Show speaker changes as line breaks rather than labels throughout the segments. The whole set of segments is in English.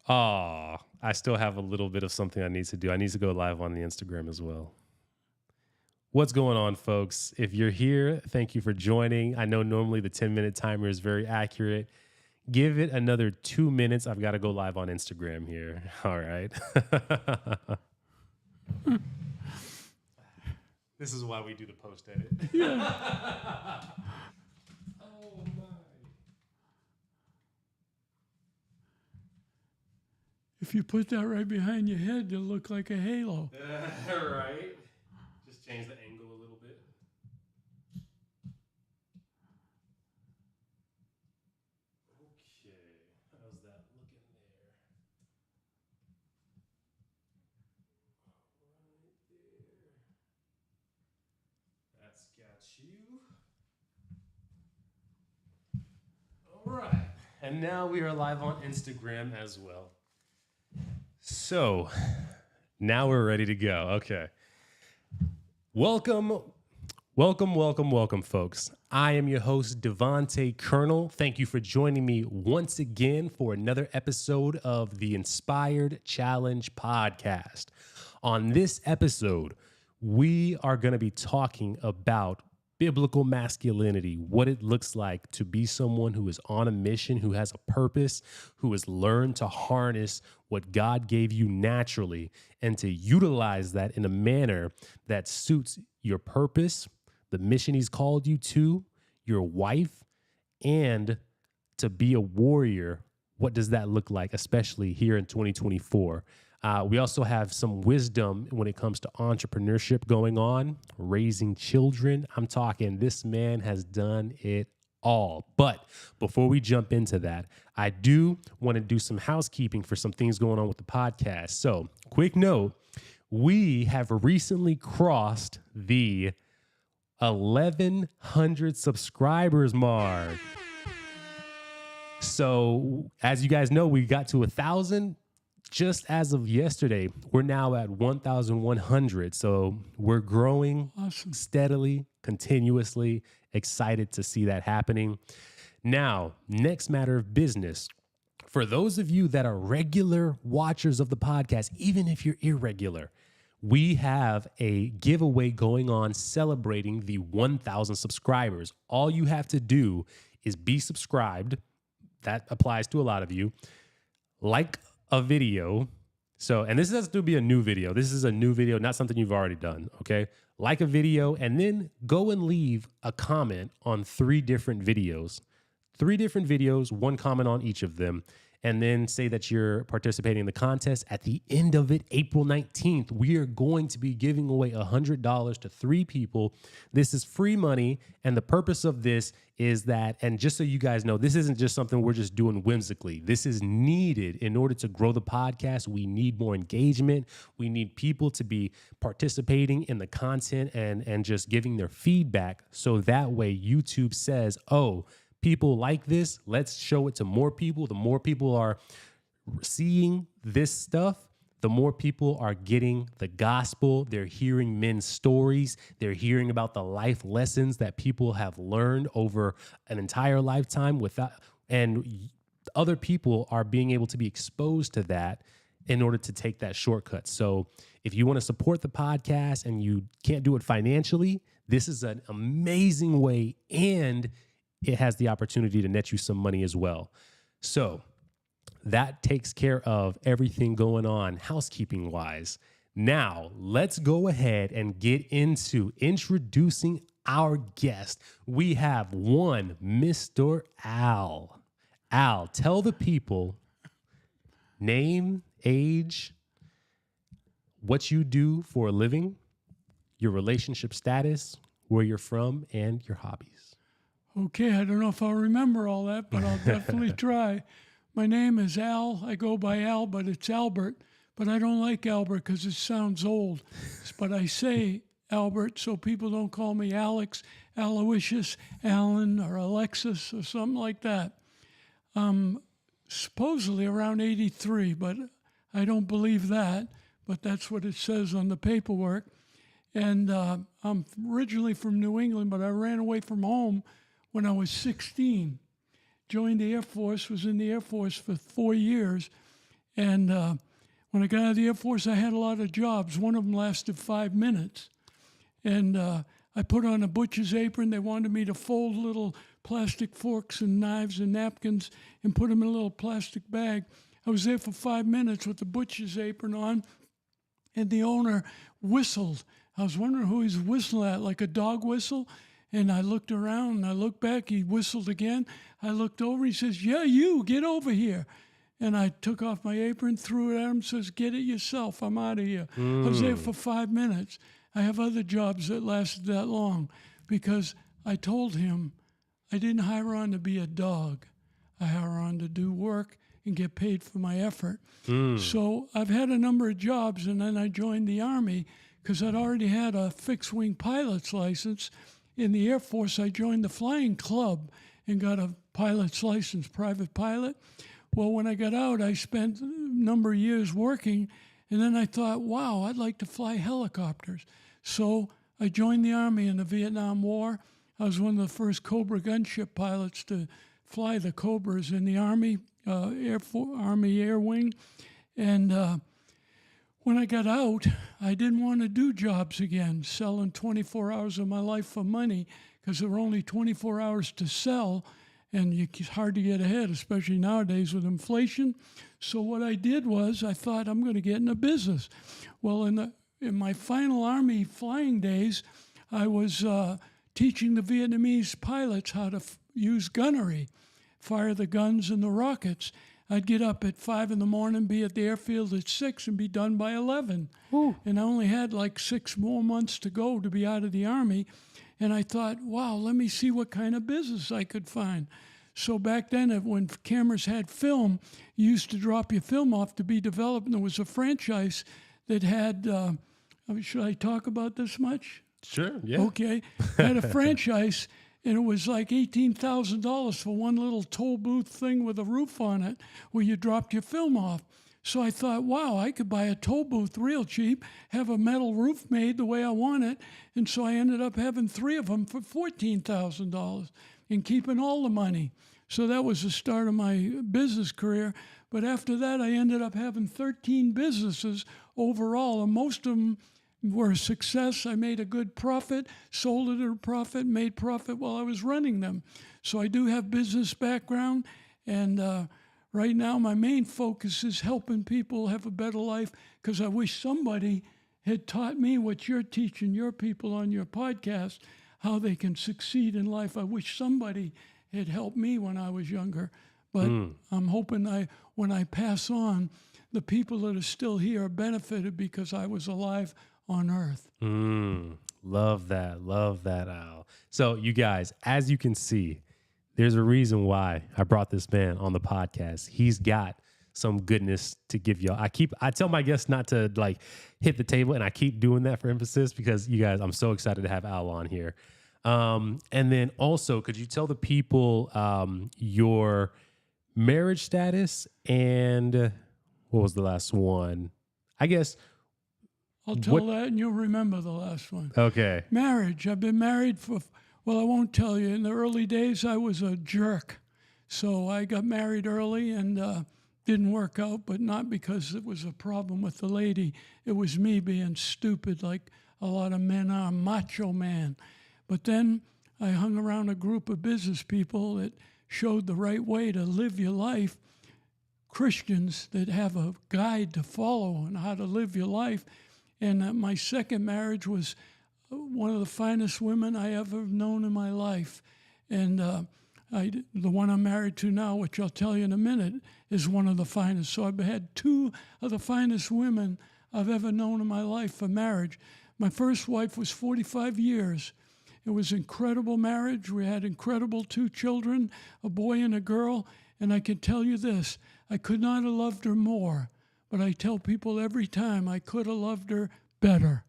I still have a little bit of something I need to do. I need to go live on the Instagram as well. What's going on, folks? If you're here, thank you for joining. I know normally the 10-minute timer is very accurate. Give it another 2 minutes. I've got to go live on Instagram here. All right. This is why we do the post edit. Yeah. Oh, my.
If you put that right behind your head, it'll look like a halo.
Right. Just change the angle a little bit. Okay. How's that looking there? Right there. That's got you. All right. And now we are live on Instagram as well. So now we're ready to go. Okay. Welcome, folks. I am your host, Devahntau Colonel. Thank you for joining me once again for another episode of the Inspired Challenge podcast. On this episode, we are going to be talking about biblical masculinity, what it looks like to be someone who is on a mission, who has a purpose, who has learned to harness what God gave you naturally and to utilize that in a manner that suits your purpose, the mission he's called you to, your wife, and to be a warrior. What does that look like, especially here in 2024? We also have some wisdom when it comes to entrepreneurship going on, raising children. I'm talking this man has done it all. But before we jump into that, I do want to do some housekeeping for some things going on with the podcast. So quick note, we have recently crossed the 1,100 subscribers mark. So as you guys know, we got to 1,000 just as of yesterday. We're now at 1,100. So we're growing steadily, continuously. Excited to see that happening. Now, next matter of business. For those of you that are regular watchers of the podcast, even if you're irregular, we have a giveaway going on celebrating the 1,000 subscribers. All you have to do is be subscribed. That applies to a lot of you. Like a video. So, and this has to be a new video. This is a new video, not something you've already done. Okay. Like a video and then go and leave a comment on 3 different videos. 3 different videos, 1 comment on each of them. And then say that you're participating in the contest. At the end of it, April 19th, we are going to be giving away $100 to 3 people. This is free money. And the purpose of this is that, and just so you guys know, this isn't just something we're just doing whimsically. This is needed in order to grow the podcast. We need more engagement. We need people to be participating in the content and just giving their feedback. So that way YouTube says, oh, people like this, let's show it to more people. The more people are seeing this stuff, the more people are getting the gospel. They're hearing men's stories. They're hearing about the life lessons that people have learned over an entire lifetime and other people are being able to be exposed to that in order to take that shortcut. So if you want to support the podcast and you can't do it financially, this is an amazing way, and it has the opportunity to net you some money as well. So that takes care of everything going on housekeeping wise. Now let's go ahead and get into introducing our guest. We have one Mr. Al. Al, tell the people name, age, what you do for a living, your relationship status, where you're from, and your hobbies.
Okay, I don't know if I'll remember all that, but I'll definitely try. My name is Al. I go by Al, but it's Albert. But I don't like Albert because it sounds old. But I say Albert so people don't call me Alex, Aloysius, Alan, or Alexis, or something like that. Supposedly around 83, but I don't believe that. But that's what it says on the paperwork. And I'm originally from New England, but I ran away from home when I was 16. Joined the Air Force, was in the Air Force for 4 years, And when I got out of the Air Force, I had a lot of jobs. One of them lasted 5 minutes. And I put on a butcher's apron. They wanted me to fold little plastic forks and knives and napkins and put them in a little plastic bag. I was there for 5 minutes with the butcher's apron on, and the owner whistled. I was wondering who he's whistling at, like a dog whistle. And I looked around and I looked back. He whistled again. I looked over. He says, "Yeah, you, get over here." And I took off my apron, threw it at him, says, "Get it yourself. I'm out of here." I was there for 5 minutes. I have other jobs that lasted that long because I told him I didn't hire on to be a dog. I hire on to do work and get paid for my effort. So I've had a number of jobs, and then I joined the Army because I'd already had a fixed-wing pilot's license. In the Air Force, I joined the flying club and got a pilot's license, private pilot. Well, when I got out, I spent a number of years working, and then I thought, wow, I'd like to fly helicopters. So I joined the Army in the Vietnam War. I was one of the first Cobra gunship pilots to fly the Cobras in the Army, Army Air Wing. And when I got out, I didn't want to do jobs again, selling 24 hours of my life for money, because there were only 24 hours to sell, and it's hard to get ahead, especially nowadays with inflation. So what I did was I thought, I'm going to get into business. Well, in my final Army flying days, I was teaching the Vietnamese pilots how to use gunnery, fire the guns and the rockets. I'd get up at 5 in the morning, be at the airfield at 6, and be done by 11. Ooh. And I only had like 6 more months to go to be out of the Army. And I thought, wow, let me see what kind of business I could find. So back then, when cameras had film, you used to drop your film off to be developed. And there was a franchise that had, should I talk about this much?
Sure, yeah.
Okay. Had a franchise, and it was like $18,000 for one little toll booth thing with a roof on it where you dropped your film off. So I thought, wow, I could buy a toll booth real cheap, have a metal roof made the way I want it. And so I ended up having 3 of them for $14,000 and keeping all the money. So that was the start of my business career. But after that, I ended up having 13 businesses overall, and most of them were a success. I made a good profit, sold it at a profit, made profit while I was running them. So I do have business background, and right now my main focus is helping people have a better life, because I wish somebody had taught me what you're teaching your people on your podcast, how they can succeed in life. I wish somebody had helped me when I was younger. But I'm hoping when I pass on, the people that are still here are benefited because I was alive on earth.
Love that, Al. So you guys, as you can see, there's a reason why I brought this man on the podcast. He's got some goodness to give y'all. I tell my guests not to like hit the table, and I keep doing that for emphasis because you guys, I'm so excited to have Al on here. And then also, could you tell the people your marriage status and what was the last one? I guess
I'll tell that and you'll remember the last one.
Okay.
Marriage. I've been married well, I won't tell you. In the early days, I was a jerk. So I got married early and didn't work out, but not because it was a problem with the lady. It was me being stupid like a lot of men are, macho man. But then I hung around a group of business people that showed the right way to live your life, Christians that have a guide to follow on how to live your life. And my second marriage was one of the finest women I ever known in my life. And the one I'm married to now, which I'll tell you in a minute, is one of the finest. So I've had 2 of the finest women I've ever known in my life for marriage. My first wife was 45 years. It was an incredible marriage. We had incredible 2 children, a boy and a girl. And I can tell you this, I could not have loved her more. But I tell people every time I could have loved her better.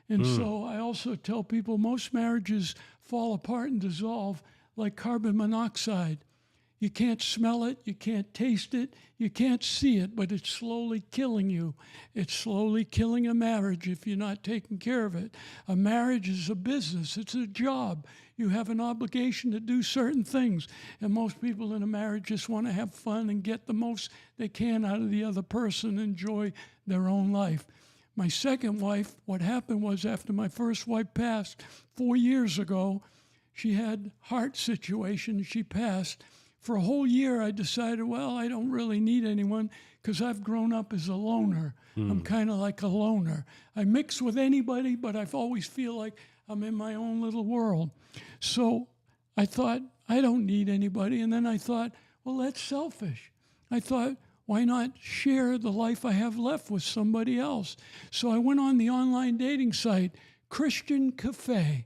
And so I also tell people most marriages fall apart and dissolve like carbon monoxide. You can't smell it, you can't taste it, you can't see it, but it's slowly killing you. It's slowly killing a marriage if you're not taking care of it. A marriage is a business, it's a job. You have an obligation to do certain things. And most people in a marriage just want to have fun and get the most they can out of the other person, enjoy their own life. My second wife, what happened was after my first wife passed 4 years ago, she had heart situation, she passed. For a whole year, I decided, well, I don't really need anyone because I've grown up as a loner. I'm kind of like a loner. I mix with anybody, but I always feel like I'm in my own little world. So I thought, I don't need anybody. And then I thought, well, that's selfish. I thought, why not share the life I have left with somebody else? So I went on the online dating site, Christian Cafe.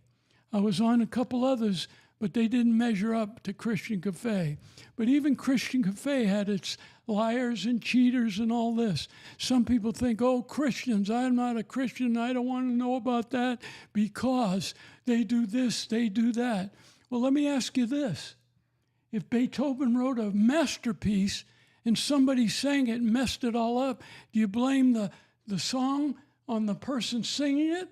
I was on a couple others, but they didn't measure up to Christian Cafe. But even Christian Cafe had its liars and cheaters and all this. Some people think, oh, Christians, I'm not a Christian, I don't want to know about that because they do this, they do that. Well, let me ask you this. If Beethoven wrote a masterpiece and somebody sang it and messed it all up, do you blame the song on the person singing it?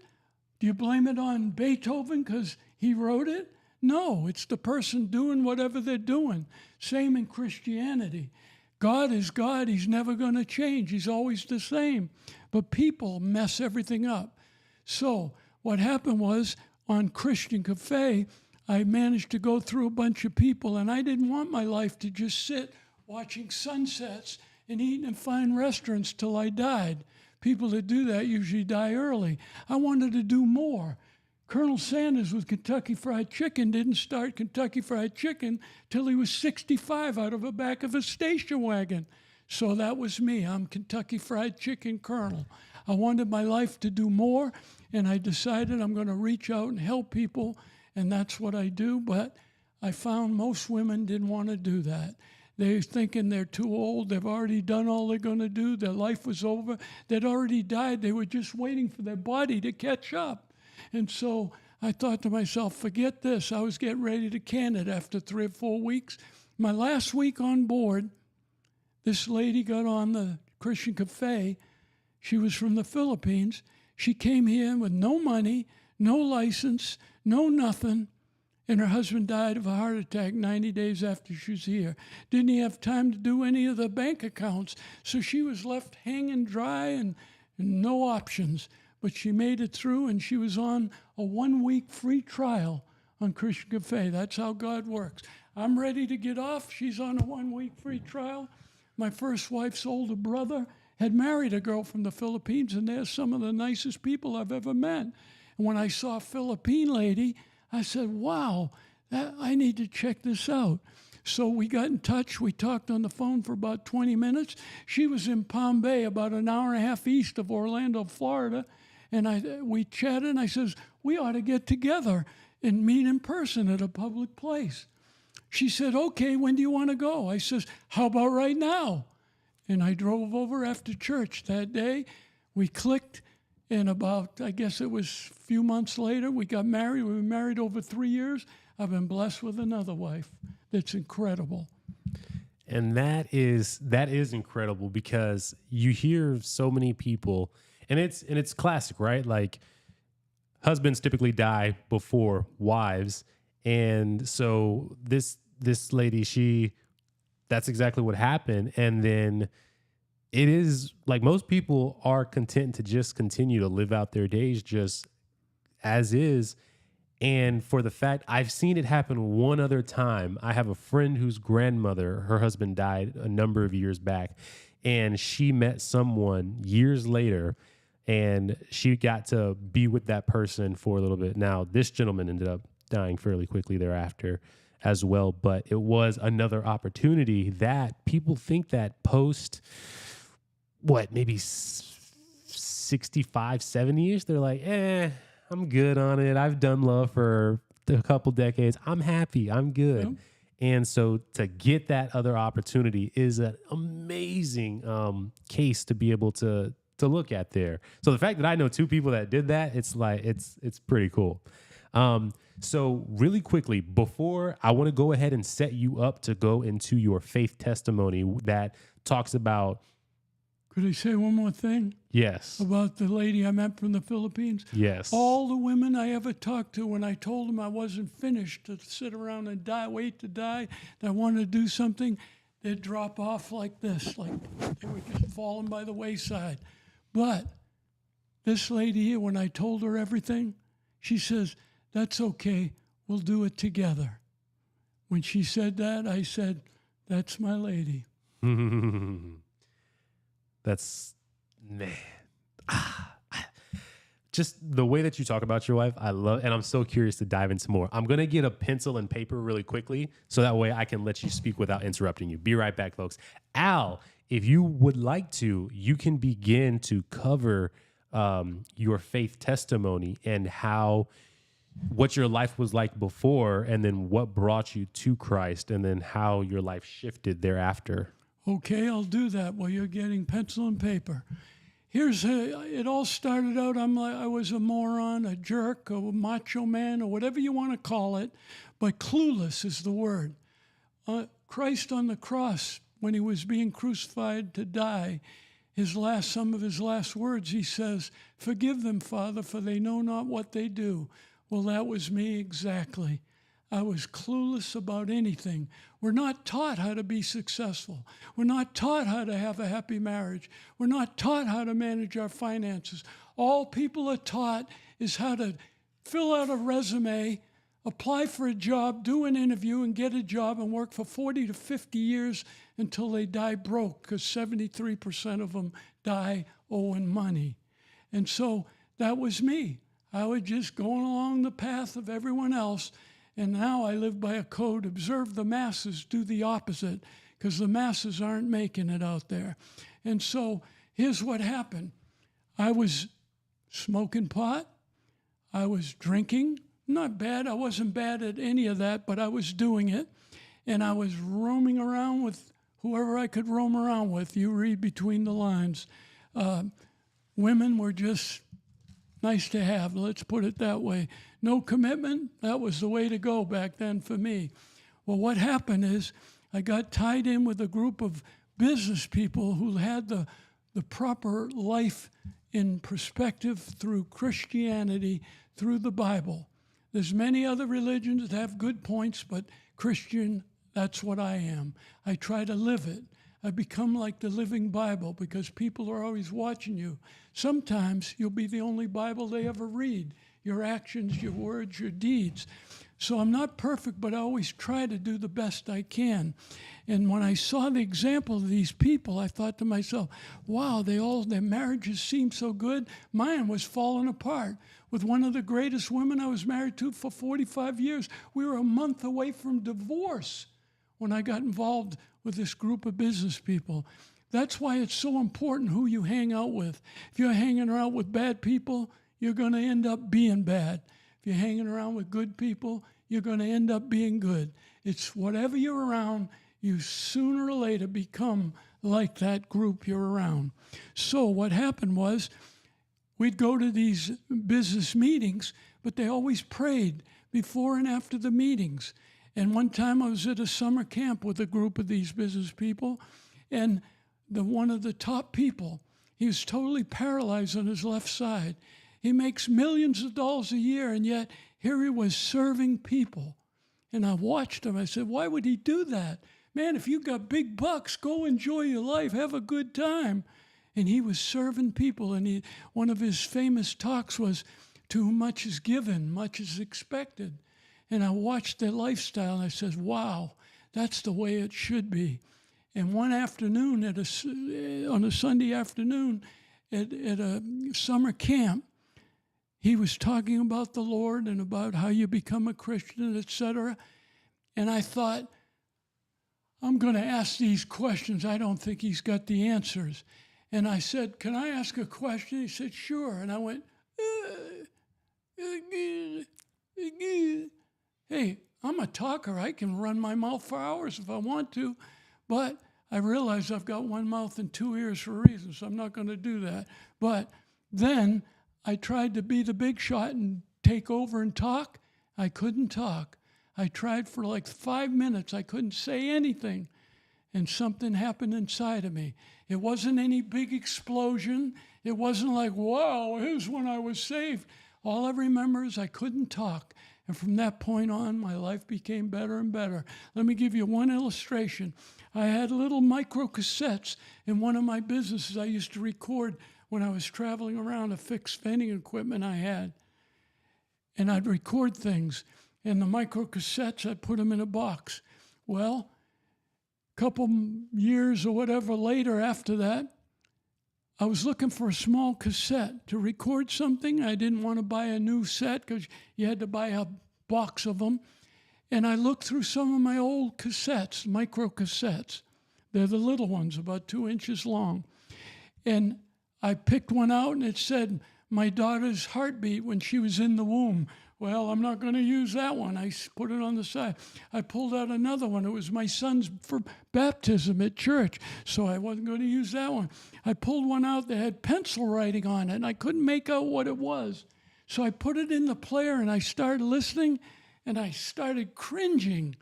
Do you blame it on Beethoven because he wrote it? No, it's the person doing whatever they're doing. Same in Christianity. God is God. He's never going to change. He's always the same. But people mess everything up. So what happened was on Christian Cafe, I managed to go through a bunch of people, and I didn't want my life to just sit watching sunsets and eating in fine restaurants till I died. People that do that usually die early. I wanted to do more. Colonel Sanders with Kentucky Fried Chicken didn't start Kentucky Fried Chicken till he was 65 out of the back of a station wagon. So that was me. I'm Kentucky Fried Chicken Colonel. I wanted my life to do more, and I decided I'm going to reach out and help people, and that's what I do. But I found most women didn't want to do that. They're thinking they're too old. They've already done all they're going to do. Their life was over. They'd already died. They were just waiting for their body to catch up. And so I thought to myself, forget this. I was getting ready to can it after 3 or 4 weeks. My last week on board, this lady got on the Christian Cafe. She was from the Philippines. She came here with no money, no license, no nothing. And her husband died of a heart attack 90 days after she was here. Didn't he have time to do any of the bank accounts? So she was left hanging dry and no options. But she made it through, and she was on a 1-week free trial on Christian Cafe. That's how God works. I'm ready to get off. She's on a 1-week free trial. My first wife's older brother had married a girl from the Philippines, and they're some of the nicest people I've ever met. And when I saw a Philippine lady, I said, wow, I need to check this out. So we got in touch. We talked on the phone for about 20 minutes. She was in Palm Bay, about an hour and a half east of Orlando, Florida. And we chatted, and I says, we ought to get together and meet in person at a public place. She said, okay, when do you want to go? I says, how about right now? And I drove over after church that day. We clicked, and about, I guess it was a few months later, we got married. We were married over 3 years. I've been blessed with another wife. That's incredible.
And that is incredible because you hear so many people, and it's classic, right? Like husbands typically die before wives. And so this lady, that's exactly what happened. And then it is like most people are content to just continue to live out their days just as is. And for the fact I've seen it happen one other time. I have a friend whose grandmother, her husband died a number of years back, and she met someone years later, and she got to be with that person for a little bit. Now, this gentleman ended up dying fairly quickly thereafter as well, but it was another opportunity that people think that post, maybe 65, 70-ish, they're like, I'm good on it. I've done love for a couple decades. I'm happy. I'm good. Yep. And so to get that other opportunity is an amazing case to be able to look at there. So the fact that I know two people that did that, it's like, it's pretty cool. So really quickly, before I want to go ahead and set you up to go into your faith testimony that talks about.
Could I say one more thing?
Yes.
About the lady I met from the Philippines?
Yes.
All the women I ever talked to, when I told them I wasn't finished to sit around and die, wait to die, that I wanted to do something, they'd drop off like this, like they were just falling by the wayside. But this lady here, when I told her everything, she says, "That's okay, we'll do it together." When she said that, I said, "That's my lady."
That's, man. Just the way that you talk about your wife, I love, and I'm so curious to dive into more. I'm going to get a pencil and paper really quickly so that way I can let you speak without interrupting you. Be right back, folks. Al, if you would like to, you can begin to cover your faith testimony and what your life was like before, and then what brought you to Christ, and then how your life shifted thereafter.
Okay, I'll do that while you're getting pencil and paper. It all started out, I was a moron, a jerk, a macho man, or whatever you want to call it, but clueless is the word. Christ on the cross, when he was being crucified to die, some of his last words, he says, "Forgive them, Father, for they know not what they do." Well, that was me exactly. I was clueless about anything. We're not taught how to be successful. We're not taught how to have a happy marriage. We're not taught how to manage our finances. All people are taught is how to fill out a resume, apply for a job, do an interview, and get a job and work for 40 to 50 years until they die broke, because 73% of them die owing money. And so that was me. I was just going along the path of everyone else. And now I live by a code: observe the masses, do the opposite, because the masses aren't making it out there. And so here's what happened. I was smoking pot. I was drinking. Not bad. I wasn't bad at any of that, but I was doing it. And I was roaming around with whoever I could roam around with. You read between the lines. Women were just nice to have, let's put it that way. No commitment, that was the way to go back then for me. Well, what happened is I got tied in with a group of business people who had the proper life in perspective through Christianity, through the Bible. There's many other religions that have good points, but Christian, that's what I am. I try to live it. I become like the living Bible, because people are always watching you. Sometimes you'll be the only Bible they ever read, your actions, your words, your deeds. So I'm not perfect, but I always try to do the best I can. And when I saw the example of these people, I thought to myself, wow, their marriages seem so good. Mine was falling apart. With one of the greatest women I was married to for 45 years, we were a month away from divorce when I got involved with this group of business people. That's why it's so important who you hang out with. If you're hanging around with bad people, you're going to end up being bad. If you're hanging around with good people, you're going to end up being good. It's whatever you're around, you sooner or later become like that group you're around. So what happened was, we'd go to these business meetings, but they always prayed before and after the meetings. And one time I was at a summer camp with a group of these business people, and one of the top people, he was totally paralyzed on his left side. He makes millions of dollars a year, and yet here he was serving people. And I watched him. I said, why would he do that? Man, if you got big bucks, go enjoy your life, have a good time. And he was serving people, and one of his famous talks was, to whom much is given, much is expected. And I watched their lifestyle, and I said, wow, that's the way it should be. And one afternoon, on a Sunday afternoon at a summer camp, he was talking about the Lord and about how you become a Christian, etc. And I thought, I'm going to ask these questions. I don't think he's got the answers. And I said, can I ask a question? He said, sure. And I went, hey, I'm a talker. I can run my mouth for hours if I want to. But I realize I've got one mouth and two ears for a reason, so I'm not going to do that. But then I tried to be the big shot and take over and talk. I couldn't talk. I tried for like 5 minutes. I couldn't say anything. And something happened inside of me. It wasn't any big explosion. It wasn't like, wow, here's when I was saved. All I remember is I couldn't talk. And from that point on, my life became better and better. Let me give you one illustration. I had little micro cassettes in one of my businesses. I used to record when I was traveling around, a fixed vending equipment I had. And I'd record things. And the micro cassettes, I'd put them in a box. Well, a couple years or whatever later after that, I was looking for a small cassette to record something. I didn't want to buy a new set because you had to buy a box of them. And I looked through some of my old cassettes, micro cassettes. They're the little ones, about 2 inches long. And I picked one out and it said, my daughter's heartbeat when she was in the womb. Well, I'm not going to use that one. I put it on the side. I pulled out another one. It was my son's for baptism at church, so I wasn't going to use that one. I pulled one out that had pencil writing on it, and I couldn't make out what it was. So I put it in the player, and I started listening, and I started cringing.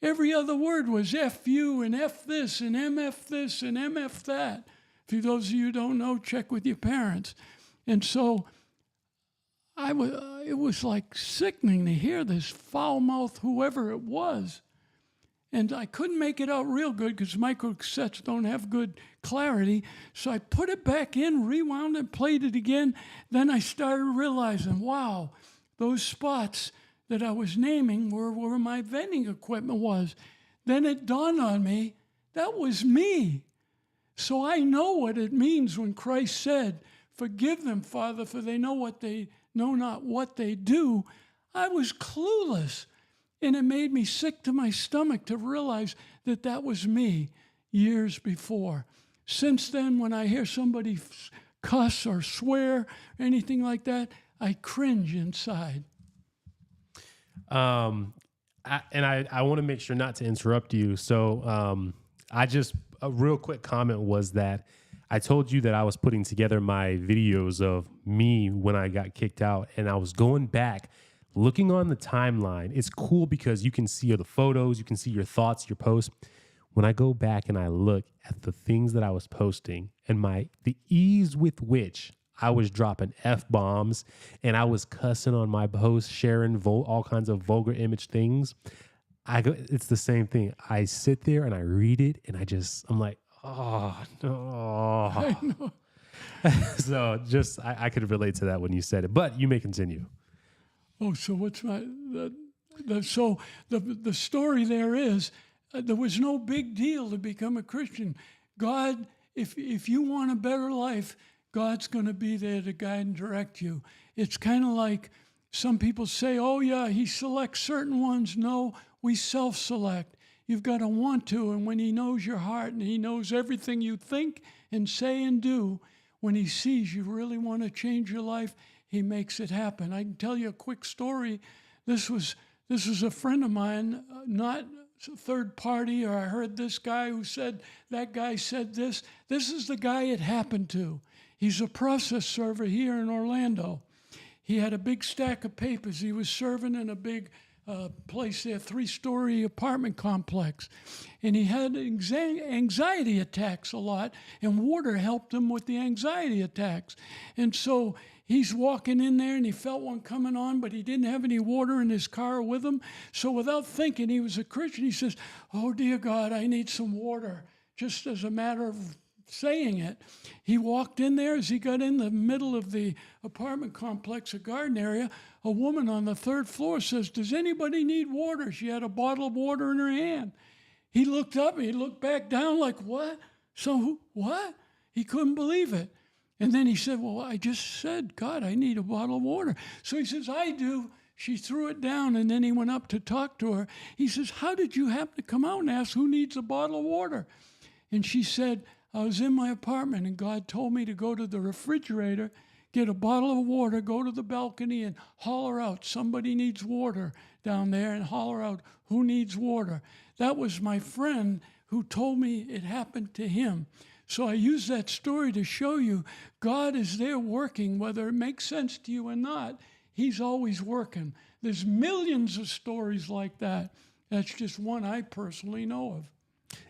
Every other word was F you and F this and MF this and MF that. For those of you who don't know, check with your parents. And so it was like sickening to hear this foul-mouthed whoever it was. And I couldn't make it out real good because microcassettes don't have good clarity. So I put it back in, rewound it, played it again. Then I started realizing, wow, those spots that I was naming were where my vending equipment was. Then it dawned on me, that was me. So I know what it means when Christ said, forgive them, Father, for they know not what they do. I was clueless. And it made me sick to my stomach to realize that that was me years before. Since then, when I hear somebody cuss or swear or anything like that, I cringe inside.
I want to make sure not to interrupt you. So a real quick comment was that I told you that I was putting together my videos of me when I got kicked out, and I was going back, looking on the timeline. It's cool because you can see the photos, you can see your thoughts, your posts. When I go back and I look at the things that I was posting and the ease with which I was dropping F-bombs and I was cussing on my posts, sharing all kinds of vulgar image things, it's the same thing. I sit there and I read it and I'm like, oh, no.
I know.
So I could relate to that when you said it, but you may continue.
Oh, so what's the story there is, there was no big deal to become a Christian. God, if you want a better life, God's going to be there to guide and direct you. It's kind of like some people say, oh yeah, he selects certain ones. No, we self-select. You've got to want to, and when he knows your heart and he knows everything you think and say and do, when he sees you really want to change your life, he makes it happen. I can tell you a quick story. This was a friend of mine, not a third party, or I heard this guy who said, that guy said this. This is the guy it happened to. He's a process server here in Orlando. He had a big stack of papers. He was serving in a big place there, 3-story apartment complex. And he had anxiety attacks a lot, and water helped him with the anxiety attacks. And so he's walking in there, and he felt one coming on, but he didn't have any water in his car with him. So without thinking, he was a Christian. He says, oh, dear God, I need some water, just as a matter of saying it. He walked in there. As he got in the middle of the apartment complex, a garden area, a woman on the 3rd floor says, does anybody need water? She had a bottle of water in her hand. He looked up and he looked back down like, what? So what? He couldn't believe it. And then he said, well, I just said, God, I need a bottle of water. So he says, I do. She threw it down, and then he went up to talk to her. He says, how did you happen to come out and ask who needs a bottle of water? And she said, I was in my apartment, and God told me to go to the refrigerator, get a bottle of water, go to the balcony, and holler out, somebody needs water down there, and holler out, who needs water? That was my friend who told me it happened to him. So I use that story to show you God is there working, whether it makes sense to you or not. He's always working. There's millions of stories like that. That's just one I personally know of.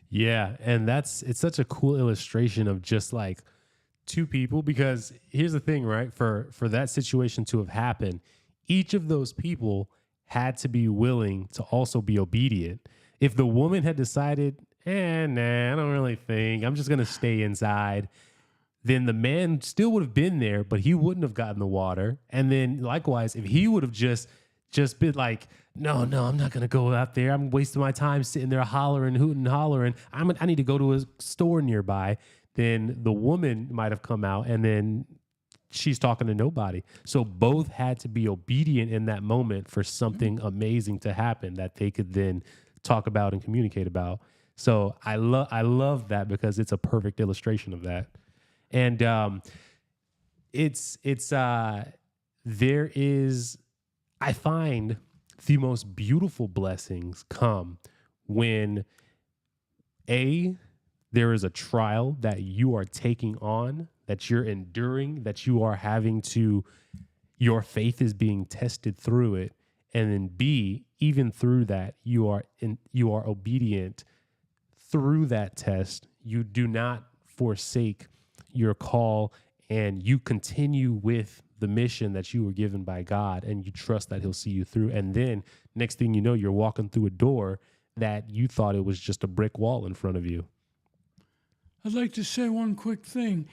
Yeah, and it's such a cool illustration of just like two people, because here's the thing, right? For that situation to have happened, each of those people had to be willing to also be obedient. If the woman had decided, nah, I don't really think, I'm just going to stay inside, then the man still would have been there, but he wouldn't have gotten the water. And then likewise, if he would have just been like, no, I'm not going to go out there. I'm wasting my time sitting there hollering, hooting, hollering. I need to go to a store nearby. Then the woman might have come out, and then she's talking to nobody. So both had to be obedient in that moment for something amazing to happen that they could then talk about and communicate about. So I love that, because it's a perfect illustration of that. And there is, I find the most beautiful blessings come when there is a trial that you are taking on, that you're enduring, that you are having to, your faith is being tested through it. And then B, even through that, you are obedient through that test. You do not forsake your call, and you continue with the mission that you were given by God, and you trust that he'll see you through. And then next thing you know, you're walking through a door that you thought it was just a brick wall in front of you.
I'd like to say one quick thing.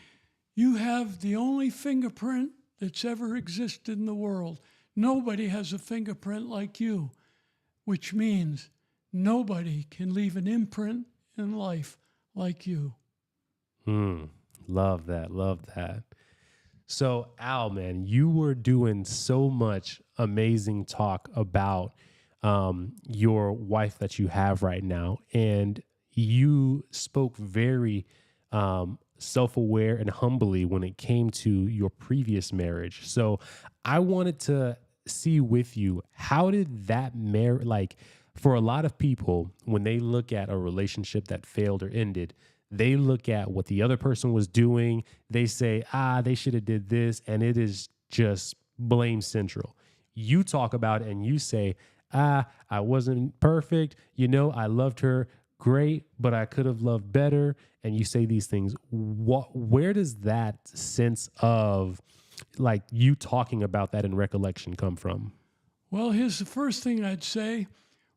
You have the only fingerprint that's ever existed in the world. Nobody has a fingerprint like you, which means nobody can leave an imprint in life like you.
Love that. So, Al, man, you were doing so much amazing talk about your wife that you have right now, and you spoke very self-aware and humbly when it came to your previous marriage. So I wanted to see with you, how did that marriage, like, for a lot of people, when they look at a relationship that failed or ended, they look at what the other person was doing. They say, they should have did this. And it is just blame central. You talk about it and you say, I wasn't perfect. I loved her great, but I could have loved better. And you say these things. Where does that sense of like you talking about that in recollection come from?
Well, here's the first thing I'd say.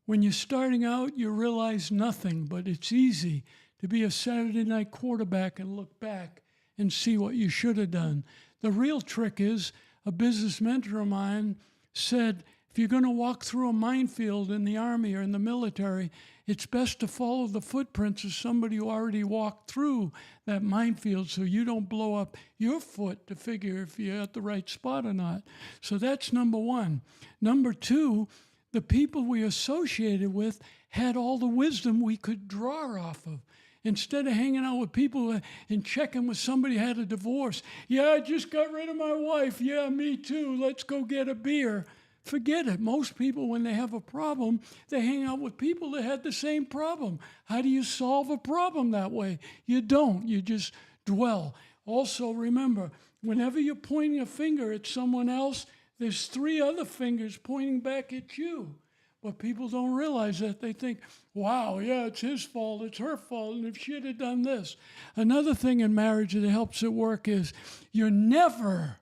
When you're starting out, you realize nothing, but it's easy to be a Saturday night quarterback and look back and see what you should have done. The real trick is, a business mentor of mine said, if you're going to walk through a minefield in the Army or in the military, it's best to follow the footprints of somebody who already walked through that minefield, so you don't blow up your foot to figure if you're at the right spot or not. So that's number one. Number two, the people we associated with had all the wisdom we could draw off of. Instead of hanging out with people and checking with somebody who had a divorce. Yeah, I just got rid of my wife. Yeah, me too. Let's go get a beer. Forget it. Most people, when they have a problem, they hang out with people that had the same problem. How do you solve a problem that way? You don't. You just dwell. Also, remember, whenever you're pointing a finger at someone else, there's 3 other fingers pointing back at you. But people don't realize that. They think, wow, yeah, it's his fault, it's her fault, and if she'd have done this. Another thing in marriage that helps it work is you're never,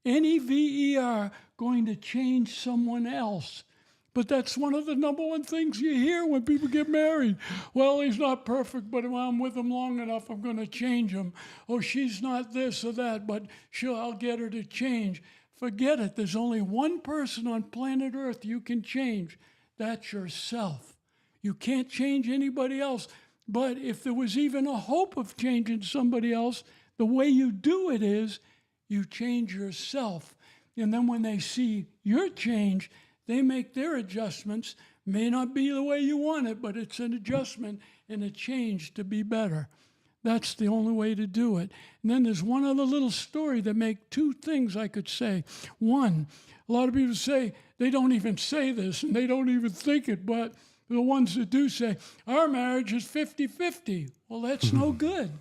N-E-V-E-R, going to change someone else. But that's one of the number one things you hear when people get married. Well, he's not perfect, but if I'm with him long enough, I'm going to change him. Oh, she's not this or that, but I'll get her to change. Forget it. There's only one person on planet Earth you can change. That's yourself. You can't change anybody else. But if there was even a hope of changing somebody else, the way you do it is you change yourself. And then when they see your change, they make their adjustments. May not be the way you want it, but it's an adjustment and a change to be better. That's the only way to do it. And then there's one other little story that make 2 things I could say. One, a lot of people say, they don't even say this and they don't even think it, but the ones that do say, our marriage is 50-50. Well, that's no good.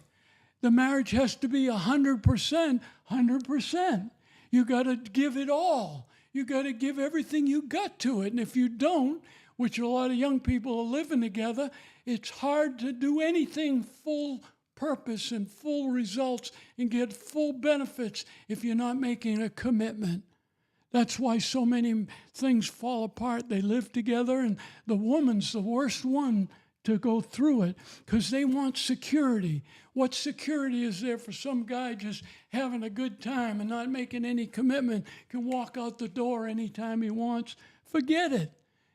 The marriage has to be 100%, 100%. You got to give it all. you got to give everything you got to it. And if you don't, which a lot of young people are living together, it's hard to do anything full purpose and full results and get full benefits if you're not making a commitment. That's why so many things fall apart. They live together, and the woman's the worst one to go through it because they want security. What security is there for some guy just having a good time and not making any commitment, can walk out the door anytime he wants? Forget it.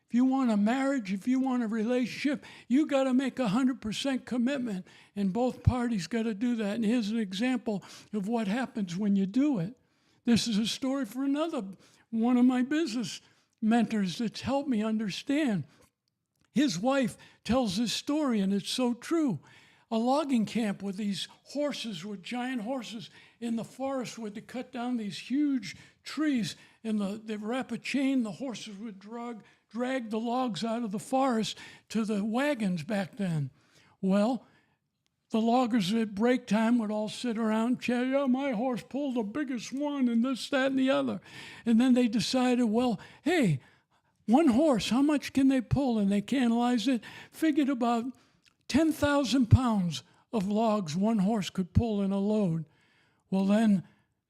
If you want a marriage, if you want a relationship, you got to make 100% commitment, and both parties got to do that. And here's an example of what happens when you do it. This is a story for another one of my business mentors that's helped me understand. His wife tells this story, and it's so true. A logging camp with these horses, with giant horses in the forest, where they cut down these huge trees, and they wrap a chain, the horses would drag the logs out of the forest to the wagons back then. Well, the loggers at break time would all sit around and chat, yeah, my horse pulled the biggest one, and this, that, and the other. And then they decided, well, hey, one horse, how much can they pull? And they analyzed it, figured about 10,000 pounds of logs one horse could pull in a load. Well, then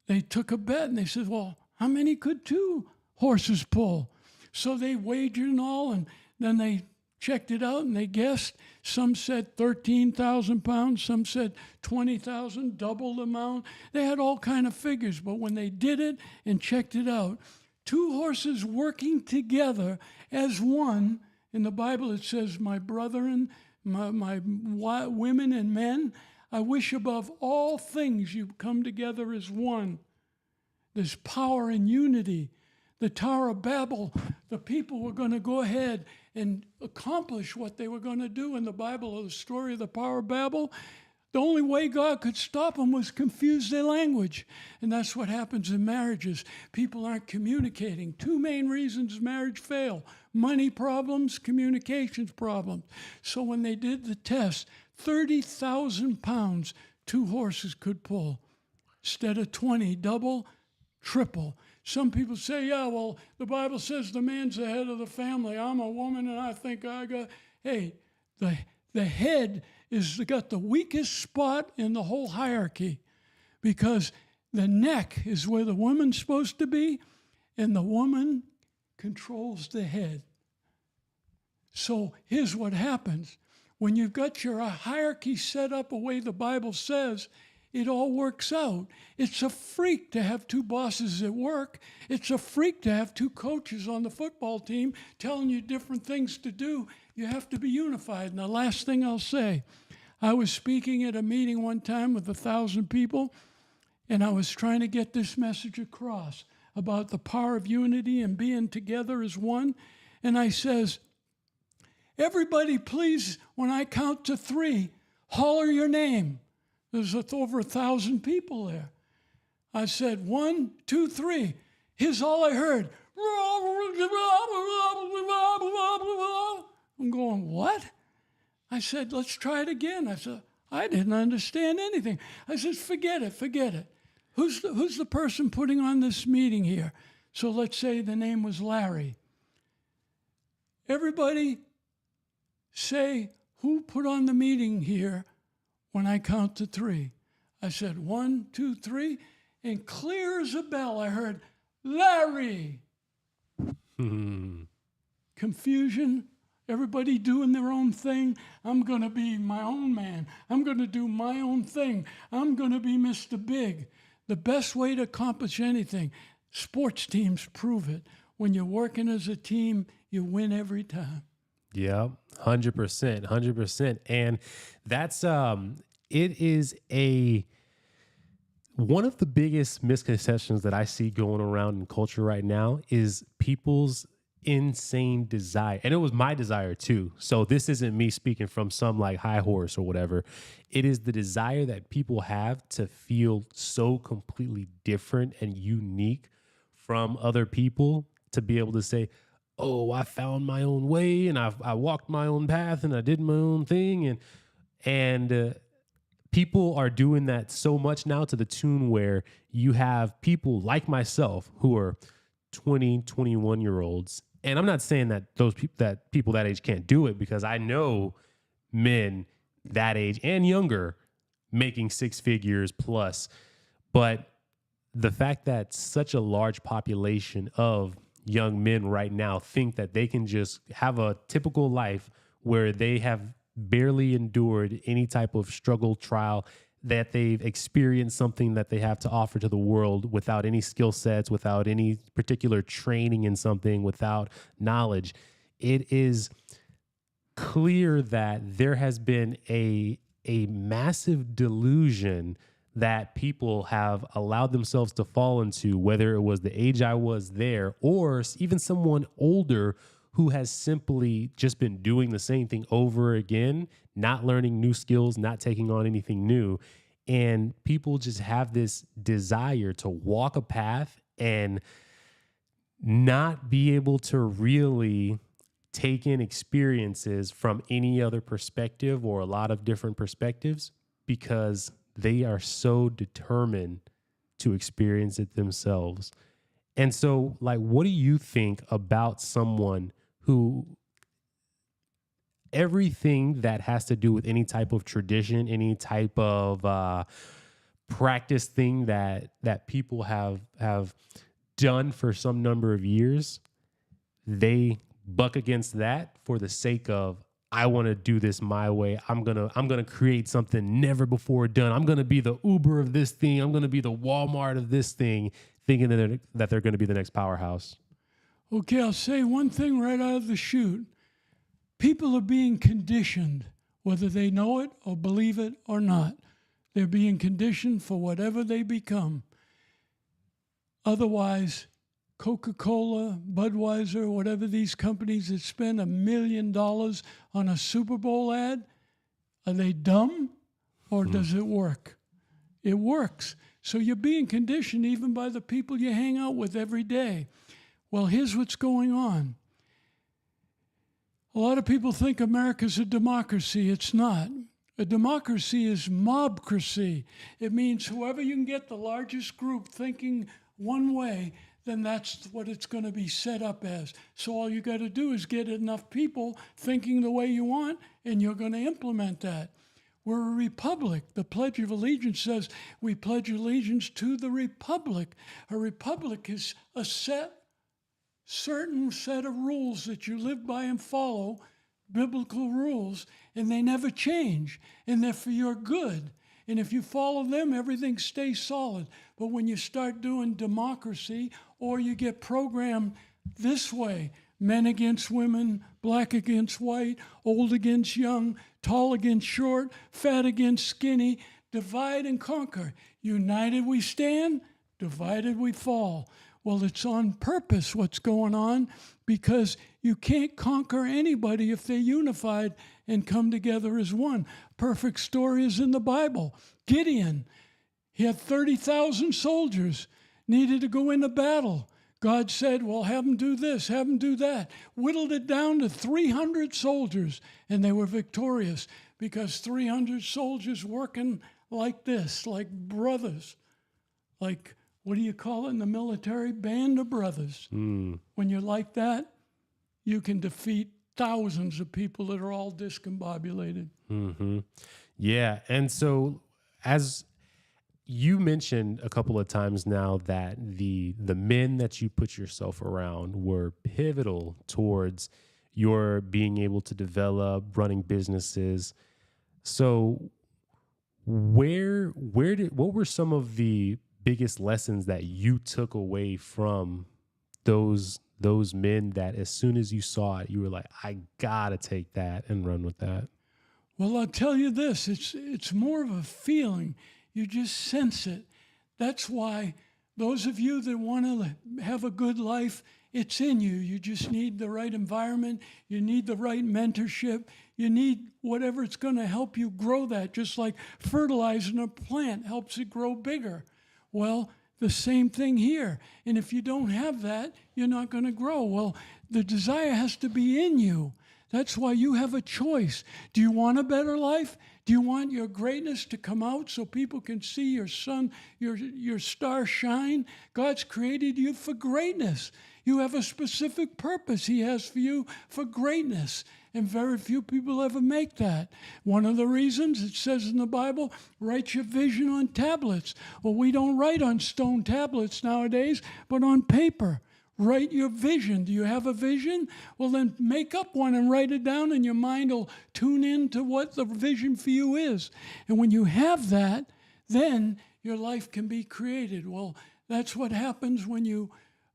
they took a bet, and they said, well, how many could two horses pull? So they wagered and all, and then they checked it out, and they guessed. Some said 13,000 pounds, some said 20,000, double the amount. They had all kind of figures, but when they did it and checked it out, two horses working together as one, in the Bible it says, my brethren, my women and men, I wish above all things you come together as one. There's power in unity. The Tower of Babel, the people were going to go ahead and accomplish what they were going to do in the Bible, the story of the Tower of Babel. The only way God could stop them was confuse their language. And that's what happens in marriages. People aren't communicating. Two main reasons marriage fail: money problems, communications problems. So when they did the test, 30,000 pounds two horses could pull. Instead of 20, double, triple. Some people say, yeah, well, the Bible says the man's the head of the family. I'm a woman, and I think I got... Hey, the head is got the weakest spot in the whole hierarchy, because the neck is where the woman's supposed to be, and the woman controls the head. So here's what happens. When you've got your hierarchy set up the way the Bible says, it all works out. It's a freak to have two bosses at work. It's a freak to have two coaches on the football team telling you different things to do. You have to be unified. And the last thing I'll say, I was speaking at a meeting one time with 1,000 people, and I was trying to get this message across about the power of unity and being together as one. And I says, everybody please, when I count to 3, holler your name. There's over 1,000 people there. I said, 1, 2, 3. Here's all I heard. I'm going, what? I said, let's try it again. I said, I didn't understand anything. I said, forget it. Who's the person putting on this meeting here? So let's say the name was Larry. Everybody say who put on the meeting here when I count to 3. I said, 1, 2, 3, and clear as a bell, I heard, Larry. Confusion, everybody doing their own thing. I'm going to be my own man. I'm going to do my own thing. I'm going to be Mr. Big. The best way to accomplish anything, sports teams prove it. When you're working as a team, you win every time.
Yeah, 100%. And that's, it is one of the biggest misconceptions that I see going around in culture right now is people's insane desire. And it was my desire too. So this isn't me speaking from some like high horse or whatever. It is the desire that people have to feel so completely different and unique from other people, to be able to say, oh, I found my own way, and I walked my own path, and I did my own thing. And people are doing that so much now, to the tune where you have people like myself who are 20, 21-year-olds, and I'm not saying that people that age can't do it, because I know men that age and younger making six figures plus, but the fact that such a large population of young men right now think that they can just have a typical life where they have barely endured any type of struggle, trial, that they've experienced something that they have to offer to the world without any skill sets, without any particular training in something, without knowledge. It is clear that there has been a massive delusion that people have allowed themselves to fall into, whether it was the age I was there or even someone older who has simply just been doing the same thing over again, not learning new skills, not taking on anything new. And people just have this desire to walk a path and not be able to really take in experiences from any other perspective or a lot of different perspectives, because they are so determined to experience it themselves. And so, like, what do you think about someone who everything that has to do with any type of tradition, any type of practice thing that people have done for some number of years, they buck against that for the sake of, I want to do this my way. I'm gonna create something never before done. I'm gonna be the Uber of this thing. I'm gonna be the Walmart of this thing, thinking that they're gonna be the next powerhouse.
Okay, I'll say one thing right out of the chute. People are being conditioned, whether they know it or believe it or not. They're being conditioned for whatever they become. Otherwise, Coca-Cola, Budweiser, whatever these companies that spend $1 million on a Super Bowl ad, are they dumb or does it work? It works. So you're being conditioned even by the people you hang out with every day. Well, here's what's going on. A lot of people think America's a democracy. It's not. A democracy is mobcracy. It means whoever you can get the largest group thinking one way, then that's what it's going to be set up as. So all you got to do is get enough people thinking the way you want, and you're going to implement that. We're a republic. The Pledge of Allegiance says we pledge allegiance to the republic. A republic is a certain set of rules that you live by and follow, biblical rules, and they never change, and they're for your good. And if you follow them, everything stays solid. But when you start doing democracy, or you get programmed this way, men against women, black against white, old against young, tall against short, fat against skinny, divide and conquer. United we stand, divided we fall. Well, it's on purpose what's going on, because you can't conquer anybody if they're unified and come together as one. Perfect story is in the Bible. Gideon, he had 30,000 soldiers, needed to go into battle. God said, well, have them do this, have them do that. Whittled it down to 300 soldiers, and they were victorious because 300 soldiers working like this, like brothers, like, what do you call it in the military? Band of brothers. When you're like that, you can defeat thousands of people that are all discombobulated.
Mm-hmm. Yeah. And so, as you mentioned a couple of times now, that the men that you put yourself around were pivotal towards your being able to develop, running businesses. So what were some of the biggest lessons that you took away from those men, that as soon as you saw it, you were like, I gotta take that and run with that?
Well, I'll tell you this, it's more of a feeling. You just sense it. That's why those of you that want to have a good life, it's in you. You just need the right environment. You need the right mentorship. You need whatever it's going to help you grow that, just like fertilizing a plant helps it grow bigger. Well, the same thing here. And if you don't have that, you're not going to grow. Well, the desire has to be in you. That's why you have a choice. Do you want a better life? Do you want your greatness to come out so people can see your sun, your star shine? God's created you for greatness. You have a specific purpose He has for you for greatness. And very few people ever make that. One of the reasons it says in the Bible, write your vision on tablets. Well, we don't write on stone tablets nowadays, but on paper. Write your vision. Do you have a vision? Well, then make up one and write it down, and your mind will tune in to what the vision for you is. And when you have that, then your life can be created. Well, that's what happens when you...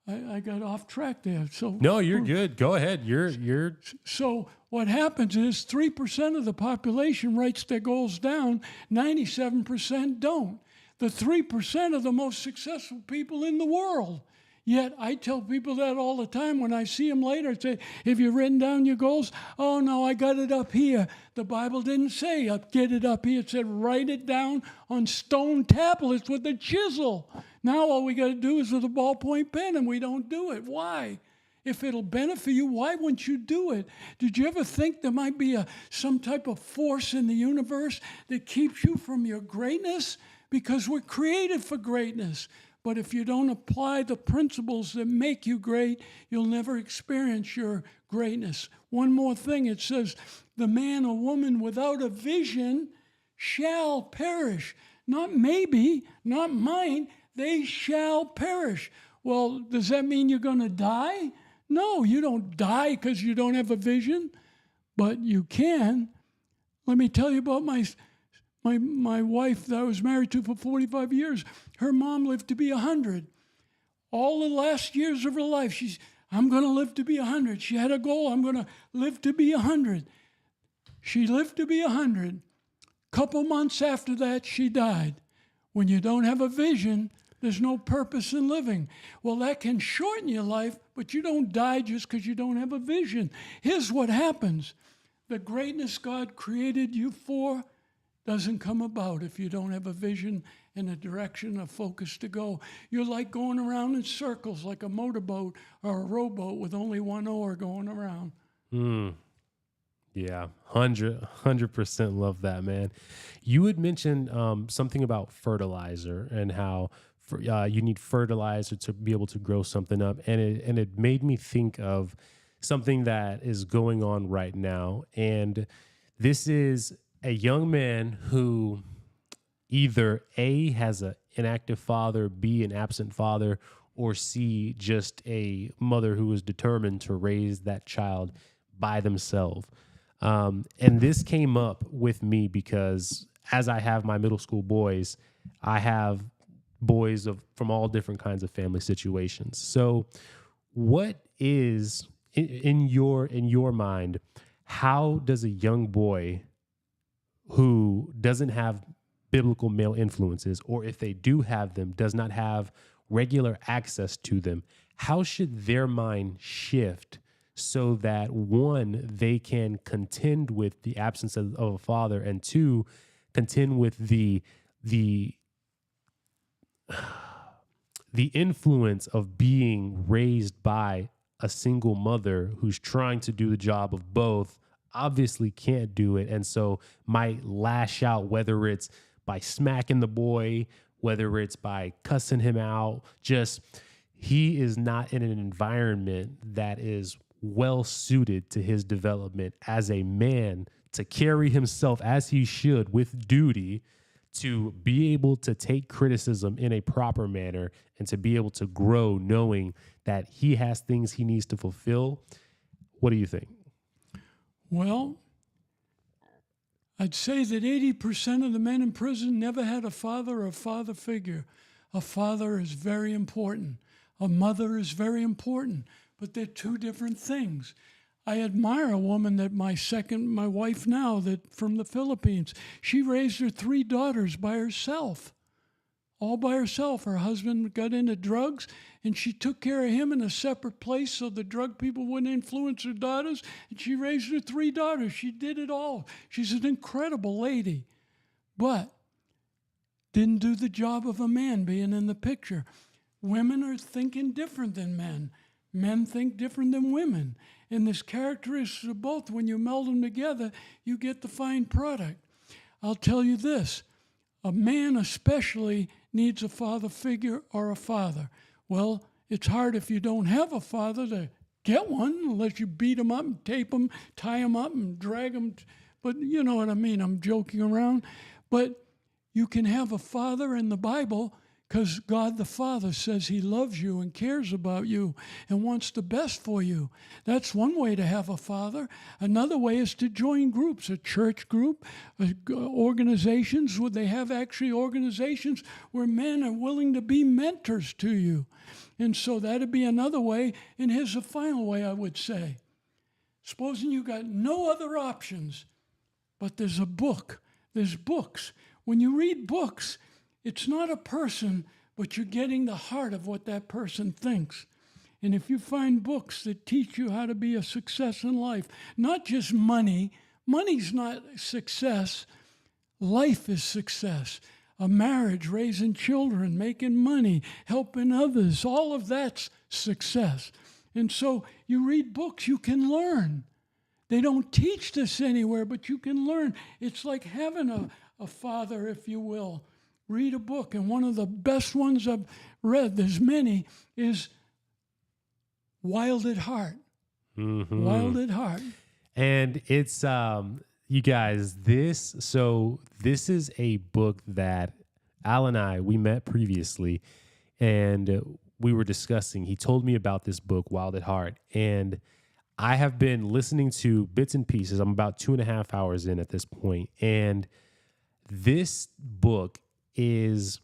I got off track there. So
no, you're good. Go ahead. You're.
So what happens is 3% of the population writes their goals down. 97% don't. The 3% are the most successful people in the world. Yet I tell people that all the time when I see them later. I say, have you written down your goals? Oh, no, I got it up here. The Bible didn't say get it up here. It said write it down on stone tablets with a chisel. Now all we got to do is with a ballpoint pen, and we don't do it. Why? If it'll benefit you, why wouldn't you do it? Did you ever think there might be some type of force in the universe that keeps you from your greatness? Because we're created for greatness. But if you don't apply the principles that make you great, you'll never experience your greatness. One more thing, it says, the man or woman without a vision shall perish. Not maybe, not mine, they shall perish. Well, does that mean you're going to die? No, you don't die because you don't have a vision, but you can. Let me tell you about my wife that I was married to for 45 years. Her mom lived to be 100. All the last years of her life, I'm going to live to be 100. She had a goal, I'm going to live to be 100. She lived to be 100. Couple months after that, she died. When you don't have a vision, there's no purpose in living. Well, that can shorten your life, but you don't die just because you don't have a vision. Here's what happens. The greatness God created you for doesn't come about if you don't have a vision and a direction, a focus to go. You're like going around in circles like a motorboat or a rowboat with only one oar going around.
Yeah, 100% love that, man. You had mentioned something about fertilizer and how you need fertilizer to be able to grow something up. And it made me think of something that is going on right now. And this is a young man who either A, has an inactive father, B, an absent father, or C, just a mother who is determined to raise that child by themselves. And this came up with me because as I have my middle school boys, I have boys from all different kinds of family situations. So what is, in your mind, how does a young boy who doesn't have biblical male influences, or if they do have them, does not have regular access to them, how should their mind shift so that, one, they can contend with the absence of a father, and two, contend with the influence of being raised by a single mother who's trying to do the job of both, obviously can't do it, and so might lash out, whether it's by smacking the boy, whether it's by cussing him out. Just, he is not in an environment that is well suited to his development as a man to carry himself as he should with duty, to be able to take criticism in a proper manner, and to be able to grow knowing that he has things he needs to fulfill. What do you think?
Well, I'd say that 80% of the men in prison never had a father or a father figure. A father is very important. A mother is very important, but they're two different things. I admire a woman that my wife now, that from the Philippines, she raised her 3 daughters by herself, all by herself. Her husband got into drugs, and she took care of him in a separate place so the drug people wouldn't influence her daughters, and she raised her 3 daughters. She did it all. She's an incredible lady, but didn't do the job of a man being in the picture. Women are thinking different than men. Men think different than women. And this characteristic of both, when you meld them together, you get the fine product. I'll tell you this. A man especially needs a father figure or a father. Well, it's hard if you don't have a father to get one unless you beat him up and tape him, tie him up and drag him. But you know what I mean. I'm joking around. But you can have a father in the Bible because God the Father says he loves you and cares about you and wants the best for you. That's one way to have a father. Another way is to join groups, a church group, organizations. They have actually organizations where men are willing to be mentors to you. And so that'd be another way. And here's a final way I would say. Supposing you got no other options, but there's a book. There's books. When you read books, it's not a person, but you're getting the heart of what that person thinks. And if you find books that teach you how to be a success in life, not just money, money's not success, life is success. A marriage, raising children, making money, helping others, all of that's success. And so you read books, you can learn. They don't teach this anywhere, but you can learn. It's like having a father, if you will. Read a book, and one of the best ones I've read, there's many, is Wild at Heart. Mm-hmm. Wild at Heart.
And it's, you guys, this is a book that Al and I, we met previously, and we were discussing. He told me about this book, Wild at Heart, and I have been listening to bits and pieces. I'm about 2.5 hours in at this point, and this book is,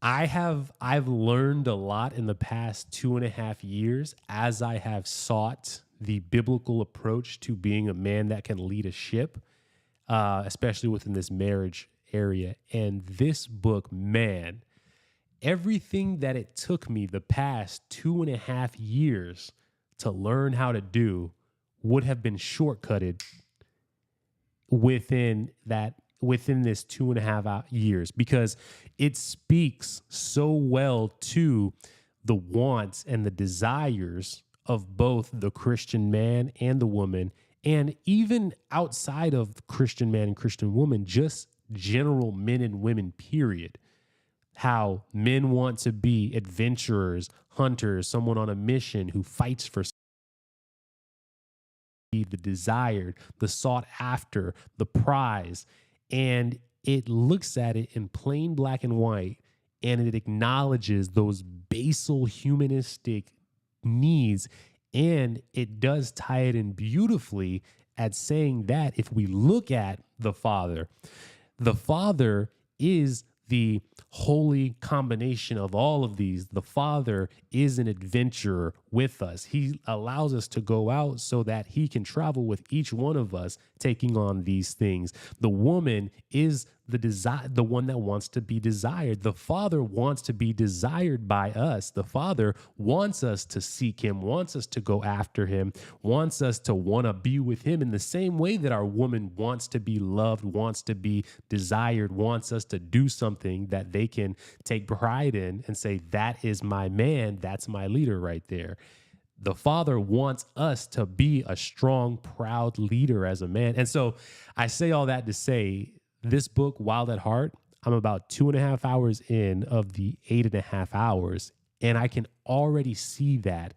I've learned a lot in the past 2.5 years as I have sought the biblical approach to being a man that can lead a ship, especially within this marriage area. And this book, man, everything that it took me the past 2.5 years to learn how to do would have been shortcutted within this 2.5 years, because it speaks so well to the wants and the desires of both the Christian man and the woman, and even outside of Christian man and Christian woman, just general men and women, period. How men want to be adventurers, hunters, someone on a mission who fights for the desired, the sought after, the prize. And it looks at it in plain black and white, and it acknowledges those basal humanistic needs, and it does tie it in beautifully at saying that if we look at the Father is the holy combination of all of these. The Father is an adventurer with us. He allows us to go out so that he can travel with each one of us, taking on these things. The woman is the one that wants to be desired. The Father wants to be desired by us. The Father wants us to seek him, wants us to go after him, wants us to want to be with him in the same way that our woman wants to be loved, wants to be desired, wants us to do something that they can take pride in and say, that is my man, that's my leader right there. The Father wants us to be a strong, proud leader as a man. And so I say all that to say, this book, Wild at Heart, I'm about 2.5 hours in of the 8.5 hours, and I can already see that.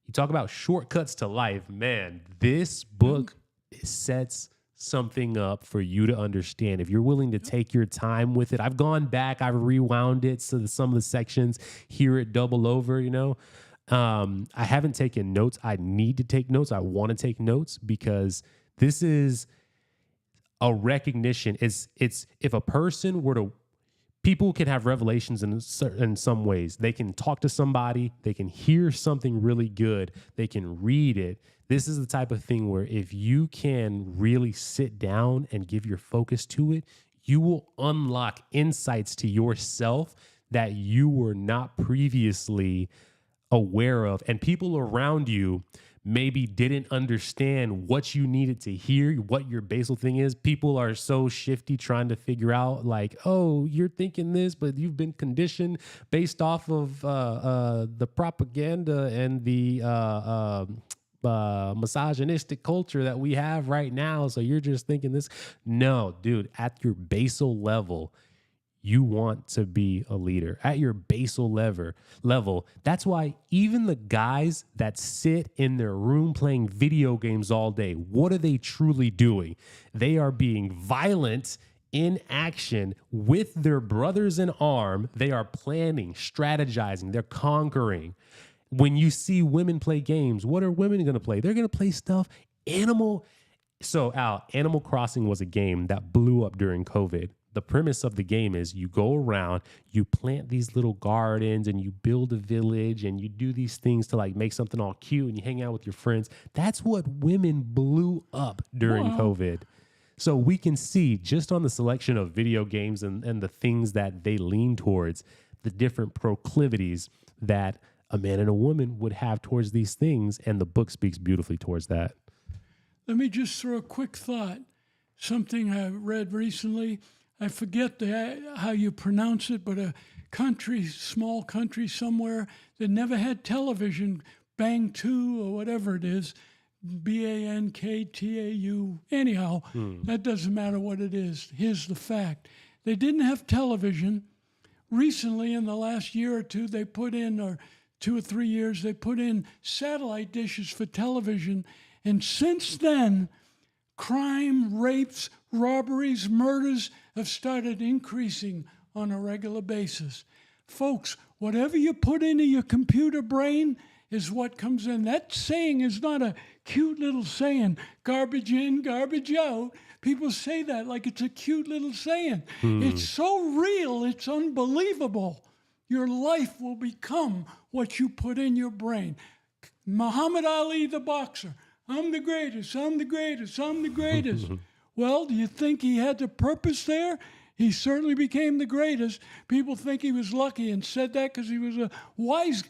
You talk about shortcuts to life, man, this book sets something up for you to understand. If you're willing to take your time with it, I've gone back, I've rewound it so that some of the sections, hear it double over, you know. I haven't taken notes. I need to take notes. I want to take notes because this is a recognition. It's if a person were to, people can have revelations in some ways. They can talk to somebody, they can hear something really good, they can read it. This is the type of thing where if you can really sit down and give your focus to it, you will unlock insights to yourself that you were not previously aware of. And people around you maybe didn't understand what you needed to hear, what your basal thing is. People are so shifty trying to figure out like, oh, you're thinking this, but you've been conditioned based off of the propaganda and the misogynistic culture that we have right now. So you're just thinking this. No, dude, at your basal level, you want to be a leader at your basal level. That's why even the guys that sit in their room playing video games all day, what are they truly doing? They are being violent in action with their brothers in arms. They are planning, strategizing, they're conquering. When you see women play games, what are women going to play? They're going to play stuff. So Al, Animal Crossing was a game that blew up during COVID. The premise of the game is you go around, you plant these little gardens and you build a village and you do these things to like make something all cute and you hang out with your friends. That's what women blew up during COVID. So we can see just on the selection of video games and the things that they lean towards, the different proclivities that a man and a woman would have towards these things. And the book speaks beautifully towards that.
Let me just throw a quick thought. Something I read recently. I forget how you pronounce it, but a country, small country somewhere that never had television, Bangtu or whatever it is, Banktau. Anyhow, that doesn't matter what it is. Here's the fact. They didn't have television. Recently, in the last year or two, they put in, or 2 or 3 years, they put in satellite dishes for television. And since then, crime, rapes, robberies, murders have started increasing on a regular basis. Folks, whatever you put into your computer brain is what comes in. That saying is not a cute little saying, garbage in, garbage out. People say that like it's a cute little saying. It's so real, it's unbelievable. Your life will become what you put in your brain. Muhammad Ali, the boxer, I'm the greatest, I'm the greatest, I'm the greatest. Well, do you think he had the purpose there? He certainly became the greatest. People think he was lucky and said that because he was a wise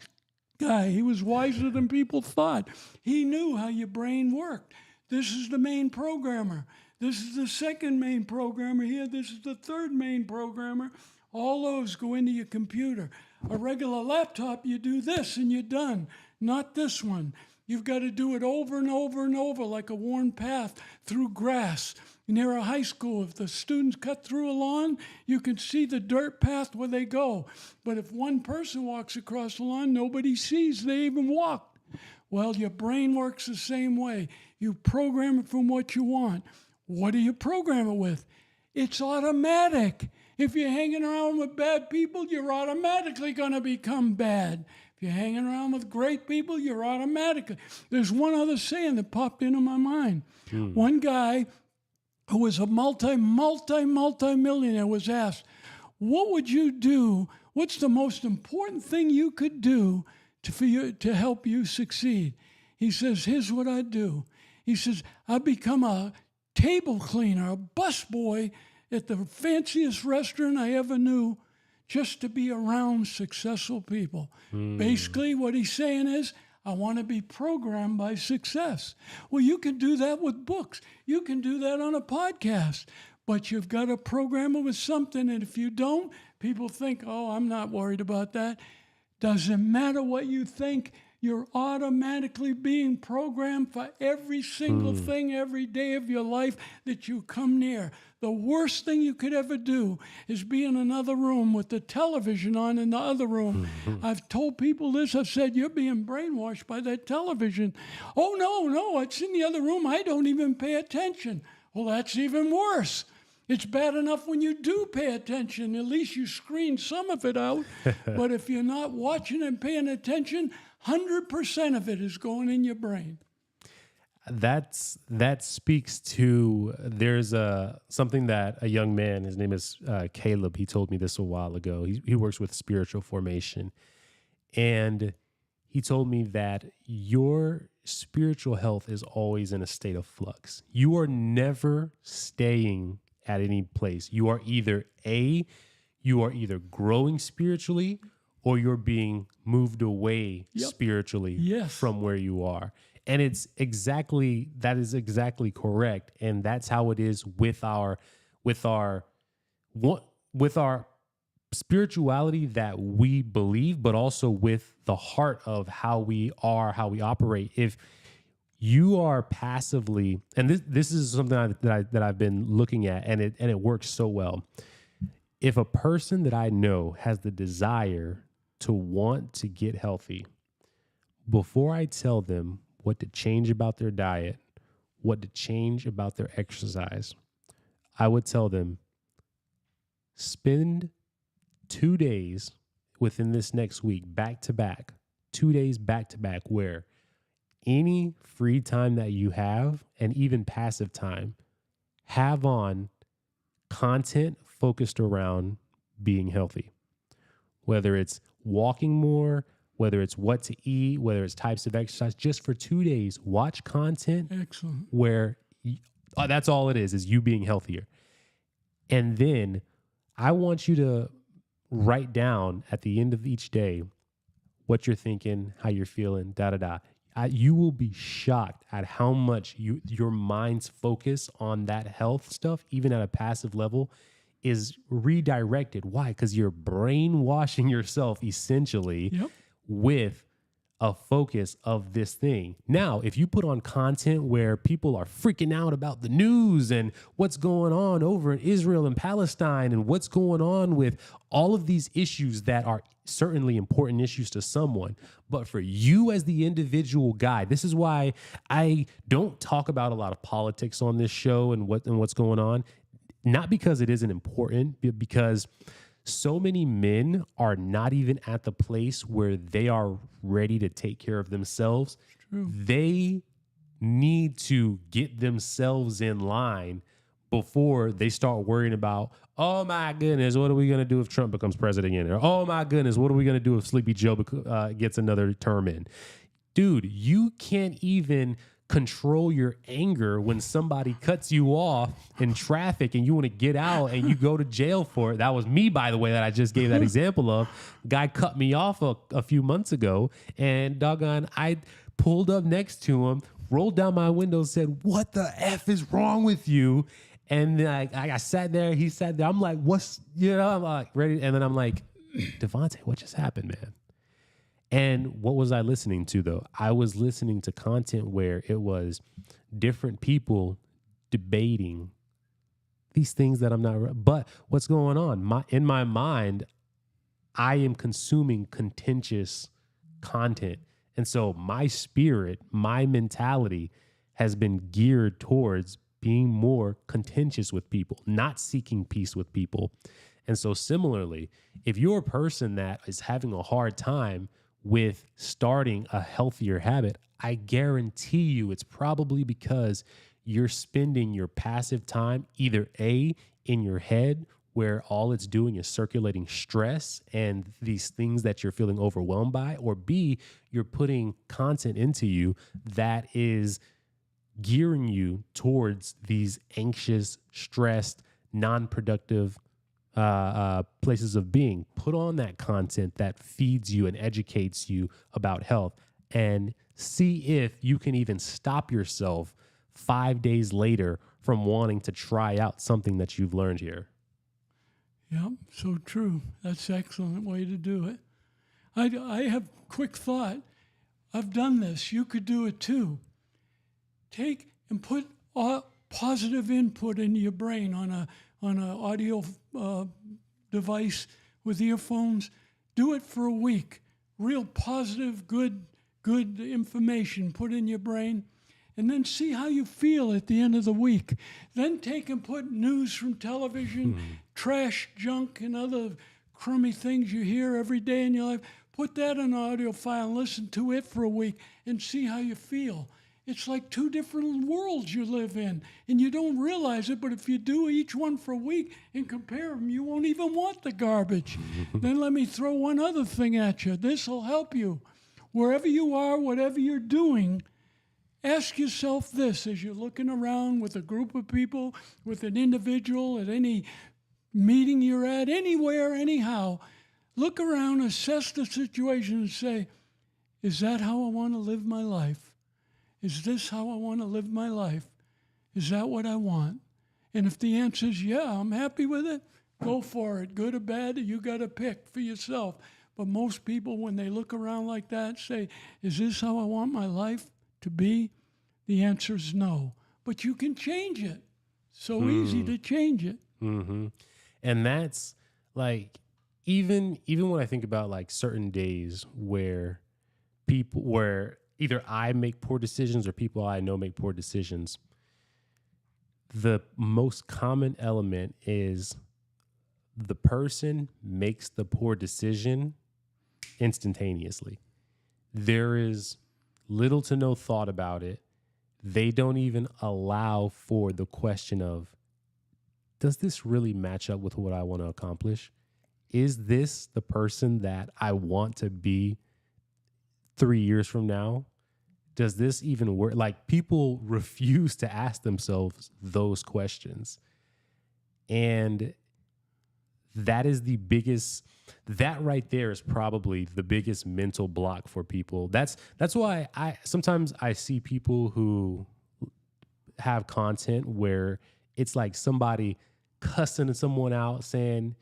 guy. He was wiser than people thought. He knew how your brain worked. This is the main programmer. This is the second main programmer here. This is the third main programmer. All those go into your computer. A regular laptop, you do this and you're done. Not this one. You've got to do it over and over and over like a worn path through grass. Near a high school, if the students cut through a lawn, you can see the dirt path where they go. But if one person walks across the lawn, nobody sees they even walked. Well, your brain works the same way. You program it from what you want. What do you program it with? It's automatic. If you're hanging around with bad people, you're automatically going to become bad. If you're hanging around with great people, you're automatically. There's one other saying that popped into my mind. One guy who was a multi-millionaire was asked, what would you do? What's the most important thing you could do to help you succeed? He says, here's what I'd do. He says, I'd become a table cleaner, a busboy at the fanciest restaurant I ever knew, just to be around successful people. Basically, what he's saying is, I want to be programmed by success. Well, you can do that with books. You can do that on a podcast. But you've got to program it with something. And if you don't, people think, oh, I'm not worried about that. Doesn't matter what you think. You're automatically being programmed for every single thing every day of your life that you come near. The worst thing you could ever do is be in another room with the television on in the other room. I've told people this. I've said, you're being brainwashed by that television. Oh, no, it's in the other room. I don't even pay attention. Well, that's even worse. It's bad enough when you do pay attention. At least you screen some of it out. But if you're not watching and paying attention, 100% of it is going in your brain.
That speaks to, there's something that a young man, his name is Caleb, he told me this a while ago. He works with spiritual formation. And he told me that your spiritual health is always in a state of flux. You are never staying at any place. You are either growing spiritually, or you're being moved away spiritually from where you are. And that is exactly correct. And that's how it is with our spirituality that we believe, but also with the heart of how we are, how we operate. If you are passively, and this is something that I've been looking at, and it works so well. If a person that I know has the desire to want to get healthy, before I tell them what to change about their diet, what to change about their exercise, I would tell them, spend 2 days within this next week, back to back, 2 days back to back, where any free time that you have, and even passive time, have on content focused around being healthy. Whether it's walking more, whether it's what to eat, whether it's types of exercise, just for 2 days, watch content.
Excellent.
Where that's all it is you being healthier. And then I want you to write down at the end of each day what you're thinking, how you're feeling, da-da-da. You will be shocked at how much your mind's focus on that health stuff, even at a passive level, is redirected. Why? Because you're brainwashing yourself essentially with a focus of this thing. Now, if you put on content where people are freaking out about the news and what's going on over in Israel and Palestine and what's going on with all of these issues that are certainly important issues to someone, but for you as the individual guy, this is why I don't talk about a lot of politics on this show and what's going on. Not because it isn't important, but because so many men are not even at the place where they are ready to take care of themselves. They need to get themselves in line before they start worrying about, oh my goodness, what are we going to do if Trump becomes president again? Or, oh my goodness, what are we going to do if Sleepy Joe gets another term in? Dude, you can't even control your anger when somebody cuts you off in traffic and you want to get out and you go to jail for it. That was me, by the way, that I just gave that example of. Guy cut me off a few months ago, and doggone, I pulled up next to him, rolled down my window, said, "What the F is wrong with you?" And then I sat there, he sat there. I'm like, I'm like, ready. And then I'm like, Devahntau, what just happened, man? And what was I listening to, though? I was listening to content where it was different people debating these things that I'm not. But what's going on? In my mind, I am consuming contentious content. And so my spirit, my mentality has been geared towards being more contentious with people, not seeking peace with people. And so similarly, if you're a person that is having a hard time with starting a healthier habit, I guarantee you it's probably because you're spending your passive time either A, in your head, where all it's doing is circulating stress and these things that you're feeling overwhelmed by, or B, you're putting content into you that is gearing you towards these anxious, stressed, non-productive places of being. Put on that content that feeds you and educates you about health, and see if you can even stop yourself 5 days later from wanting to try out something that you've learned here.
Yeah, so true. That's an excellent way to do it. I have quick thought. I've done this. You could do it too. Take and put positive input into your brain on an audio device with earphones. Do it for a week. Real positive, good information put in your brain, and then see how you feel at the end of the week. Then take and put news from television, trash, junk, and other crummy things you hear every day in your life. Put that in an audio file and listen to it for a week and see how you feel. It's like two different worlds you live in, and you don't realize it, but if you do each one for a week and compare them, you won't even want the garbage. Then let me throw one other thing at you. This will help you. Wherever you are, whatever you're doing, ask yourself this as you're looking around with a group of people, with an individual, at any meeting you're at, anywhere, anyhow. Look around, assess the situation, and say, is that how I want to live my life? Is this how I want to live my life? Is that what I want? And if the answer is yeah, I'm happy with it, go for it. Good or bad, you got to pick for yourself. But most people, when they look around like that, say, is this how I want my life to be? the answer is no. But you can change it. So easy to change it.
Mm-hmm. And that's like, even when I think about like certain days where either I make poor decisions or people I know make poor decisions, the most common element is the person makes the poor decision instantaneously. There is little to no thought about it. They don't even allow for the question of, does this really match up with what I want to accomplish? Is this the person that I want to be 3 years from now? Does this even work? Like, people refuse to ask themselves those questions. And that right there is probably the biggest mental block for people. That's why sometimes I see people who have content where it's like somebody cussing someone out saying,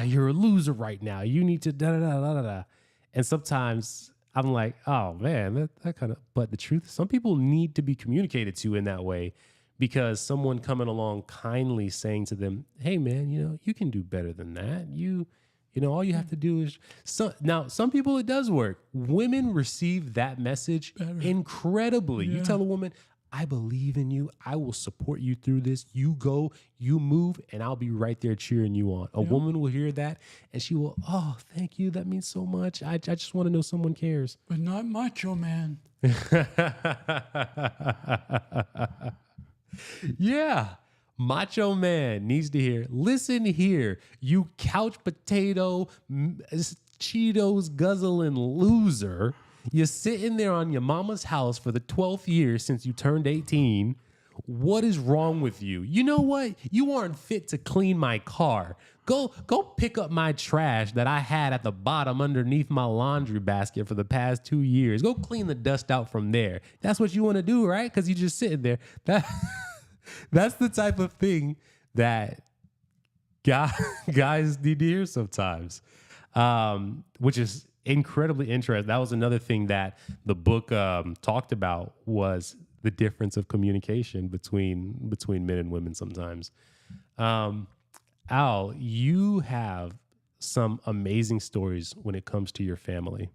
you're a loser right now. You need to da da da da da. And sometimes I'm like, oh man, that kind of, but the truth, some people need to be communicated to in that way, because someone coming along kindly saying to them, hey man, you can do better than that. All you have to do is, now some people it does work. Women receive that message incredibly. Yeah. You tell a woman, I believe in you. I will support you through this. You go, you move, and I'll be right there cheering you on. A woman will hear that, and she will, oh, thank you. That means so much. I just want to know someone cares.
But not Macho Man.
Yeah. Macho Man needs to hear, listen here, you couch potato, Cheetos guzzling loser. You're sitting there on your mama's house for the 12th year since you turned 18. What is wrong with you? You know what? You aren't fit to clean my car. Go pick up my trash that I had at the bottom underneath my laundry basket for the past 2 years. Go clean the dust out from there. That's what you want to do, right? Because you're just sitting there. That's the type of thing that guys need to hear sometimes, which is incredibly interesting. That was another thing that the book talked about, was the difference of communication between men and women sometimes. Al, you have some amazing stories when it comes to your family.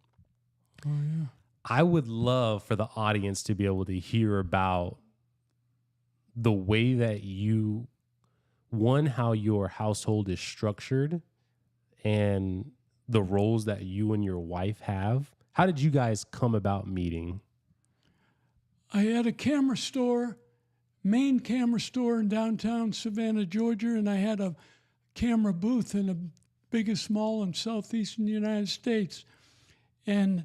Oh, yeah.
I would love for the audience to be able to hear about the way that how your household is structured and the roles that you and your wife have. How did you guys come about meeting?
I had a main camera store in downtown Savannah, Georgia, and I had a camera booth in the biggest mall in southeastern United States. And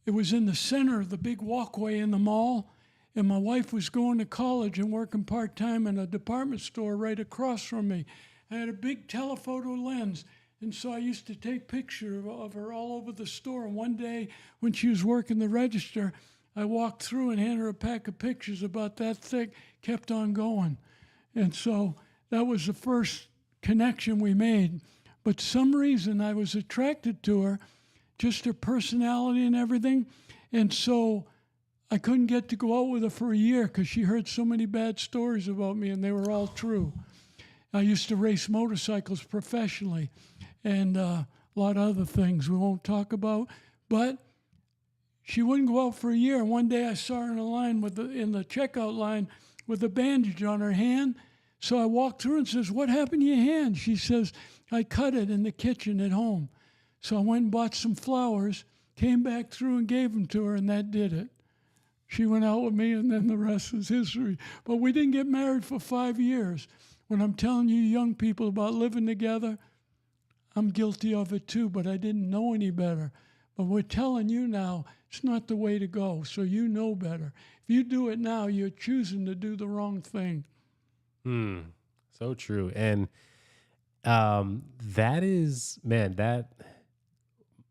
it was in the center of the big walkway in the mall. And my wife was going to college and working part-time in a department store right across from me. I had a big telephoto lens, and so I used to take pictures of her all over the store. And one day when she was working the register, I walked through and handed her a pack of pictures about that thick, kept on going. And so that was the first connection we made. But some reason I was attracted to her, just her personality and everything. And so I couldn't get to go out with her for a year because she heard so many bad stories about me, and they were all true. I used to race motorcycles professionally and a lot of other things we won't talk about. But she wouldn't go out for a year. One day I saw her in in the checkout line with a bandage on her hand. So I walked through and says, what happened to your hand? She says, I cut it in the kitchen at home. So I went and bought some flowers, came back through and gave them to her, and that did it. She went out with me, and then the rest is history. But we didn't get married for 5 years. When I'm telling you young people about living together, I'm guilty of it too, but I didn't know any better. But we're telling you now, it's not the way to go, so you know better. If you do it now, you're choosing to do the wrong thing.
So true. And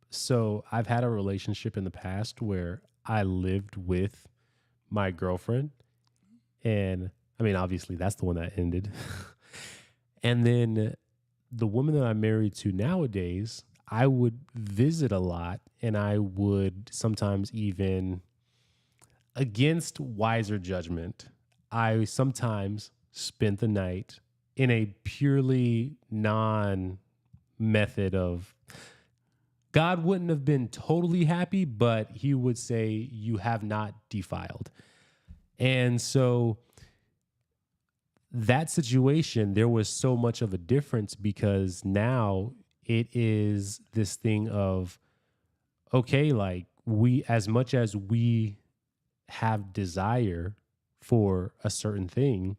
so I've had a relationship in the past where I lived with my girlfriend, and I mean, obviously that's the one that ended. And then the woman that I'm married to nowadays, I would visit a lot, and I would sometimes even, against wiser judgment, I sometimes spent the night in a purely non-method of God wouldn't have been totally happy, but he would say, you have not defiled. And so that situation, there was so much of a difference because now it is this thing of, okay, like as much as we have desire for a certain thing,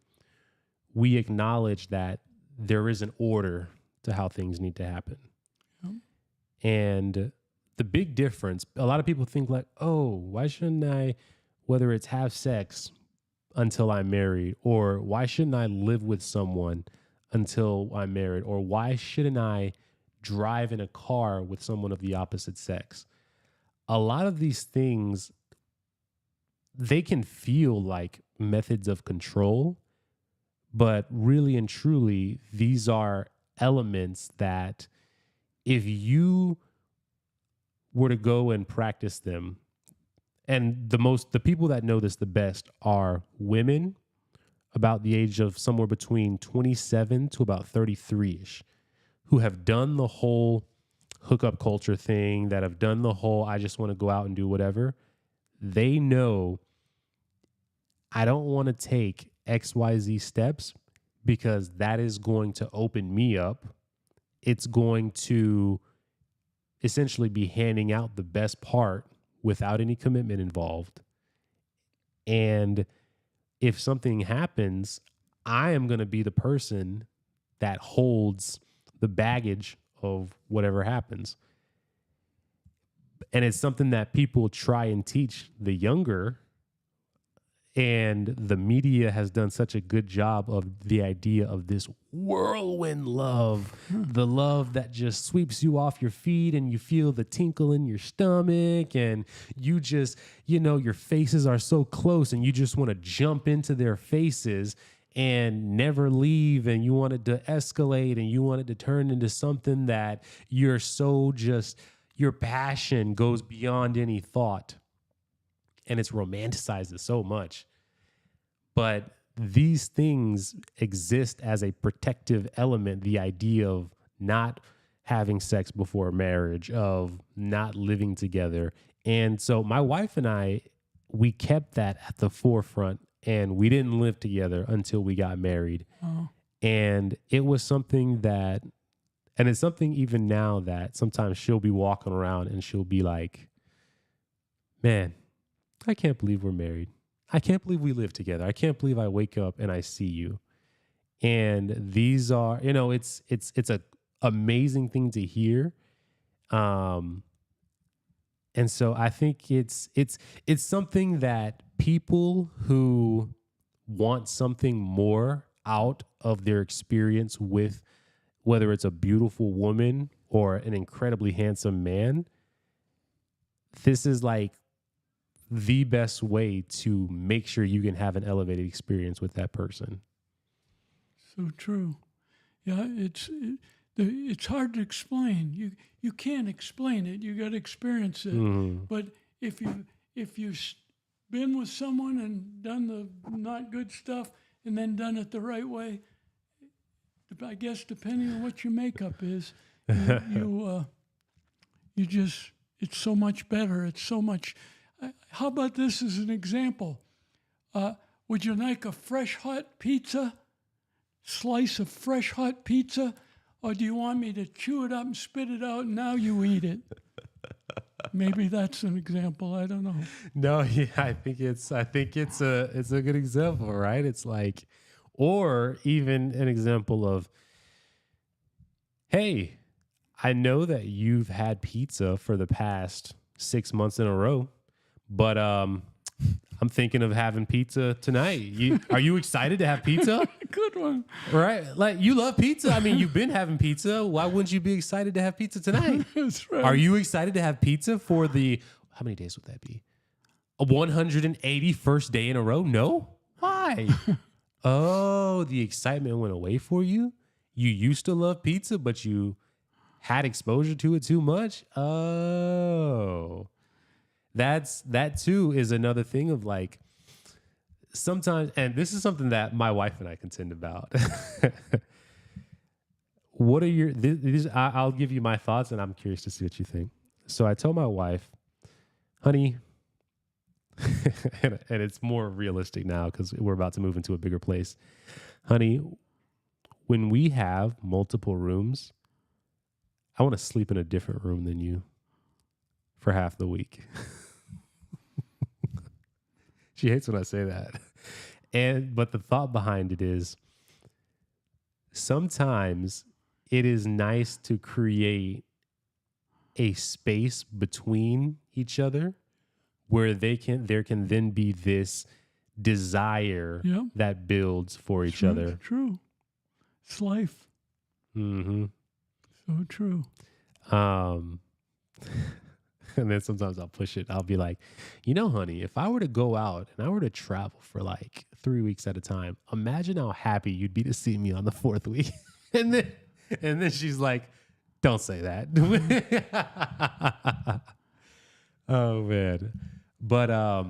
we acknowledge that there is an order to how things need to happen. Yep. And the big difference, a lot of people think like, oh, why shouldn't I, whether it's have sex until I'm married, or why shouldn't I live with someone until I'm married, or why shouldn't I drive in a car with someone of the opposite sex? A lot of these things, they can feel like methods of control, but really and truly, these are elements that if you were to go and practice them, and the people that know this the best are women about the age of somewhere between 27 to about 33-ish, who have done the whole hookup culture thing, that have done the whole, I just want to go out and do whatever. They know I don't want to take XYZ steps because that is going to open me up. It's going to essentially be handing out the best part without any commitment involved. And if something happens, I am going to be the person that holds the baggage of whatever happens. And it's something that people try and teach the younger, and the media has done such a good job of the idea of this whirlwind love, the love that just sweeps you off your feet and you feel the tinkle in your stomach, and you just, your faces are so close and you just want to jump into their faces and never leave, and you want it to escalate and you want it to turn into something that you're so just, your passion goes beyond any thought. And it's romanticized so much. But these things exist as a protective element, the idea of not having sex before marriage, of not living together. And so my wife and I, we kept that at the forefront, and we didn't live together until we got married. Oh. And it was something that, and it's something even now that sometimes she'll be walking around and she'll be like, man, I can't believe we're married. I can't believe we live together. I can't believe I wake up and I see you. And these are, it's a amazing thing to hear. And so I think it's something that people who want something more out of their experience with, whether it's a beautiful woman or an incredibly handsome man, this is like the best way to make sure you can have an elevated experience with that person.
So true. Yeah, it's hard to explain. You can't explain it. You got to experience it. Mm-hmm. But if you've been with someone and done the not good stuff and then done it the right way, I guess depending on what your makeup is, you just, it's so much better. It's so much. How about this as an example? Would you like a fresh hot pizza, slice of fresh hot pizza, or do you want me to chew it up and spit it out and now you eat it? Maybe that's an example. I don't know.
No, yeah, I think it's a good example, right? It's like, or even an example of, hey, I know that you've had pizza for the past 6 months in a row, but I'm thinking of having pizza tonight. Are you excited to have pizza?
Good one.
Right? Like, you love pizza. I mean, you've been having pizza. Why wouldn't you be excited to have pizza tonight?
That's right.
Are you excited to have pizza for how many days would that be? A 181st day in a row? No? Why? Oh, the excitement went away for you? You used to love pizza, but you had exposure to it too much? Oh. that too is another thing of like sometimes, and this is something that my wife and I contend about. What are your these? I'll give you my thoughts, and I'm curious to see what you think. So I told my wife, honey, and it's more realistic now because we're about to move into a bigger place. Honey, when we have multiple rooms, I want to sleep in a different room than you for half the week. She hates when I say that. But the thought behind it is sometimes it is nice to create a space between each other where there can then be this desire that builds for each other.
True. It's life.
Mm-hmm.
So true.
And then sometimes I'll push it. I'll be like, honey, if I were to go out and I were to travel for like 3 weeks at a time, imagine how happy you'd be to see me on the 4th week. and then she's like, don't say that. Oh man. But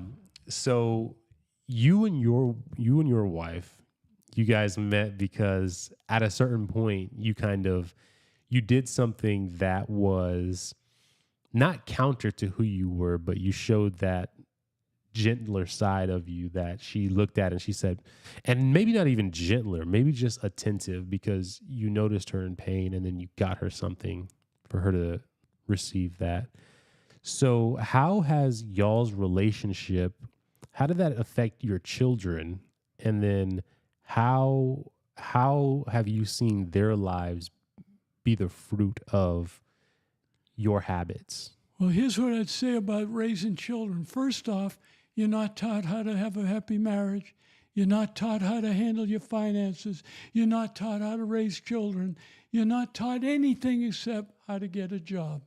so you and your wife, you guys met because at a certain point you did something that was not counter to who you were, but you showed that gentler side of you that she looked at and she said, and maybe not even gentler, maybe just attentive because you noticed her in pain and then you got her something for her to receive that. So how has y'all's relationship, how did that affect your children? And then how have you seen their lives be the fruit of your habits?
Well, here's what I'd say about raising children. First off, you're not taught how to have a happy marriage. You're not taught how to handle your finances. You're not taught how to raise children. You're not taught anything except how to get a job.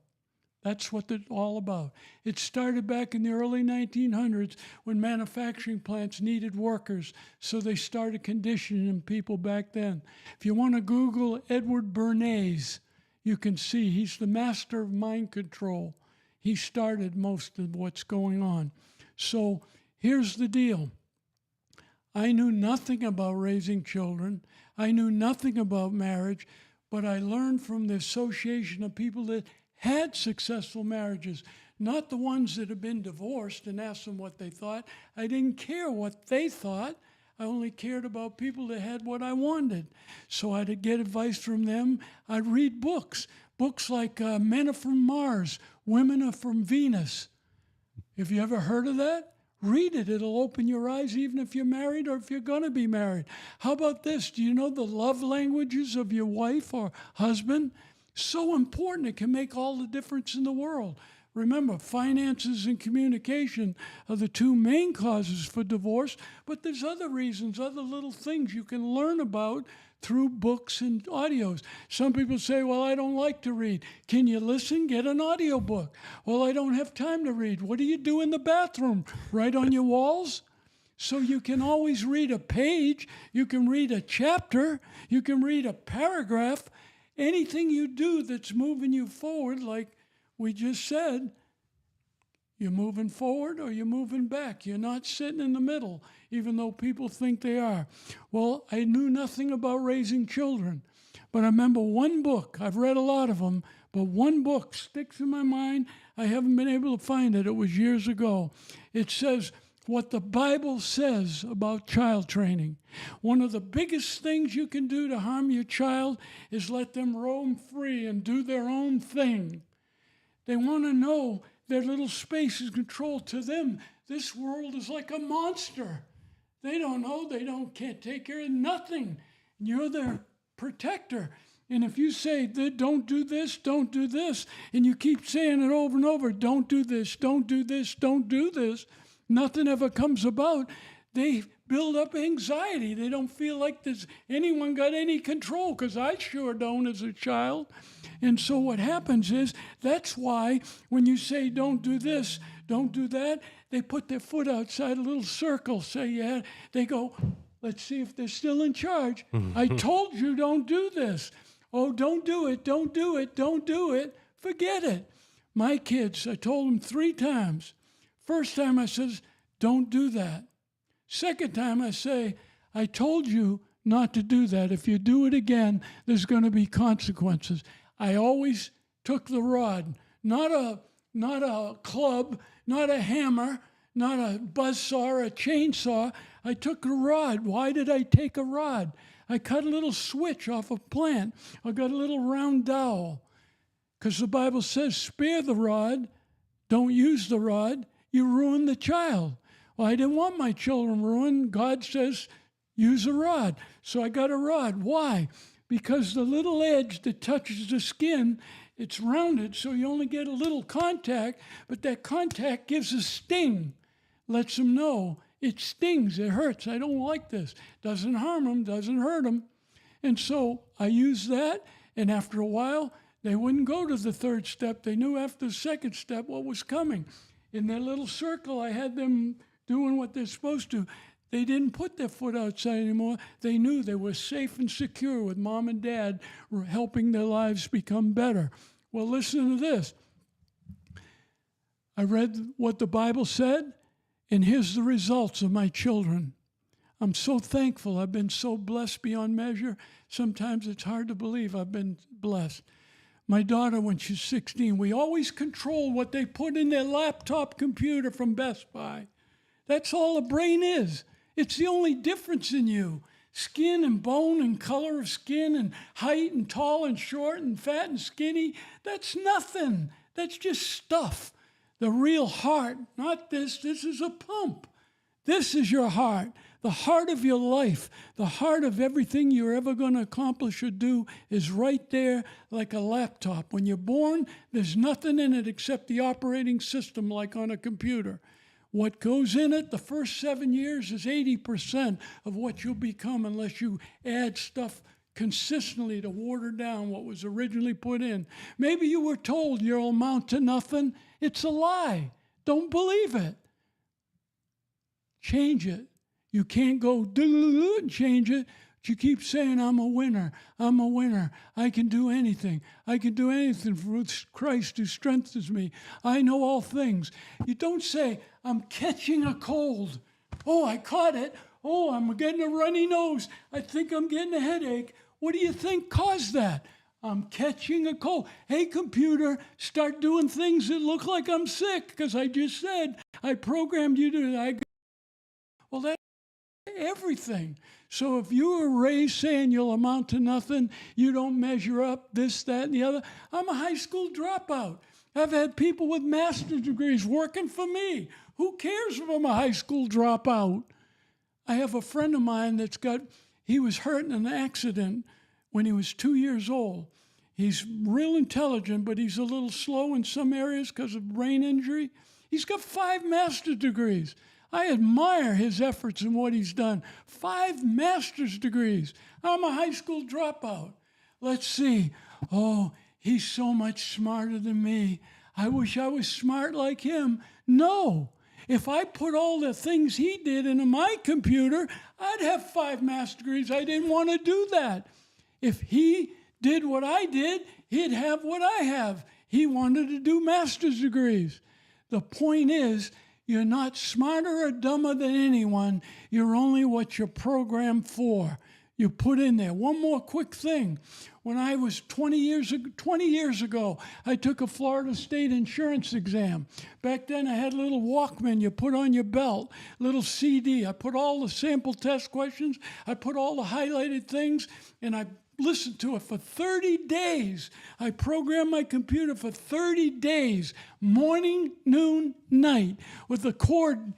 That's what it's all about. It started back in the early 1900s when manufacturing plants needed workers, so they started conditioning people back then. If you want to Google Edward Bernays, you can see he's the master of mind control. He started most of what's going on. So here's the deal. I knew nothing about raising children. I knew nothing about marriage, but I learned from the association of people that had successful marriages, not the ones that have been divorced, and asked them what they thought. I didn't care what they thought. I only cared about people that had what I wanted. So I'd get advice from them. I'd read books like Men Are From Mars, Women Are From Venus. Have you ever heard of that? Read it. It'll open your eyes even if you're married or if you're going to be married. How about this? Do you know the love languages of your wife or husband? So important. It can make all the difference in the world. Remember, finances and communication are the two main causes for divorce, but there's other reasons, other little things you can learn about through books and audios. Some people say, well, I don't like to read. Can you listen? Get an audiobook. Well, I don't have time to read. What do you do in the bathroom? Write on your walls? So you can always read a page. You can read a chapter. You can read a paragraph. Anything you do that's moving you forward, like we just said, you're moving forward or you're moving back. You're not sitting in the middle, even though people think they are. Well, I knew nothing about raising children, but I remember one book. I've read a lot of them, but one book sticks in my mind. I haven't been able to find it. It was years ago. It says what the Bible says about child training. One of the biggest things you can do to harm your child is let them roam free and do their own thing. They want to know their little space is controlled. To them, this world is like a monster. They don't know. Can't take care of nothing. You're their protector. And if you say, don't do this, and you keep saying it over and over, don't do this, don't do this, don't do this, nothing ever comes about. They build up anxiety. They don't feel like there's anyone got any control, because I sure don't as a child. And so what happens is, that's why when you say don't do this, don't do that, they put their foot outside a little circle, say, yeah, they go, let's see if they're still in charge. I told you don't do this. Oh, don't do it, don't do it, don't do it. Forget it. My kids, I told them 3 times, First time I says, don't do that. Second time I say, I told you not to do that. If you do it again, there's going to be consequences. I always took the rod, not a club, not a hammer, not a buzzsaw or a chainsaw. I took a rod. Why did I take a rod? I cut a little switch off a plant. I got a little round dowel. Because the Bible says, spare the rod, don't use the rod, you ruin the child. Well, I didn't want my children ruined. God says, use a rod. So I got a rod. Why? Because the little edge that touches the skin, it's rounded, so you only get a little contact, but that contact gives a sting. Lets them know it stings, it hurts. I don't like this. Doesn't harm them, doesn't hurt them. And so I used that, and after a while, they wouldn't go to the third step. They knew after the second step what was coming. In their little circle, I had them doing what they're supposed to. They didn't put their foot outside anymore. They knew they were safe and secure with mom and dad helping their lives become better. Well, listen to this. I read what the Bible said, and here's the results of my children. I'm so thankful. I've been so blessed beyond measure. Sometimes it's hard to believe I've been blessed. My daughter, when she's 16, we always control what they put in their laptop computer from Best Buy. That's all a brain is. It's the only difference in you. Skin and bone and color of skin and height and tall and short and fat and skinny, that's nothing. That's just stuff. The real heart, not this. This is a pump. This is your heart. The heart of your life, the heart of everything you're ever going to accomplish or do is right there like a laptop. When you're born, there's nothing in it except the operating system like on a computer. What goes in it the first 7 years is 80% of what you'll become unless you add stuff consistently to water down what was originally put in. Maybe you were told you'll amount to nothing. It's a lie. Don't believe it. Change it. You can't go and change it. But you keep saying, I'm a winner. I'm a winner. I can do anything. I can do anything through Christ who strengthens me. I know all things. You don't say, I'm catching a cold. Oh, I caught it. Oh, I'm getting a runny nose. I think I'm getting a headache. What do you think caused that? I'm catching a cold. Hey, computer, start doing things that look like I'm sick because I just said I programmed you to that. Well, that's everything. So if you were raised saying you'll amount to nothing, you don't measure up, this, that, and the other. I'm a high school dropout. I've had people with master's degrees working for me. Who cares if I'm a high school dropout? I have a friend of mine he was hurt in an accident when he was 2 years old. He's real intelligent, but he's a little slow in some areas because of brain injury. He's got 5 master's degrees. I admire his efforts and what he's done. 5 master's degrees. I'm a high school dropout. Let's see. Oh, he's so much smarter than me. I wish I was smart like him. No. If I put all the things he did into my computer, I'd have 5 master's degrees. I didn't want to do that. If he did what I did, he'd have what I have. He wanted to do master's degrees. The point is, you're not smarter or dumber than anyone. You're only what you're programmed for. You put in there. One more quick thing. When I was 20 years ago, I took a Florida State insurance exam. Back then, I had a little Walkman you put on your belt, little CD. I put all the sample test questions. I put all the highlighted things, and I listened to it for 30 days. I programmed my computer for 30 days, morning, noon, night, with a cord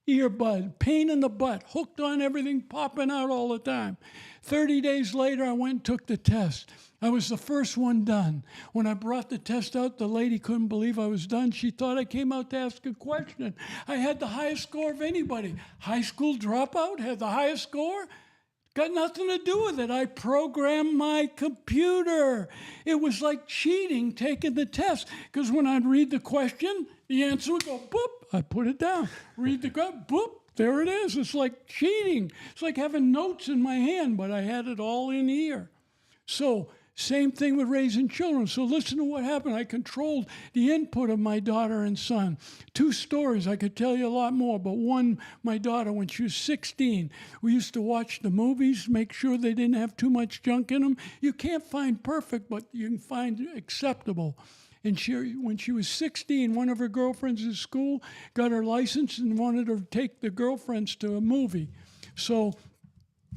earbud, pain in the butt, hooked on everything, popping out all the time. 30 days later, I went and took the test. I was the first one done. When I brought the test out, the lady couldn't believe I was done. She thought I came out to ask a question. I had the highest score of anybody. High school dropout had the highest score. Got nothing to do with it. I programmed my computer. It was like cheating taking the test because when I'd read the question, the answer would go, boop, I put it down. Read the question, boop, there it is. It's like cheating. It's like having notes in my hand, but I had it all in here. So Same thing with raising children. So listen to what happened. I controlled the input of my daughter and son. 2 stories. I could tell you a lot more, but one, my daughter, when she was 16, we used to watch the movies, make sure they didn't have too much junk in them. You can't find perfect, but you can find acceptable. And when she was 16, one of her girlfriends at school got her license and wanted her to take the girlfriends to a movie. So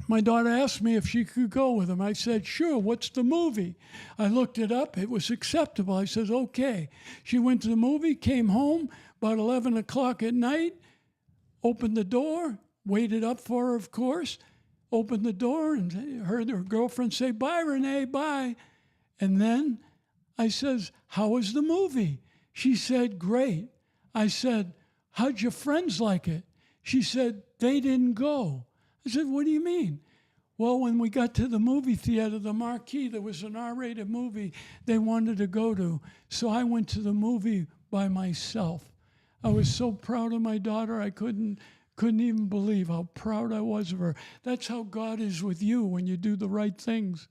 my daughter asked me if she could go with them. I said, sure, what's the movie? I looked it up. It was acceptable. I said, okay. She went to the movie, came home about 11 o'clock at night, opened the door, waited up for her, of course, opened the door and heard her girlfriend say, bye, Renee, bye. And then I says, how was the movie? She said, great. I said, how'd your friends like it? She said, they didn't go. I said, what do you mean? Well, when we got to the movie theater, the marquee, there was an R-rated movie they wanted to go to. So I went to the movie by myself. I was so proud of my daughter, I couldn't even believe how proud I was of her. That's how God is with you when you do the right things.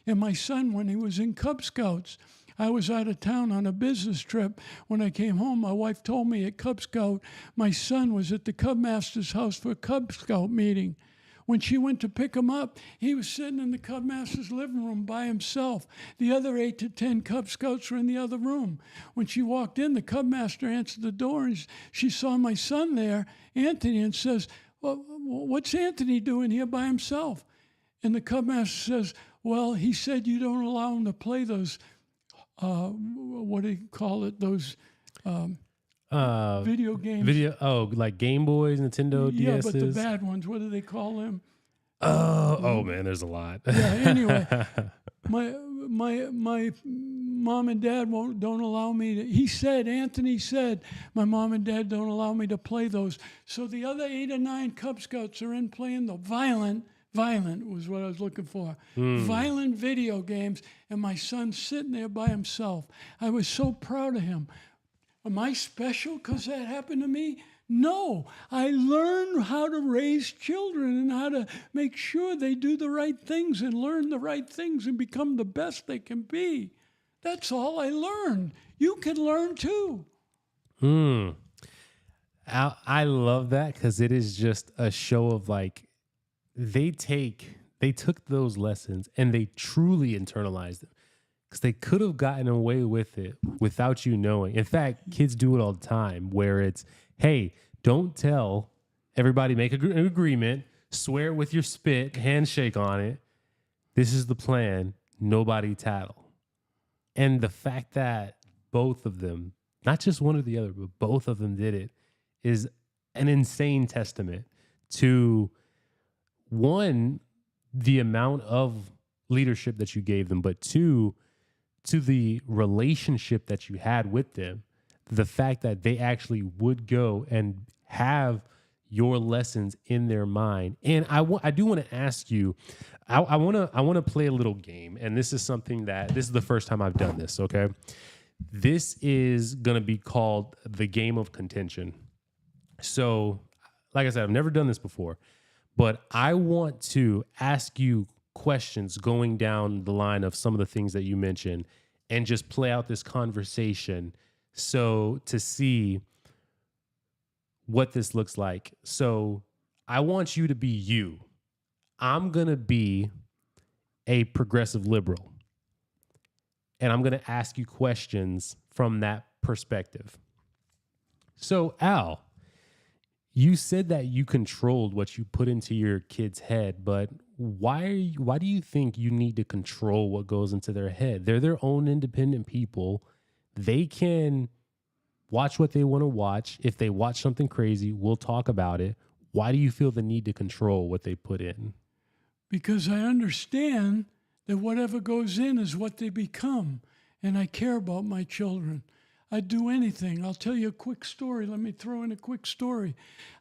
And my son, when he was in Cub Scouts, I was out of town on a business trip. When I came home, my wife told me at Cub Scout, my son was at the Cub Master's house for a Cub Scout meeting. When she went to pick him up, he was sitting in the Cub Master's living room by himself. The other 8 to 10 Cub Scouts were in the other room. When she walked in, the Cub Master answered the door, and she saw my son there, Anthony, and says, well, what's Anthony doing here by himself? And the Cub Master says, well, he said you don't allow him to play those what do you call it? Those video games.
Like Game Boys, Nintendo, DSs.
Yeah, but the bad ones. What do they call them?
Oh man, there's a lot.
Yeah. Anyway, my mom and dad don't allow me to. Anthony said, my mom and dad don't allow me to play those. So the other 8 or 9 Cub Scouts are in playing the violent was what I was looking for. Violent video games, and my son's sitting there by himself. I was so proud of him. Am I special because that happened to me? No. I learned how to raise children and how to make sure they do the right things and learn the right things and become the best they can be. That's all I learned. You can learn too.
I love that because it is just a show of like, they took those lessons and they truly internalized them because they could have gotten away with it without you knowing. In fact, kids do it all the time where it's, hey, don't tell everybody, make an agreement, swear with your spit, handshake on it. This is the plan. Nobody tattle. And the fact that both of them, not just one or the other, but both of them did it is an insane testament to one, the amount of leadership that you gave them, but two, to the relationship that you had with them, the fact that they actually would go and have your lessons in their mind. And I do want to ask you, I want to play a little game, and this is something this is the first time I've done this, okay? This is going to be called the game of contention. So, like I said, I've never done this before. But I want to ask you questions going down the line of some of the things that you mentioned and just play out this conversation so to see what this looks like. So I want you to be you. I'm going to be a progressive liberal. And I'm going to ask you questions from that perspective. So, Al, you said that you controlled what you put into your kid's head, but why do you think you need to control what goes into their head? They're their own independent people. They can watch what they want to watch. If they watch something crazy, we'll talk about it. Why do you feel the need to control what they put in?
Because I understand that whatever goes in is what they become, and I care about my children. I'd do anything. I'll tell you a quick story. Let me throw in a quick story.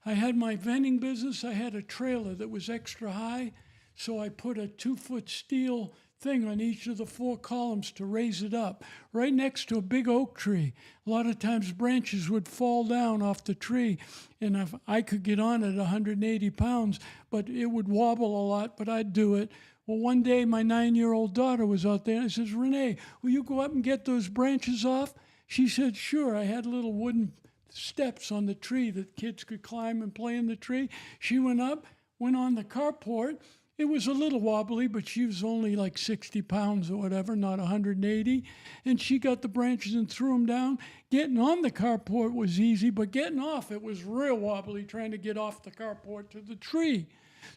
I had my vending business. I had a trailer that was extra high, so I put a 2-foot steel thing on each of the 4 columns to raise it up, right next to a big oak tree. A lot of times branches would fall down off the tree, and if I could get on it 180 pounds, but it would wobble a lot, but I'd do it. Well, one day my 9-year-old daughter was out there and I says, Renee, will you go up and get those branches off? She said, sure. I had little wooden steps on the tree that kids could climb and play in the tree. She went up, went on the carport. It was a little wobbly, but she was only like 60 pounds or whatever, not 180. And she got the branches and threw them down. Getting on the carport was easy, but getting off, it was real wobbly trying to get off the carport to the tree.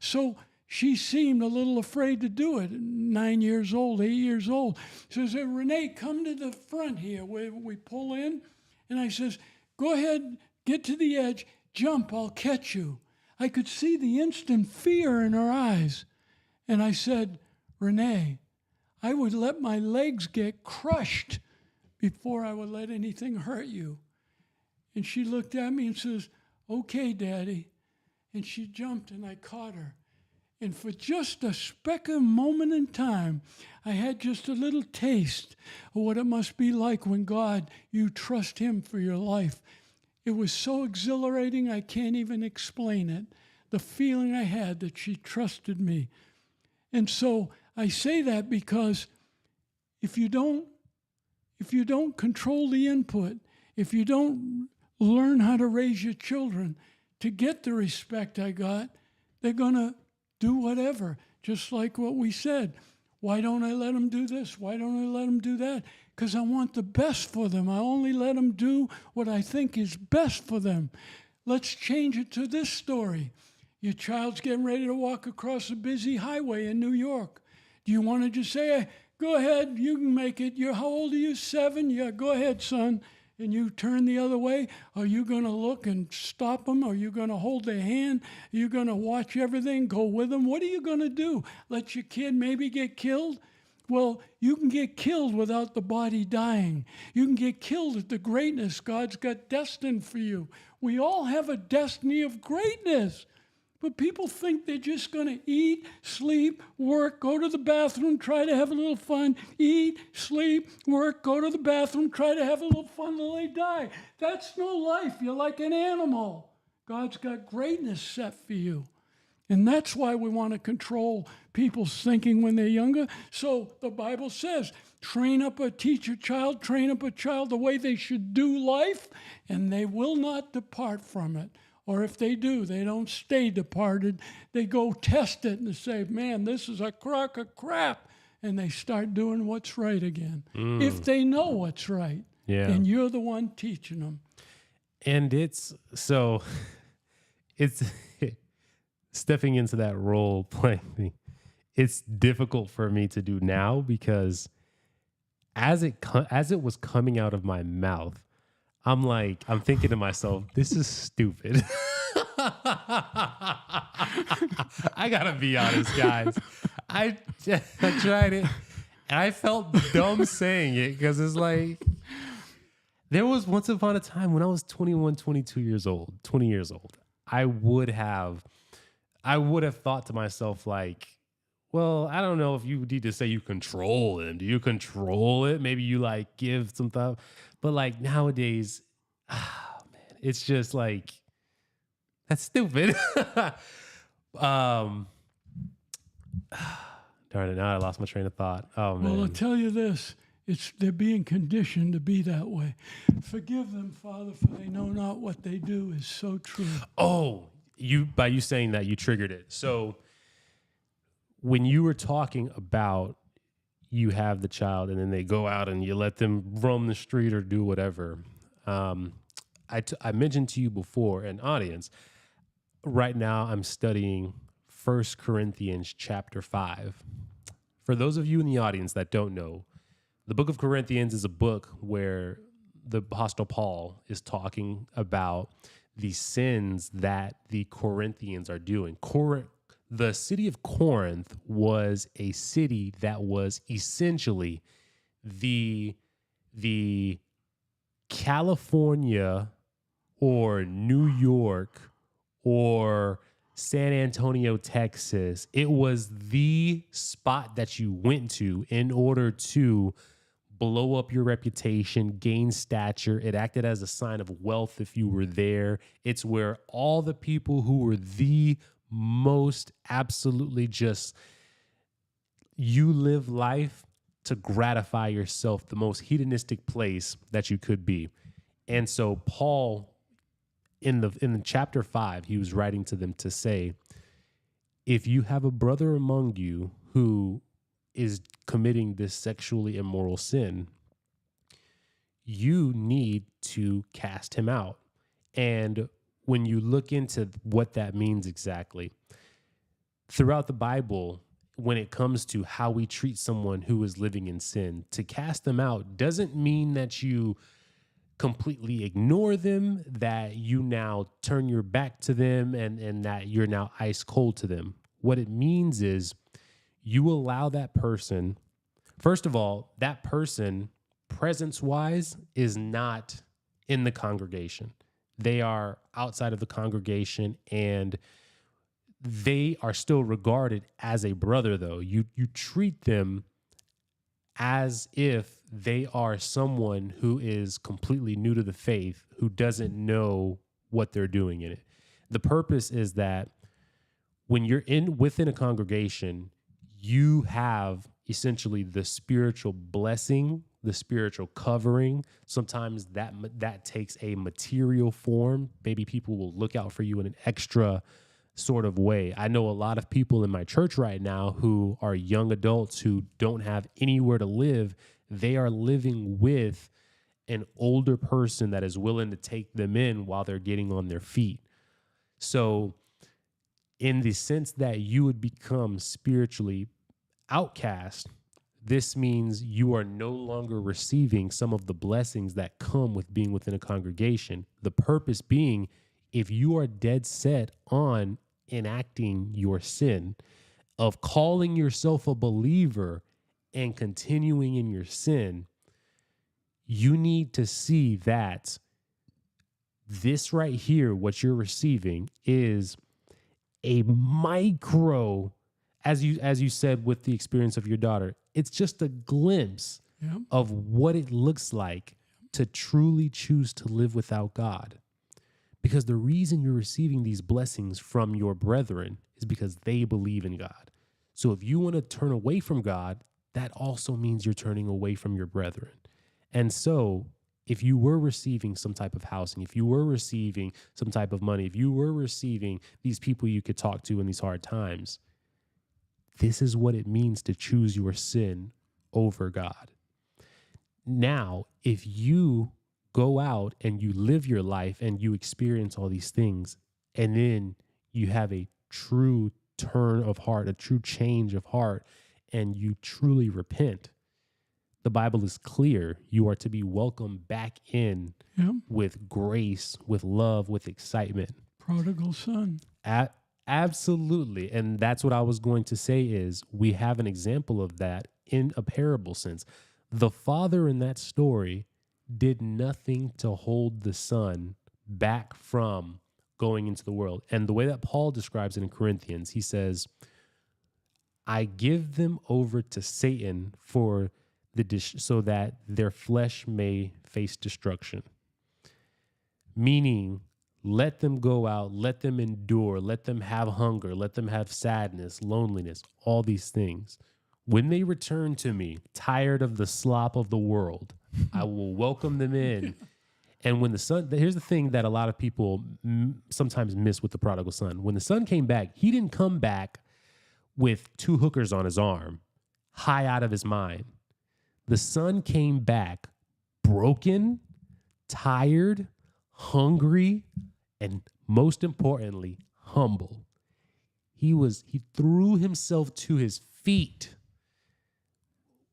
So she seemed a little afraid to do it, 9 years old, 8 years old. So I said, Renee, come to the front here where we pull in. And I says, go ahead, get to the edge, jump, I'll catch you. I could see the instant fear in her eyes. And I said, Renee, I would let my legs get crushed before I would let anything hurt you. And she looked at me and says, okay, Daddy. And she jumped and I caught her. And for just a speck of moment in time, I had just a little taste of what it must be like when God, you trust him for your life. It was so exhilarating, I can't even explain it. The feeling I had that she trusted me. And so I say that because if you don't control the input, if you don't learn how to raise your children to get the respect I got, they're going to do whatever, just like what we said. Why don't I let them do this? Why don't I let them do that? Because I want the best for them. I only let them do what I think is best for them. Let's change it to this story. Your child's getting ready to walk across a busy highway in New York. Do you want to just say, hey, go ahead, you can make it. How old are you, 7? Yeah, go ahead, son. And you turn the other way? Are you going to look and stop them? Are you going to hold their hand? Are you going to watch everything, go with them? What are you going to do? Let your kid maybe get killed? Well, you can get killed without the body dying. You can get killed at the greatness God's got destined for you. We all have a destiny of greatness. But people think they're just going to eat, sleep, work, go to the bathroom, try to have a little fun, eat, sleep, work, go to the bathroom, try to have a little fun till they die. That's no life. You're like an animal. God's got greatness set for you. And that's why we want to control people's thinking when they're younger. So the Bible says, train up a child the way they should do life, and they will not depart from it. Or if they do, they don't stay departed. They go test it and say, man, this is a crock of crap. And they start doing what's right again. If they know what's right.
Yeah.
And you're the one teaching them.
And it's stepping into that role playing thing. It's difficult for me to do now because as it was coming out of my mouth, I'm thinking to myself, this is stupid. I gotta be honest, guys. I tried it and I felt dumb saying it because it's like, there was once upon a time when I was 21, 22 years old, 20 years old, I would have thought to myself like, well, I don't know if you need to say you control them. Do you control it? Maybe you give some thought. But nowadays, man, it's just that's stupid. Darn it, now I lost my train of thought. Oh, man.
Well, I'll tell you this. They're being conditioned to be that way. Forgive them, Father, for they know not what they do is so true.
Oh, by you saying that, you triggered it. So when you were talking about you have the child and then they go out and you let them roam the street or do whatever, I mentioned to you before, an audience, right now I'm studying 1 Corinthians chapter 5. For those of you in the audience that don't know, the book of Corinthians is a book where the Apostle Paul is talking about the sins that the Corinthians are doing. The city of Corinth was a city that was essentially the California or New York or San Antonio, Texas. It was the spot that you went to in order to blow up your reputation, gain stature. It acted as a sign of wealth if you were there. It's where all the people who were the most absolutely just you live life to gratify yourself, the most hedonistic place that you could be. And so Paul, in the chapter 5, he was writing to them to say, if you have a brother among you who is committing this sexually immoral sin, you need to cast him out. And when you look into what that means exactly, throughout the Bible, when it comes to how we treat someone who is living in sin, to cast them out doesn't mean that you completely ignore them, that you now turn your back to them, and that you're now ice cold to them. What it means is you allow that person, first of all, that person, presence-wise, is not in the congregation. They are outside of the congregation, and they are still regarded as a brother, though. You treat them as if they are someone who is completely new to the faith, who doesn't know what they're doing in it. The purpose is that when you're within a congregation, you have essentially the spiritual blessing, the spiritual covering. Sometimes that takes a material form. Maybe people will look out for you in an extra sort of way. I know a lot of people in my church right now who are young adults who don't have anywhere to live. They are living with an older person that is willing to take them in while they're getting on their feet. So in the sense that you would become spiritually outcast, this means you are no longer receiving some of the blessings that come with being within a congregation. The purpose being, if you are dead set on enacting your sin, of calling yourself a believer and continuing in your sin, you need to see that this right here, what you're receiving, is a micro, as you said with the experience of your daughter, it's just a glimpse of what it looks like to truly choose to live without God. Because the reason you're receiving these blessings from your brethren is because they believe in God. So if you want to turn away from God, that also means you're turning away from your brethren. And so if you were receiving some type of housing, if you were receiving some type of money, if you were receiving these people you could talk to in these hard times, this is what it means to choose your sin over God. Now, if you go out and you live your life and you experience all these things, and then you have a true turn of heart, a true change of heart, and you truly repent, the Bible is clear. You are to be welcomed back in with grace, with love, with excitement.
Prodigal son.
Absolutely. And that's what I was going to say is we have an example of that in a parable sense. The father in that story did nothing to hold the son back from going into the world. And the way that Paul describes it in Corinthians, he says, I give them over to Satan for so that their flesh may face destruction. Meaning, let them go out, let them endure, let them have hunger, let them have sadness, loneliness, all these things. When they return to me, tired of the slop of the world, I will welcome them in. And when the son, here's the thing that a lot of people sometimes miss with the prodigal son. When the son came back, he didn't come back with 2 hookers on his arm, high out of his mind. The son came back broken, tired, hungry, and most importantly, humble. He threw himself to his feet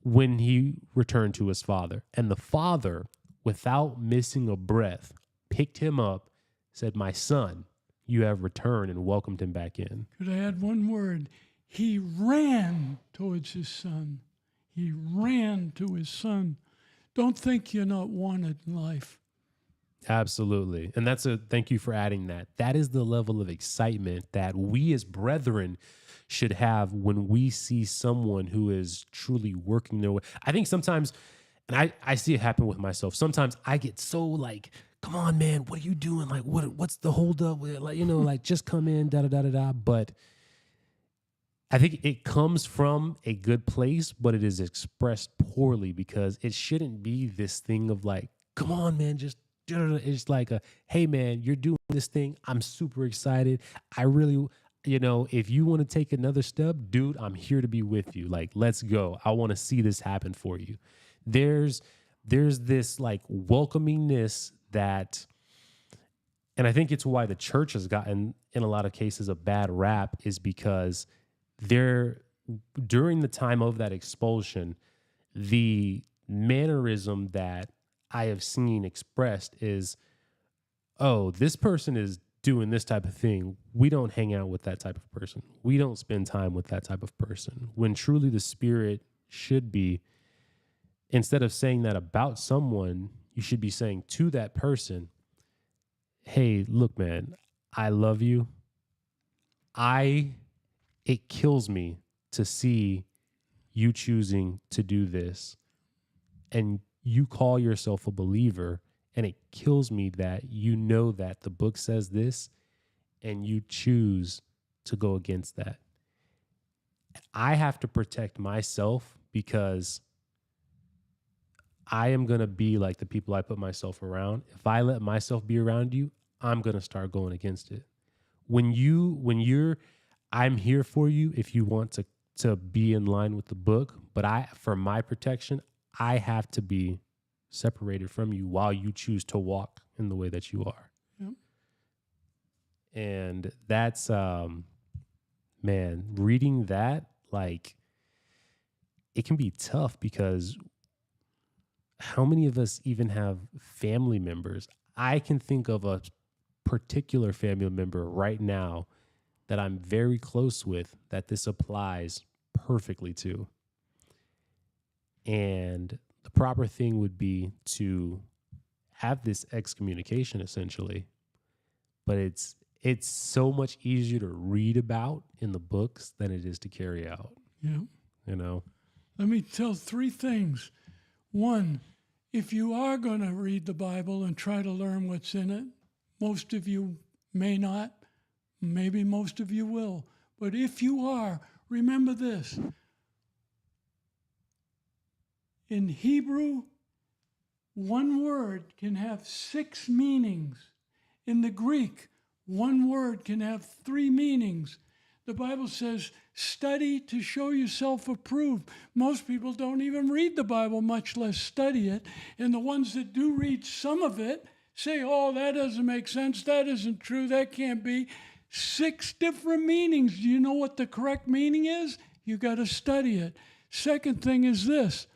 when he returned to his father. And the father, without missing a breath, picked him up, said, my son, you have returned, and welcomed him back in.
Could I add one word? He ran towards his son. He ran to his son. Don't think you're not wanted in life.
Absolutely. And thank you for adding that. That is the level of excitement that we as brethren should have when we see someone who is truly working their way. I think sometimes, and I see it happen with myself, sometimes I get so like, come on, man, what are you doing? Like, what's the hold up? Like, like, just come in, da-da-da-da-da. But I think it comes from a good place, but it is expressed poorly because it shouldn't be this thing of like, come on, man, just do it. It's like a, hey, man, you're doing this thing. I'm super excited. I really, if you want to take another step, dude, I'm here to be with you. Like, let's go. I want to see this happen for you. There's this like welcomingness that, and I think it's why the church has gotten in a lot of cases a bad rap is because during the time of that expulsion, the mannerism that I have seen expressed is, oh, this person is doing this type of thing. We don't hang out with that type of person. We don't spend time with that type of person. When truly the spirit should be, instead of saying that about someone, you should be saying to that person, hey, look, man, I love you. It kills me to see you choosing to do this and you call yourself a believer, and it kills me that you know that the book says this and you choose to go against that. I have to protect myself because I am going to be like the people I put myself around. If I let myself be around you, I'm going to start going against it. I'm here for you if you want to be in line with the book, but for my protection, I have to be separated from you while you choose to walk in the way that you are. Yep. And that's, man, reading that, like, it can be tough because how many of us even have family members? I can think of a particular family member right now that I'm very close with that this applies perfectly to. And the proper thing would be to have this excommunication essentially. But it's so much easier to read about in the books than it is to carry out.
Yeah. Let me tell 3 things. 1, if you are going to read the Bible and try to learn what's in it, most of you may not. Maybe most of you will. But if you are, remember this. In Hebrew, one word can have 6 meanings. In the Greek, one word can have 3 meanings. The Bible says, study to show yourself approved. Most people don't even read the Bible, much less study it. And the ones that do read some of it say, oh, that doesn't make sense. That isn't true. That can't be. 6 different meanings. Do you know what the correct meaning is? You got to study it. Second thing is this.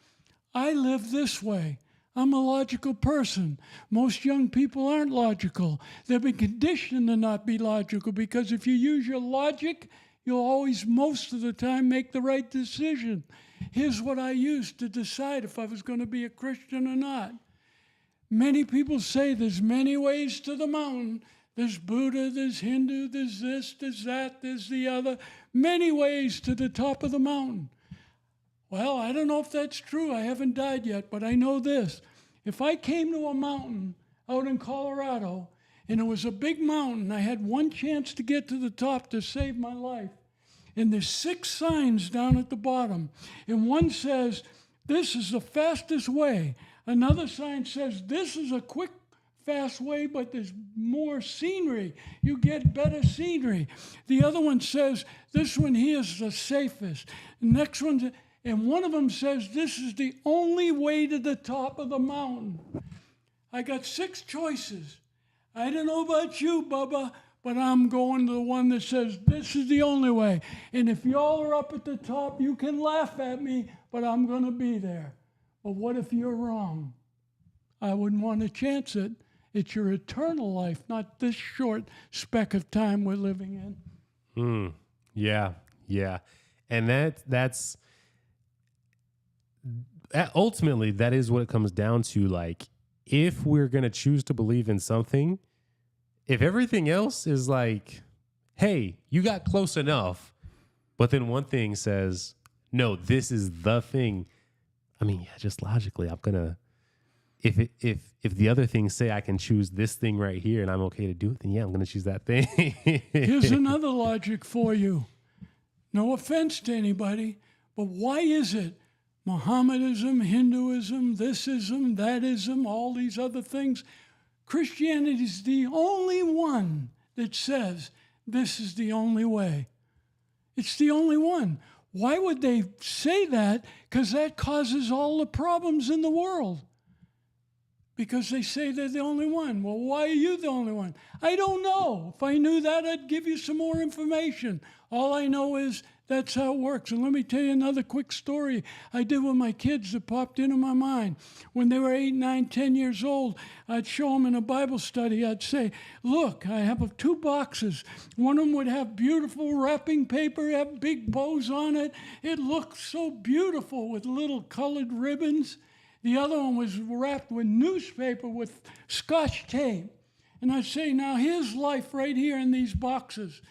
I live this way. I'm a logical person. Most young people aren't logical. They've been conditioned to not be logical because if you use your logic, you'll always, most of the time, make the right decision. Here's what I used to decide if I was going to be a Christian or not. Many people say there's many ways to the mountain. There's Buddha, there's Hindu, there's this, there's that, there's the other. Many ways to the top of the mountain. Well, I don't know if that's true. I haven't died yet, but I know this. If I came to a mountain out in Colorado, and it was a big mountain, I had one chance to get to the top to save my life. And there's 6 signs down at the bottom. And one says, this is the fastest way. Another sign says, this is a quick, fast way, but there's more scenery. You get better scenery. The other one says, this one here is the safest. The next one, and one of them says, this is the only way to the top of the mountain. I got 6 choices. I don't know about you, Bubba, but I'm going to the one that says, this is the only way. And if y'all are up at the top, you can laugh at me, but I'm going to be there. But what if you're wrong? I wouldn't want to chance it. It's your eternal life, not this short speck of time we're living in.
Yeah. And that's ultimately, that is what it comes down to. Like, if we're going to choose to believe in something, if everything else is like, hey, you got close enough, but then one thing says, no, this is the thing. I mean, yeah, just logically, I'm going to, if the other things say I can choose this thing right here and I'm okay to do it, then yeah, I'm going to choose that thing.
Here's another logic for you. No offense to anybody, but why is it Mohammedanism, Hinduism, thisism, thatism, all these other things? Christianity is the only one that says this is the only way. It's the only one. Why would they say that? Because that causes all the problems in the world. Because they say they're the only one. Well, why are you the only one? I don't know. If I knew that, I'd give you some more information. All I know is that's how it works. And let me tell you another quick story I did with my kids that popped into my mind. When they were 8, 9, 10 years old, I'd show them in a Bible study. I'd say, look, I have 2 boxes. One of them would have beautiful wrapping paper, have big bows on it. It looked so beautiful with little colored ribbons. The other one was wrapped with newspaper with Scotch tape. And I'd say, now here's life right here in these boxes.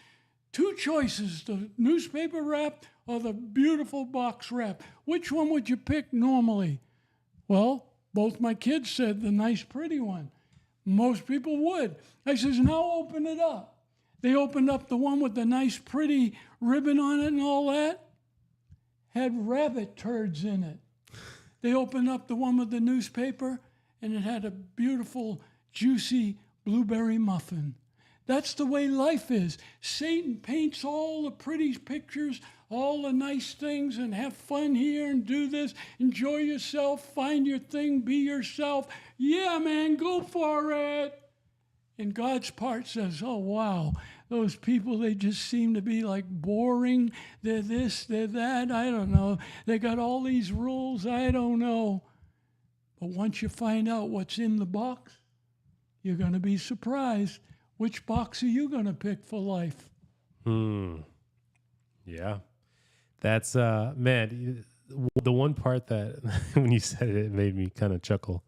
2 choices, the newspaper wrap or the beautiful box wrap. Which one would you pick normally? Well, both my kids said the nice, pretty one. Most people would. I says, now open it up. They opened up the one with the nice, pretty ribbon on it and all that. Had rabbit turds in it. They opened up the one with the newspaper, and it had a beautiful, juicy blueberry muffin. That's the way life is. Satan paints all the pretty pictures, all the nice things, and have fun here and do this. Enjoy yourself, find your thing, be yourself. Yeah, man, go for it. And God's part says, oh, wow, those people, they just seem to be like boring. They're this, they're that. I don't know. They got all these rules. I don't know. But once you find out what's in the box, you're going to be surprised. Which box are you going to pick for life?
Yeah. That's, man, the one part that when you said it, it made me kind of chuckle.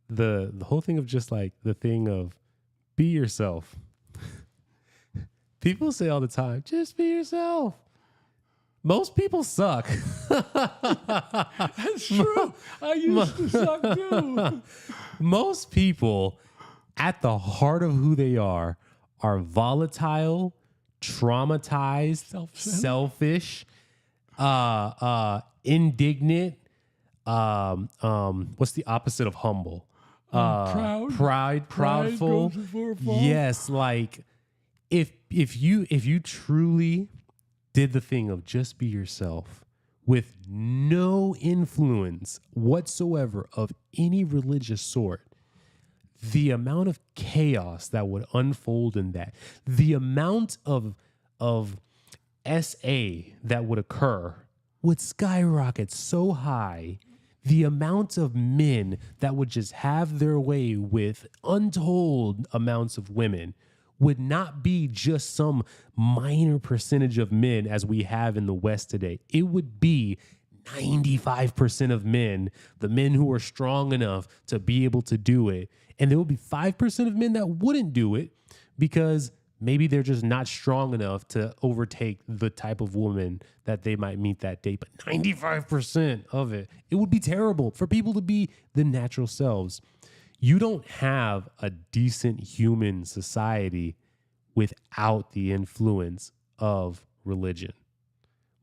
The whole thing of just like the thing of be yourself. People say all the time, just be yourself. Most people suck.
That's true. I used to suck too.
Most people, at the heart of who they are volatile, traumatized, selfish, indignant. What's the opposite of humble? Proudful. Yes, like if you truly did the thing of just be yourself with no influence whatsoever of any religious sort, the amount of chaos that would unfold in that, the amount of SA that would occur would skyrocket so high. The amount of men that would just have their way with untold amounts of women would not be just some minor percentage of men as we have in the West today. It would be 95% of men, the men who are strong enough to be able to do it. And there would be 5% of men that wouldn't do it because maybe they're just not strong enough to overtake the type of woman that they might meet that day. But 95% of it would be terrible for people to be the natural selves. You don't have a decent human society without the influence of religion.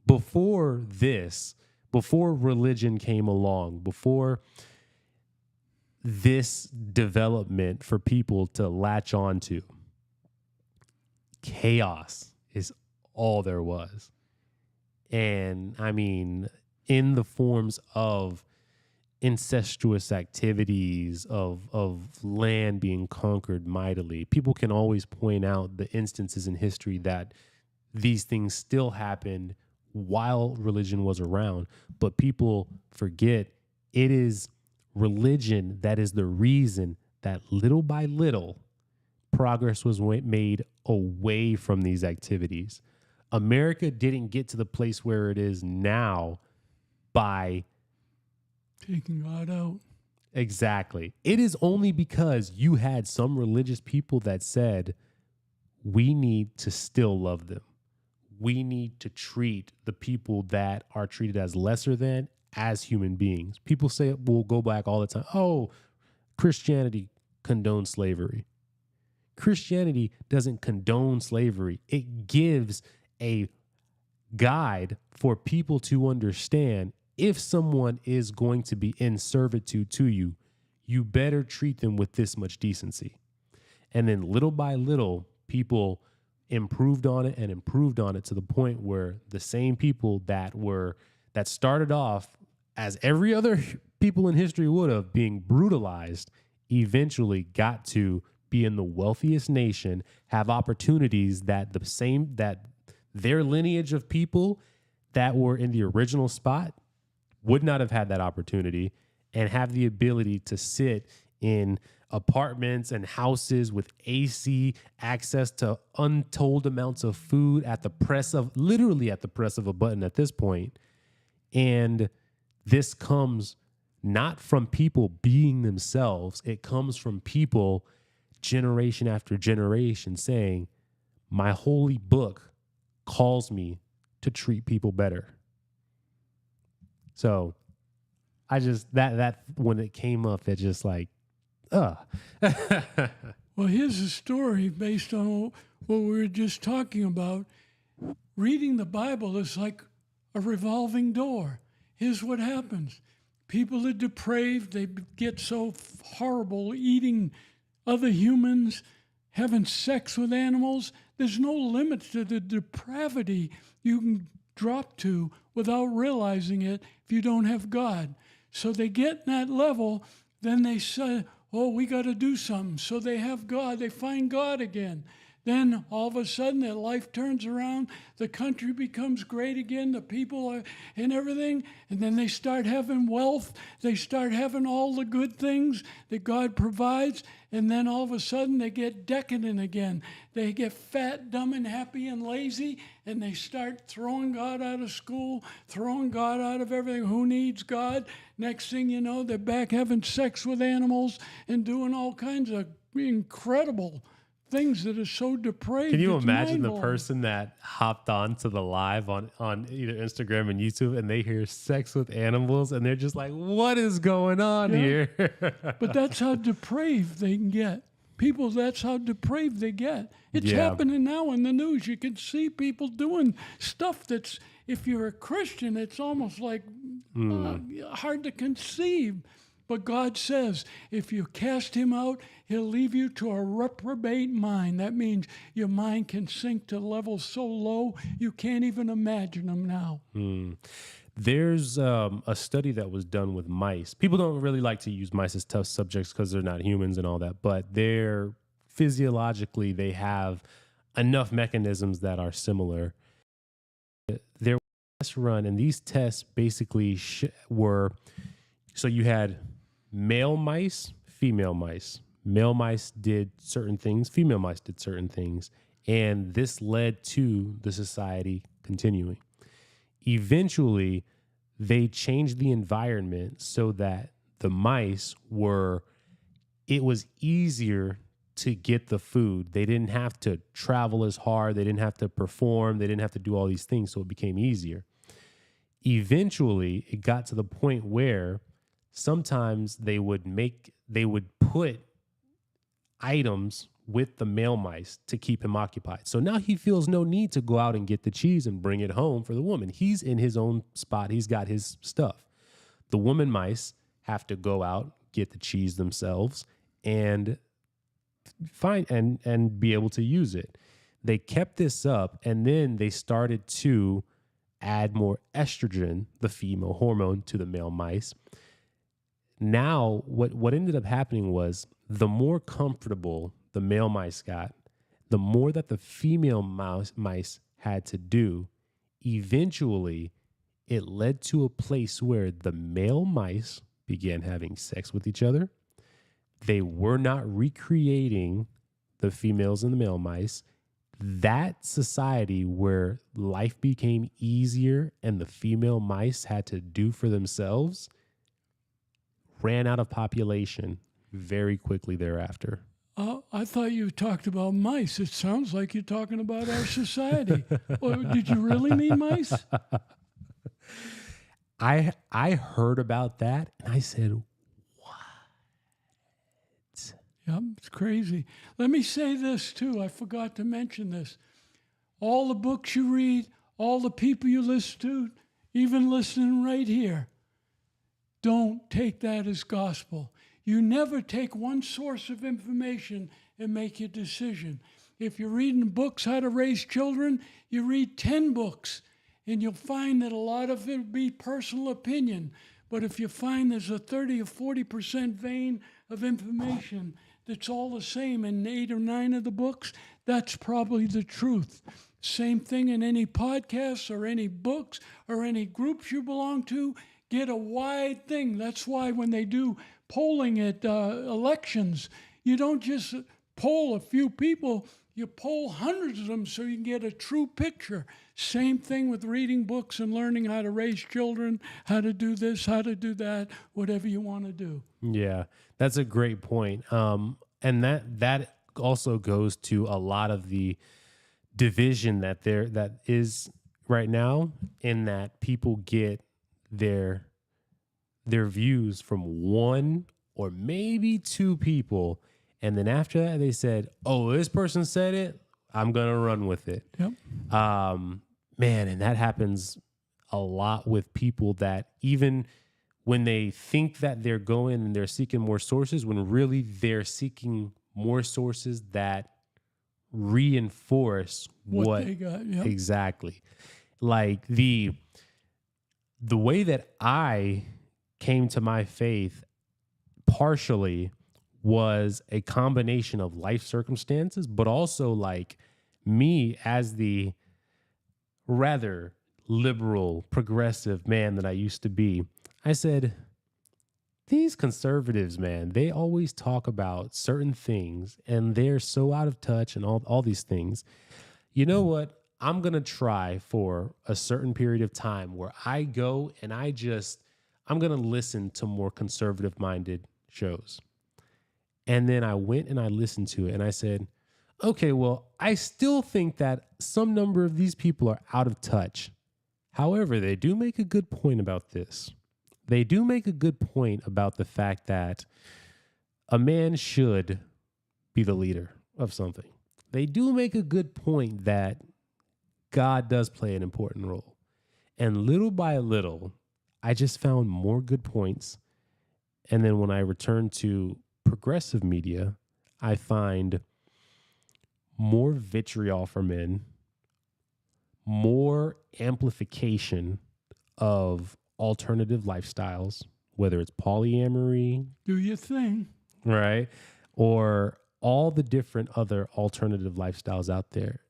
Before religion came along, before this development for people to latch onto, chaos is all there was. And I mean, in the forms of incestuous activities, of land being conquered mightily, people can always point out the instances in history that these things still happened while religion was around. But people forget it is religion that is the reason that little by little progress was made away from these activities. America didn't get to the place where it is now by
taking God out.
Exactly. It is only because you had some religious people that said, we need to still love them. We need to treat the people that are treated as lesser than as human beings. People say, we'll go back all the time. Oh, Christianity condones slavery. Christianity doesn't condone slavery. It gives a guide for people to understand if someone is going to be in servitude to you, you better treat them with this much decency. And then little by little, people improved on it and improved on it to the point where the same people that started off as every other people in history would have, being brutalized, eventually got to be in the wealthiest nation, have opportunities that their lineage of people that were in the original spot would not have had that opportunity, and have the ability to sit in apartments and houses with AC, access to untold amounts of food literally at the press of a button at this point. And this comes not from people being themselves. It comes from people generation after generation saying, my holy book calls me to treat people better. So I just, that when it came up, it just like, Well,
here's a story based on what we were just talking about. Reading the Bible is like a revolving door. Here's what happens. People are depraved. They get so horrible, eating other humans, having sex with animals. There's no limit to the depravity you can drop to without realizing it if you don't have God. So they get in that level, then they say, oh, we got to do something. So they have God. They find God again. Then all of a sudden their life turns around. The country becomes great again. The people are and everything. And then they start having wealth. They start having all the good things that God provides. And then all of a sudden they get decadent again. They get fat, dumb, and happy and lazy. And they start throwing God out of school, throwing God out of everything. Who needs God? Next thing you know, they're back having sex with animals and doing all kinds of incredible things that are so depraved.
Can you imagine the person that hopped on to the live on either Instagram and YouTube and they hear sex with animals and they're just like, what is going on here?
But that's how depraved they can get. People, that's how depraved they get. It's happening now in the news. You can see people doing stuff that's, if you're a Christian, it's almost like hard to conceive. But God says, if you cast him out, he'll leave you to a reprobate mind. That means your mind can sink to levels so low you can't even imagine them now.
There's a study that was done with mice. People don't really like to use mice as test subjects because they're not humans and all that, but they're physiologically, they have enough mechanisms that are similar. There were tests run, and these tests basically were, so you had male mice, female mice. Male mice did certain things, female mice did certain things, and this led to the society continuing. Eventually, they changed the environment so that the mice it was easier to get the food. They didn't have to travel as hard. They didn't have to perform. They didn't have to do all these things, so it became easier. Eventually, it got to the point where sometimes they would put items with the male mice to keep him occupied. So now he feels no need to go out and get the cheese and bring it home for the woman. He's in his own spot. He's got his stuff. The woman mice have to go out, get the cheese themselves, and find and be able to use it. They kept this up, and then they started to add more estrogen, the female hormone, to the male mice. Now, what ended up happening was the more comfortable the male mice got, the more that the female mice had to do. Eventually, it led to a place where the male mice began having sex with each other. They were not recreating the females and the male mice. That society where life became easier and the female mice had to do for themselves ran out of population very quickly thereafter.
I thought you talked about mice. It sounds like you're talking about our society. Or did you really mean mice?
I heard about that and I said, what?
Yeah, it's crazy. Let me say this too. I forgot to mention this. All the books you read, all the people you listen to, even listening right here, don't take that as gospel. You never take one source of information and make your decision. If you're reading books, how to raise children, you read 10 books, and you'll find that a lot of it will be personal opinion. But if you find there's a 30 or 40% vein of information that's all the same in 8 or 9 of the books, that's probably the truth. Same thing in any podcasts or any books or any groups you belong to. Get a wide thing. That's why when they do polling at elections, you don't just poll a few people, you poll hundreds of them so you can get a true picture. Same thing with reading books and learning how to raise children, how to do this, how to do that, whatever you want to do.
Yeah, that's a great point. And that also goes to a lot of the division that is right now, in that people get their views from one or maybe two people, and then after that they said, "Oh, this person said it, I'm gonna run with it."
Yep.
Man, and that happens a lot with people that even when they think that they're going and they're seeking more sources, when really they're seeking more sources that reinforce what
they got. Yep.
exactly. Like the way that I came to my faith partially was a combination of life circumstances, but also like me as the rather liberal, progressive man that I used to be. I said, these conservatives, man, they always talk about certain things and they're so out of touch and all these things. You know what? I'm going to try for a certain period of time where I go and I'm going to listen to more conservative minded shows. And then I went and I listened to it and I said, okay, well, I still think that some number of these people are out of touch. However, they do make a good point about this. They do make a good point about the fact that a man should be the leader of something. They do make a good point that God does play an important role. And little by little, I just found more good points. And then when I return to progressive media, I find more vitriol for men, more amplification of alternative lifestyles, whether it's polyamory,
Do your thing.
right, or all the different other alternative lifestyles out there.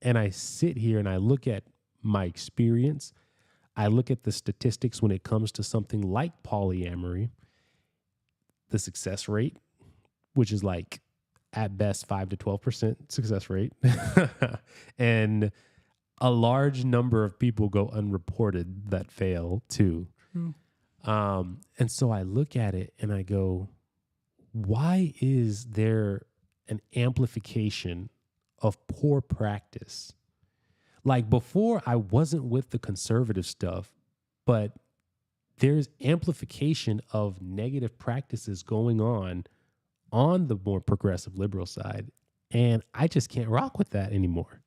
And I sit here and I look at my experience. I look at the statistics when it comes to something like polyamory, the success rate, which is like at best 5 to 12% success rate. And a large number of people go unreported that fail too. And so I look at it and I go, why is there an amplification of poor practice? Like before, I wasn't with the conservative stuff, but there's amplification of negative practices going on the more progressive liberal side. And I just can't rock with that anymore.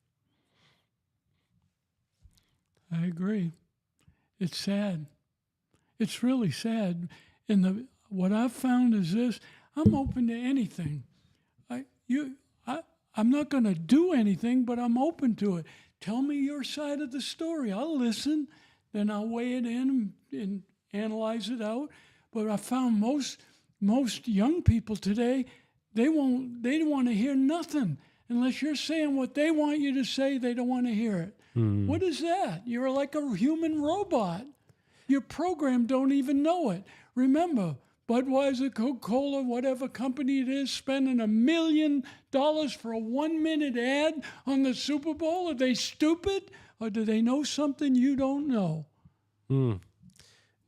I agree. It's sad. It's really sad. And what I've found is this: I'm open to anything. I'm not going to do anything, but I'm open to it. Tell me your side of the story. I'll listen. Then I'll weigh it in and analyze it out. But I found most young people today, they don't want to hear nothing unless you're saying what they want you to say. They don't want to hear it. What is that? You're like a human robot. Your program don't even know it. Remember, Budweiser, Coca-Cola, whatever company it is, spending $1 million for a 1-minute ad on the Super Bowl. Are they stupid, or do they know something you don't know?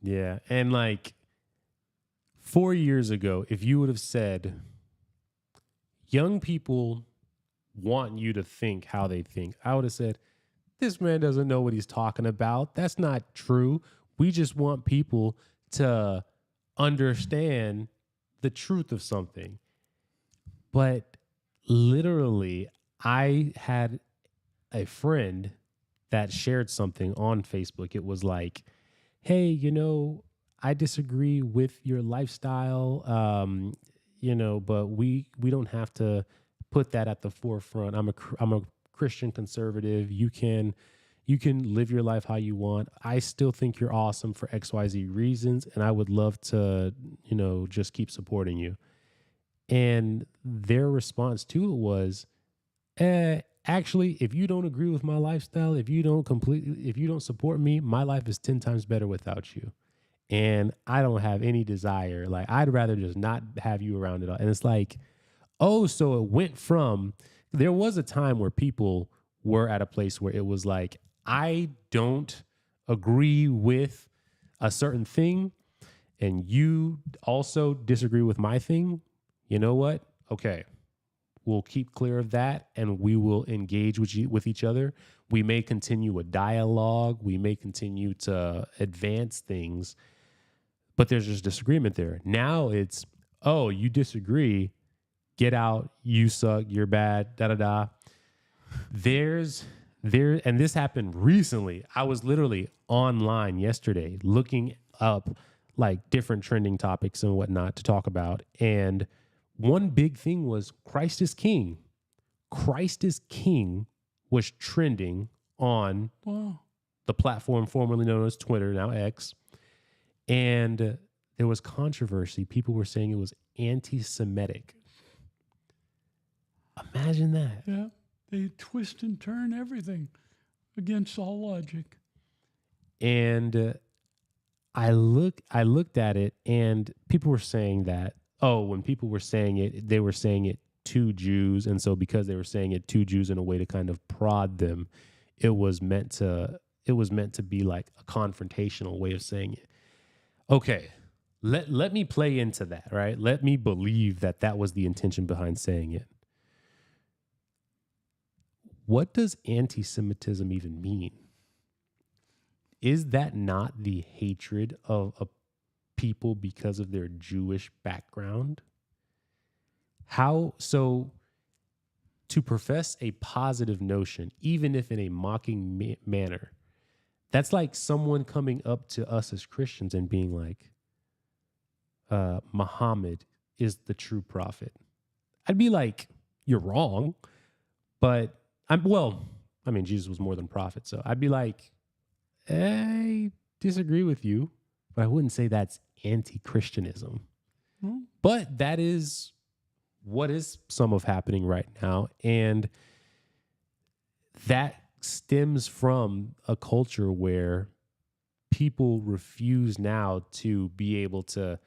Yeah. And like 4 years ago, if you would have said, young people want you to think how they think, I would have said, this man doesn't know what he's talking about. That's not true. We just want people to understand the truth of something. But literally, I had a friend that shared something on Facebook. It was like, hey, I disagree with your lifestyle, but we don't have to put that at the forefront. I'm a Christian conservative. You can live your life how you want. I still think you're awesome for XYZ reasons, and I would love to, just keep supporting you. And their response to it was, actually, if you don't agree with my lifestyle, if you don't support me, my life is 10 times better without you. And I don't have any desire. Like, I'd rather just not have you around at all. And it's like, oh, so it went from, there was a time where people were at a place where it was like, I don't agree with a certain thing, and you also disagree with my thing. You know what? Okay, we'll keep clear of that, and we will engage with each other. We may continue a dialogue. We may continue to advance things, but there's just disagreement there. Now it's, oh, you disagree. Get out. You suck. You're bad. Da da da. And this happened recently. I was literally online yesterday looking up like different trending topics and whatnot to talk about. And one big thing was Christ is King. Christ is King was trending on the platform formerly known as Twitter, now X. And there was controversy. People were saying it was anti-Semitic. Imagine that.
Yeah. They twist and turn everything against all logic.
And I looked at it, and people were saying that, when people were saying it, they were saying it to Jews. And so because they were saying it to Jews in a way to kind of prod them, it was meant to be like a confrontational way of saying it. Okay, let me play into that, right? Let me believe that was the intention behind saying it. What does anti-Semitism even mean? Is that not the hatred of a people because of their Jewish background? So to profess a positive notion, even if in a mocking manner, that's like someone coming up to us as Christians and being like, Muhammad is the true prophet. I'd be like, you're wrong, but Jesus was more than prophet. So I'd be like, I disagree with you, but I wouldn't say that's anti-Christianism. But that is what is some of happening right now. And that stems from a culture where people refuse now to be able to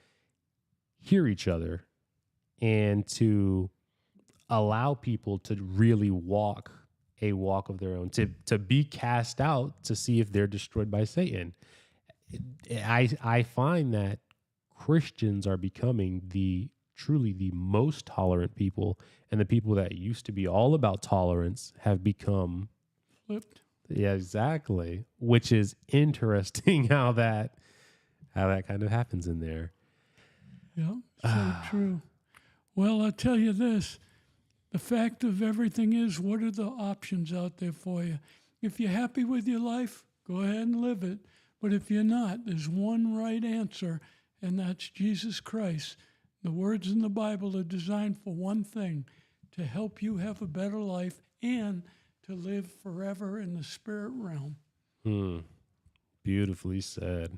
hear each other and to allow people to really walk a walk of their own, to be cast out to see if they're destroyed by Satan. I find that Christians are becoming truly the most tolerant people, and the people that used to be all about tolerance have become
flipped.
Yeah, exactly. Which is interesting how that kind of happens in there.
Yeah, so true. Well, I'll tell you this. The fact of everything is, what are the options out there for you? If you're happy with your life, go ahead and live it. But if you're not, there's one right answer, and that's Jesus Christ. The words in the Bible are designed for one thing, to help you have a better life and to live forever in the spirit realm.
Beautifully said.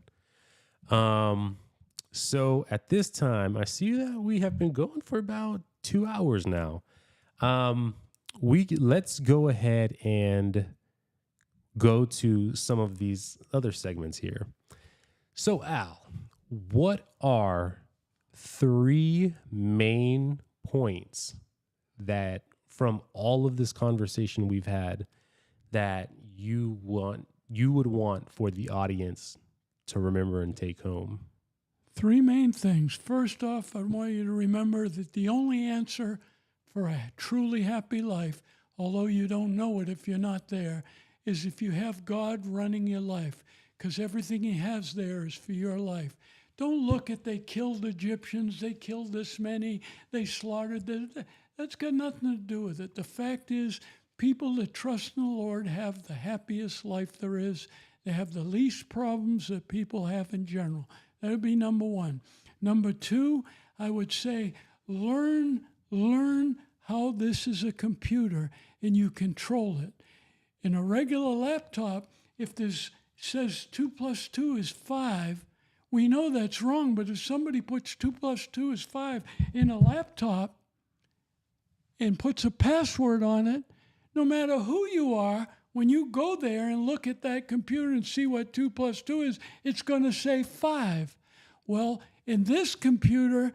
So at this time, I see that we have been going for about 2 hours now. Let's go ahead and go to some of these other segments here. So Al, what are 3 main points that from all of this conversation we've had that you would want for the audience to remember and take home?
3 main things. First off, I want you to remember that the only answer for a truly happy life, although you don't know it if you're not there, is if you have God running your life, because everything he has there is for your life. Don't look at they killed Egyptians, they killed this many, they slaughtered this. That's got nothing to do with it. The fact is, people that trust in the Lord have the happiest life there is. They have the least problems that people have in general. That would be number one. Number two, I would say learn how this is a computer and you control it. In a regular laptop, if there's says 2 plus 2 is 5, we know that's wrong, but if somebody puts 2 plus 2 is 5 in a laptop and puts a password on it, no matter who you are, when you go there and look at that computer and see what 2 plus 2 is, it's going to say 5. Well, in that computer,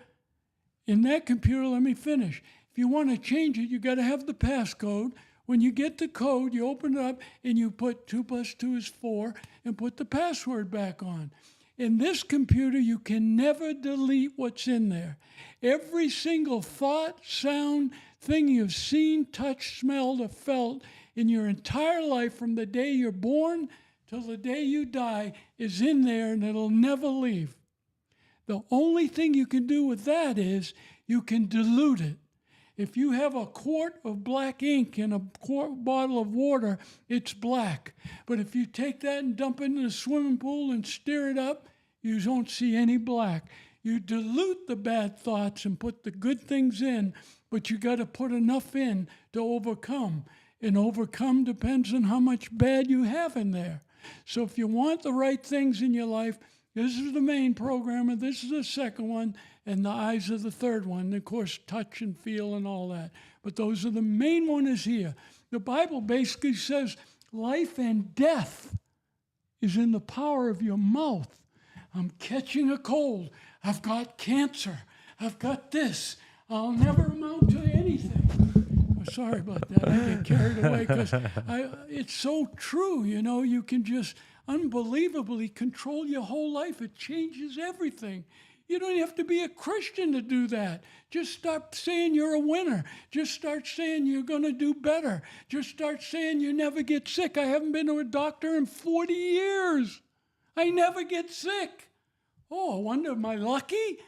let me finish. If you want to change it, you got to have the passcode. When you get the code, you open it up and you put 2 plus 2 is 4 and put the password back on. In this computer, you can never delete what's in there. Every single thought, sound, thing you've seen, touched, smelled, or felt in your entire life from the day you're born till the day you die is in there and it'll never leave. The only thing you can do with that is you can dilute it. If you have a quart of black ink in a bottle of water, it's black. But if you take that and dump it in a swimming pool and stir it up, you don't see any black. You dilute the bad thoughts and put the good things in, but you got to put enough in to overcome. And overcome depends on how much bad you have in there. So if you want the right things in your life, this is the main program, and this is the second one, and the eyes are the third one. And of course, touch and feel and all that. But those are the main one is here. The Bible basically says life and death is in the power of your mouth. I'm catching a cold. I've got cancer. I've got this. I'll never amount to anything. Sorry about that. I get carried away because it's so true. You know, you can just unbelievably control your whole life. It changes everything. You don't have to be a Christian to do that. Just start saying you're a winner. Just start saying you're going to do better. Just start saying you never get sick. I haven't been to a doctor in 40 years. I never get sick. Oh, I wonder, am I lucky?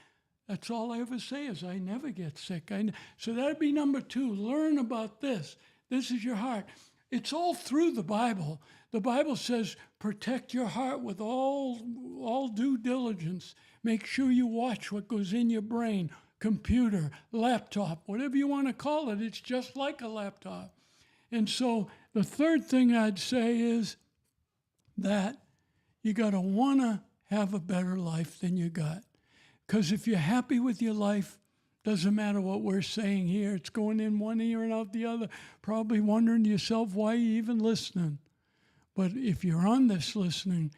That's all I ever say is I never get sick. So that'd be number two. Learn about this. This is your heart. It's all through the Bible. The Bible says protect your heart with all due diligence. Make sure you watch what goes in your brain, computer, laptop, whatever you want to call it. It's just like a laptop. And so the third thing I'd say is that you got to want to have a better life than you got. Because if you're happy with your life, doesn't matter what we're saying here. It's going in one ear and out the other, probably wondering to yourself why you're even listening. But if you're on this listening,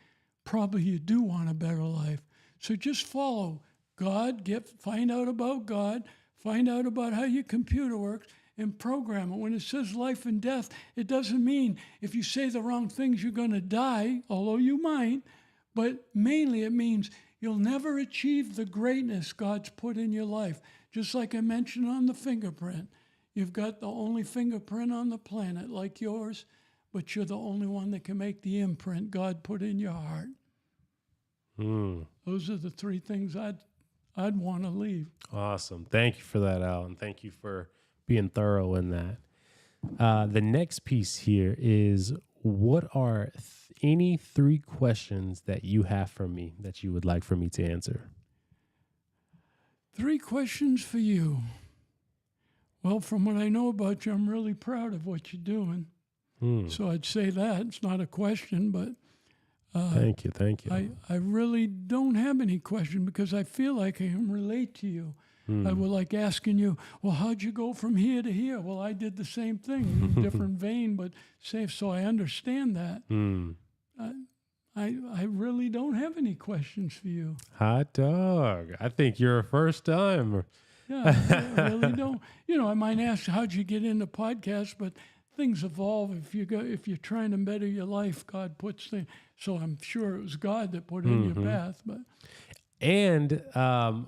probably you do want a better life. So just follow God, find out about God, find out about how your computer works, and program it. When it says life and death, it doesn't mean if you say the wrong things, you're going to die, although you might. But mainly it means you'll never achieve the greatness God's put in your life. Just like I mentioned on the fingerprint. You've got the only fingerprint on the planet like yours, but you're the only one that can make the imprint God put in your heart. Those are the three things I'd want to leave.
Awesome. Thank you for that, Al, and thank you for being thorough in that. The next piece here is, what are any three questions that you have for me that you would like for me to answer?
3 questions for you. Well, from what I know about you, I'm really proud of what you're doing. So I'd say that. It's not a question, but...
Thank you.
I really don't have any question because I feel like I can relate to you. I would like asking you, well, how'd you go from here to here? Well, I did the same thing in a different vein, but safe. So I understand that. I really don't have any questions for you.
Hot dog. I think you're a first timer.
Yeah, I really don't. You know, I might ask, how'd you get into podcasts? But things evolve. If you're trying to better your life, God puts things. So I'm sure it was God that put it in your path.
And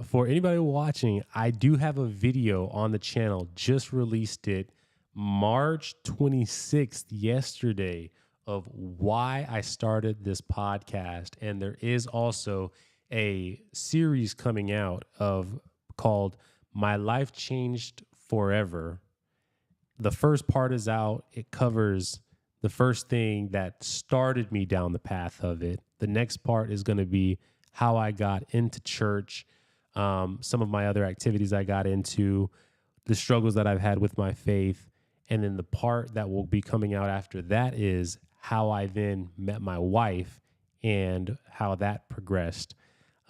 for anybody watching, I do have a video on the channel. Just released it March 26th, yesterday, of why I started this podcast. And there is also a series coming out called My Life Changed Forever. the first part is out. It covers the first thing that started me down the path of it. The next part is going to be how I got into church, some of my other activities I got into, the struggles that I've had with my faith. And then the part that will be coming out after that is how I then met my wife and how that progressed.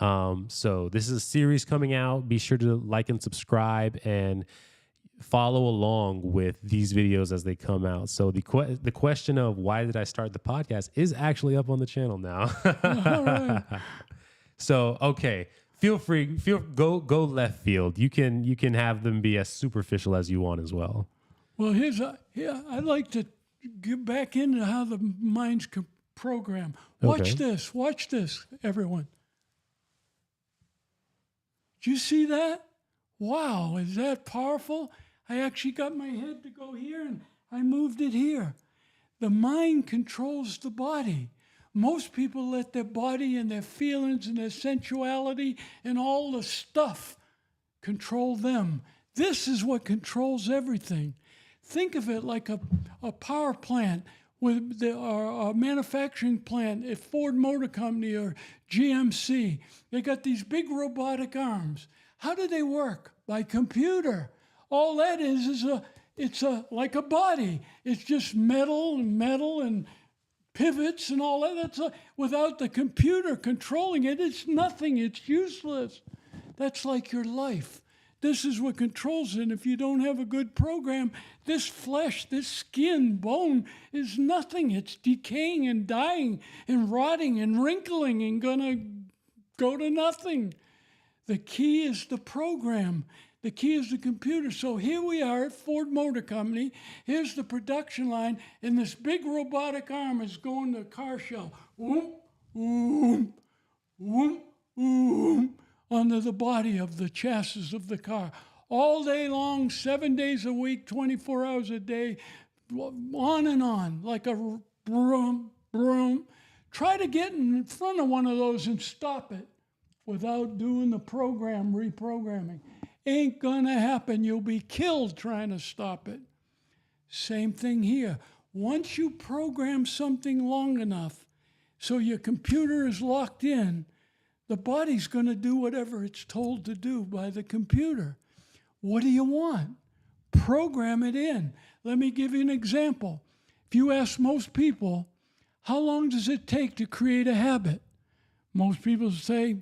So this is a series coming out. Be sure to like and subscribe and follow along with these videos as they come out. So the question of why did I start the podcast is actually up on the channel now.
All right.
So, okay, feel free, go left field. You can have them be as superficial as you want as well.
Well, I'd like to get back into how the mind's program. Watch this, everyone. Do you see that? Wow, is that powerful? I actually got my head to go here and I moved it here. The mind controls the body. Most people let their body and their feelings and their sensuality and all the stuff control them. This is what controls everything. Think of it like a power plant or a manufacturing plant at Ford Motor Company or GMC. They got these big robotic arms. How do they work? By computer. All that is like a body. It's just metal and pivots and all that. Without the computer controlling it, it's nothing. It's useless. That's like your life. This is what controls it. If you don't have a good program, this flesh, this skin, bone is nothing. It's decaying and dying and rotting and wrinkling and gonna go to nothing. The key is the program. The key is the computer. So here we are at Ford Motor Company. Here's the production line, and this big robotic arm is going to a car shell. Whoop, whoop, whoop, whoop, onto the body of the chassis of the car. All day long, 7 days a week, 24 hours a day, on and on, like a broom, broom. Try to get in front of one of those and stop it without doing the reprogramming. Ain't gonna happen. You'll be killed trying to stop it. Same thing here. Once you program something long enough so your computer is locked in, the body's gonna do whatever it's told to do by the computer. What do you want? Program it in. Let me give you an example. If you ask most people, how long does it take to create a habit? Most people say,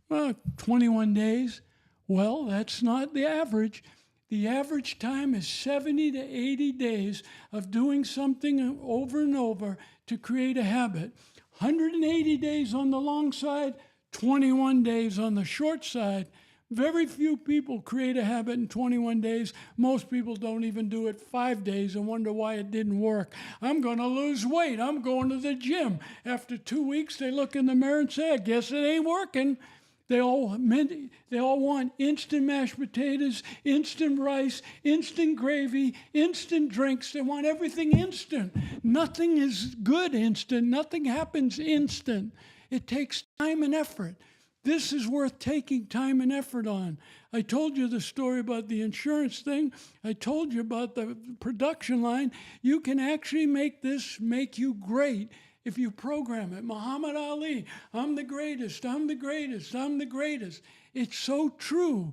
well, 21 days. Well, that's not the average. The average time is 70 to 80 days of doing something over and over to create a habit. 180 days on the long side, 21 days on the short side. Very few people create a habit in 21 days. Most people don't even do it 5 days and wonder why it didn't work. I'm going to lose weight. I'm going to the gym. After 2 weeks, they look in the mirror and say, I guess it ain't working. They all want instant mashed potatoes, instant rice, instant gravy, instant drinks. They want everything instant. Nothing is good instant. Nothing happens instant. It takes time and effort. This is worth taking time and effort on. I told you the story about the insurance thing. I told you about the production line. You can actually make this make you great if you program it. Muhammad Ali, I'm the greatest, I'm the greatest, I'm the greatest. It's so true.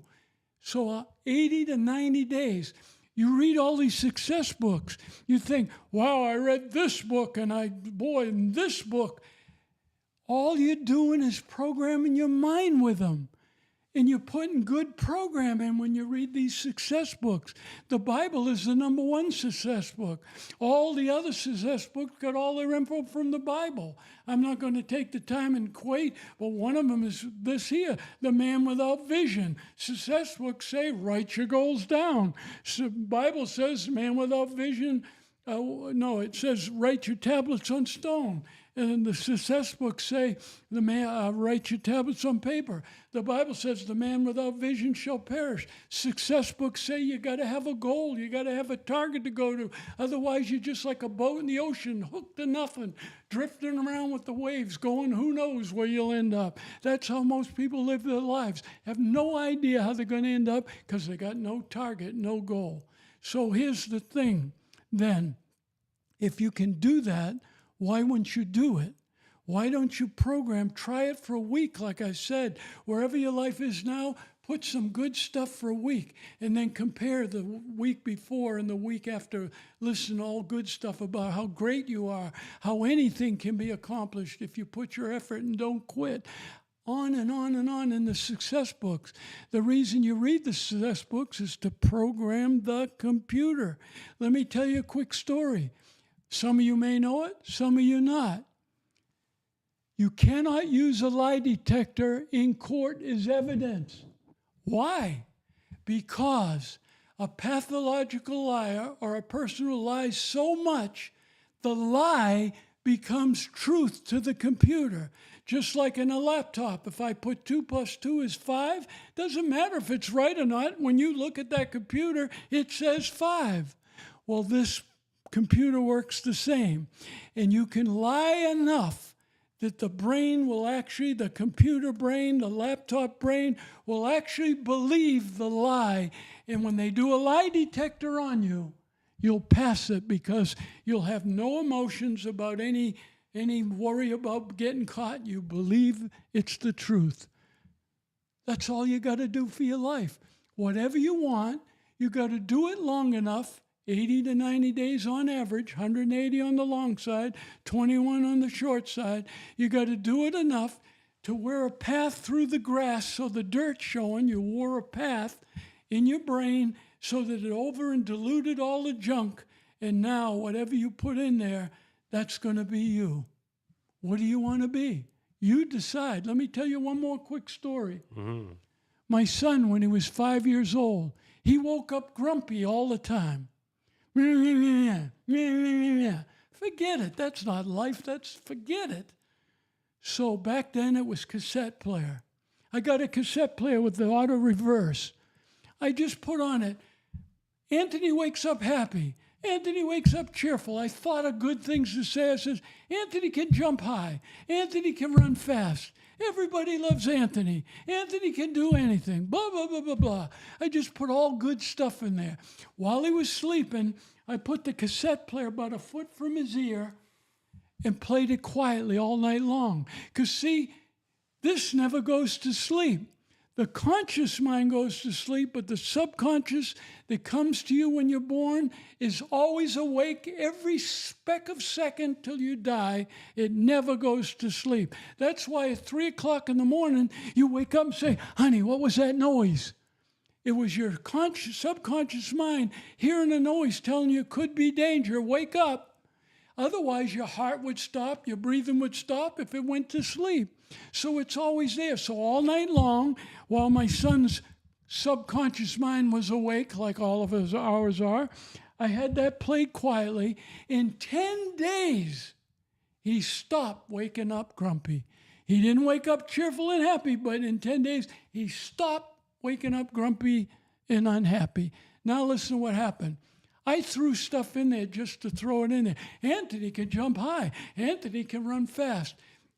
So 80 to 90 days. You read all these success books. You think, wow, I read this book and in this book. All you're doing is programming your mind with them. And you're putting good program in when you read these success books. The Bible is the #1 success book. All the other success books got all their info from the Bible. I'm not going to take the time and quote, but one of them is this here, The Man Without Vision. Success books say, write your goals down. So Bible says, man without vision, it says, write your tablets on stone. And the success books say, the man write your tablets on paper. The Bible says, the man without vision shall perish. Success books say you got to have a goal. You got to have a target to go to. Otherwise, you're just like a boat in the ocean, hooked to nothing, drifting around with the waves, going who knows where you'll end up. That's how most people live their lives. Have no idea how they're going to end up because they got no target, no goal. So here's the thing then. If you can do that, why wouldn't you do it? Why don't you program? Try it for a week, like I said. Wherever your life is now, put some good stuff for a week and then compare the week before and the week after. Listen to all good stuff about how great you are, how anything can be accomplished if you put your effort and don't quit. On and on and on in the success books. The reason you read the success books is to program the computer. Let me tell you a quick story. Some of you may know it, some of you not. You cannot use a lie detector in court as evidence. Why? Because a pathological liar or a person who lies so much, the lie becomes truth to the computer. Just like in a laptop, if I put 2 + 2 is 5, doesn't matter if it's right or not. When you look at that computer, it says 5. Well, this computer works the same. And you can lie enough that the brain will actually, the computer brain, the laptop brain, will actually believe the lie. And when they do a lie detector on you, you'll pass it because you'll have no emotions about any worry about getting caught. You believe it's the truth. That's all you got to do for your life. Whatever you want, you got to do it long enough, 80 to 90 days on average, 180 on the long side, 21 on the short side. You got to do it enough to wear a path through the grass so the dirt's showing. You wore a path in your brain so that it over and diluted all the junk. And now whatever you put in there, that's going to be you. What do you want to be? You decide. Let me tell you one more quick story. Mm-hmm. My son, when he was 5 years old, he woke up grumpy all the time. Forget it. That's not life. Forget it. So back then it was cassette player. I got a cassette player with the auto reverse. I just put on it, Anthony wakes up happy. Anthony wakes up cheerful. I thought of good things to say. I says, Anthony can jump high. Anthony can run fast. Everybody loves Anthony. Anthony can do anything. Blah, blah, blah, blah, blah. I just put all good stuff in there. While he was sleeping, I put the cassette player about a foot from his ear and played it quietly all night long. Because, see, this never goes to sleep. The conscious mind goes to sleep, but the subconscious that comes to you when you're born is always awake every speck of second till you die. It never goes to sleep. That's why at 3 o'clock in the morning, you wake up and say, honey, what was that noise? It was your subconscious mind hearing a noise telling you it could be danger. Wake up. Otherwise, your heart would stop, your breathing would stop if it went to sleep. So it's always there. So all night long, while my son's subconscious mind was awake, like all of ours are, I had that played quietly. In 10 days, he stopped waking up grumpy. He didn't wake up cheerful and happy, but in 10 days, he stopped waking up grumpy and unhappy. Now listen to what happened. I threw stuff in there just to throw it in there. Anthony can jump high. Anthony can run fast.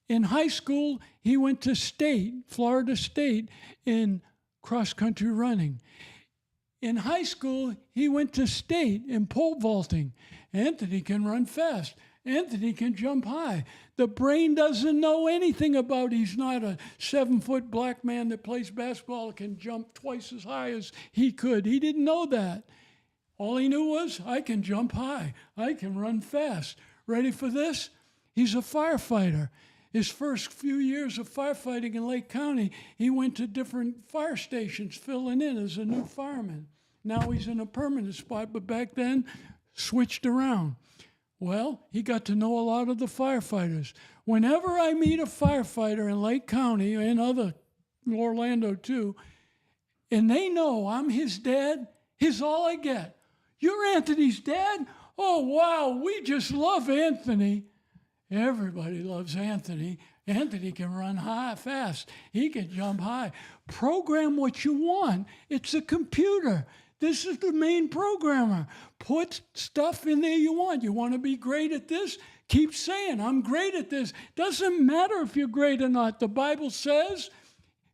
In high school, he went to state, Florida State, in cross-country running. In high school, he went to state in pole vaulting. Anthony can run fast. Anthony can jump high. The brain doesn't know anything about he's not a 7-foot black man that plays basketball and can jump twice as high as he could. He didn't know that. All he knew was, I can jump high. I can run fast. Ready for this? He's a firefighter. His first few years of firefighting in Lake County, he went to different fire stations filling in as a new fireman. Now he's in a permanent spot, but back then, switched around. Well, he got to know a lot of the firefighters. Whenever I meet a firefighter in Lake County and other Orlando too, and they know I'm his dad, here's all I get. You're Anthony's dad? Oh, wow, we just love Anthony. Everybody loves Anthony. Anthony can run high, fast. He can jump high. Program what you want. It's a computer. This is the main programmer. Put stuff in there you want. You want to be great at this? Keep saying, I'm great at this. Doesn't matter if you're great or not. The Bible says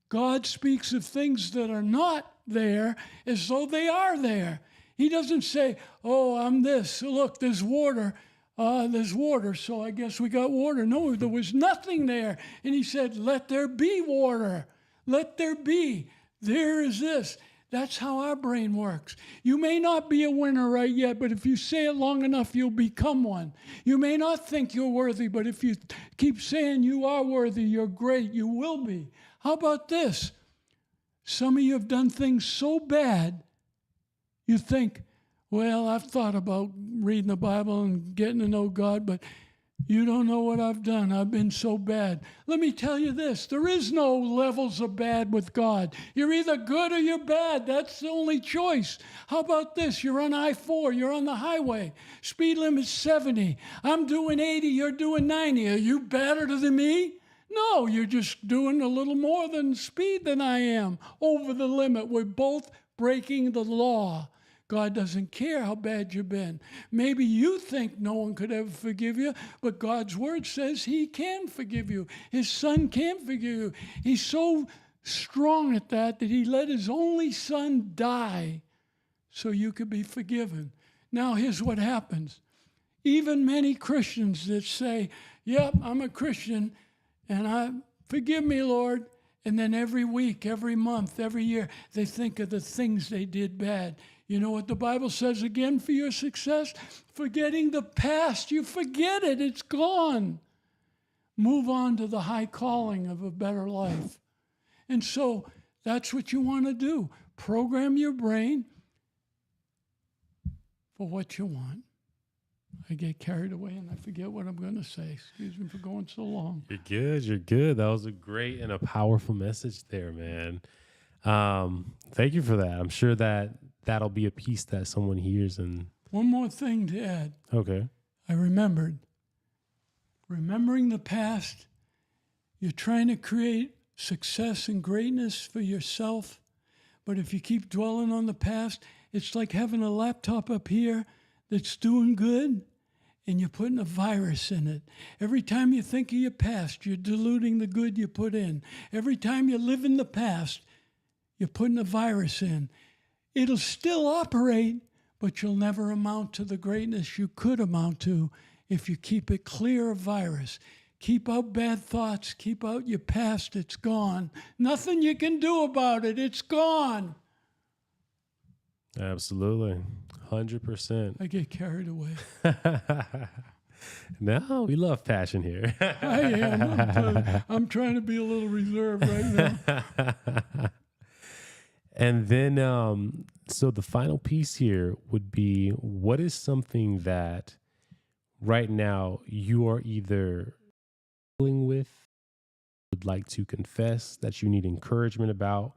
God speaks of things that are not there as though they are there. He doesn't say, oh, I'm this. Look, there's water. There's water, so I guess we got water. No, there was nothing there. And he said, let there be water. Let there be. There is this. That's how our brain works. You may not be a winner right yet, but if you say it long enough, you'll become one. You may not think you're worthy, but if you keep saying you are worthy, you're great, you will be. How about this? Some of you have done things so bad, you think, well, I've thought about reading the Bible and getting to know God, but you don't know what I've done. I've been so bad. Let me tell you this. There is no levels of bad with God. You're either good or you're bad. That's the only choice. How about this? You're on I-4. You're on the highway. Speed limit's 70. I'm doing 80. You're doing 90. Are you better than me? No, you're just doing a little more than speed than I am. Over the limit. We're both breaking the law. God doesn't care how bad you've been. Maybe you think no one could ever forgive you, but God's word says he can forgive you. His son can forgive you. He's so strong at that he let his only son die so you could be forgiven. Now here's what happens. Even many Christians that say, yep, I'm a Christian, and forgive me, Lord. And then every week, every month, every year, they think of the things they did bad. You know what the Bible says again for your success? Forgetting the past. You forget it. It's gone. Move on to the high calling of a better life. And so that's what you want to do. Program your brain for what you want. I get carried away and I forget what I'm going to say. Excuse me for going so long.
You're good. You're good. That was a great and a powerful message there, man. Thank you for that. I'm sure that'll be a piece that someone hears. And
one more thing to add.
Okay.
I remembered. Remembering the past, you're trying to create success and greatness for yourself. But if you keep dwelling on the past, it's like having a laptop up here that's doing good, and you're putting a virus in it. Every time you think of your past, you're diluting the good you put in. Every time you live in the past, you're putting a virus in. It'll still operate, but you'll never amount to the greatness you could amount to if you keep it clear of virus. Keep out bad thoughts. Keep out your past. It's gone. Nothing you can do about it. It's gone.
Absolutely. 100%.
I get carried away.
No, we love passion here.
I am. I'm trying to be a little reserved right now.
And then, so the final piece here would be, what is something that right now you are either dealing with, would like to confess, that you need encouragement about,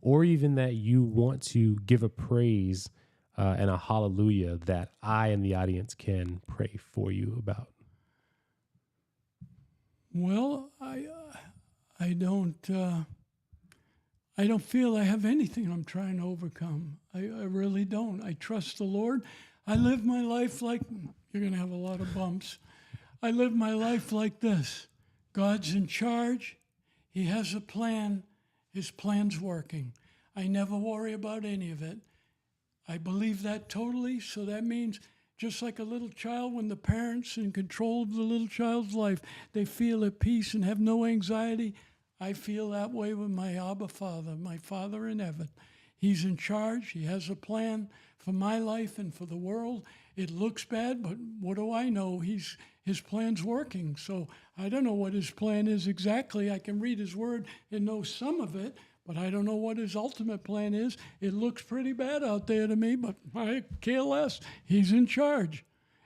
or even that you want to give a praise and a hallelujah that I and the audience can pray for you about?
Well, I don't feel I have anything I'm trying to overcome. I really don't. I trust the Lord. I live my life like, you're going to have a lot of bumps. I live my life like this. God's in charge. He has a plan. His plan's working. I never worry about any of it. I believe that totally. So that means just like a little child, when the parents in control of the little child's life, they feel at peace and have no anxiety. I feel that way with my Abba Father, my Father in heaven. He's in charge. He has a plan for my life and for the world. It looks bad, but what do I know? His plan's working. So I don't know what his plan is exactly. I can read his word and know some of it, but I don't know what his ultimate plan is. It looks pretty bad out there to me, but I care less. He's in charge.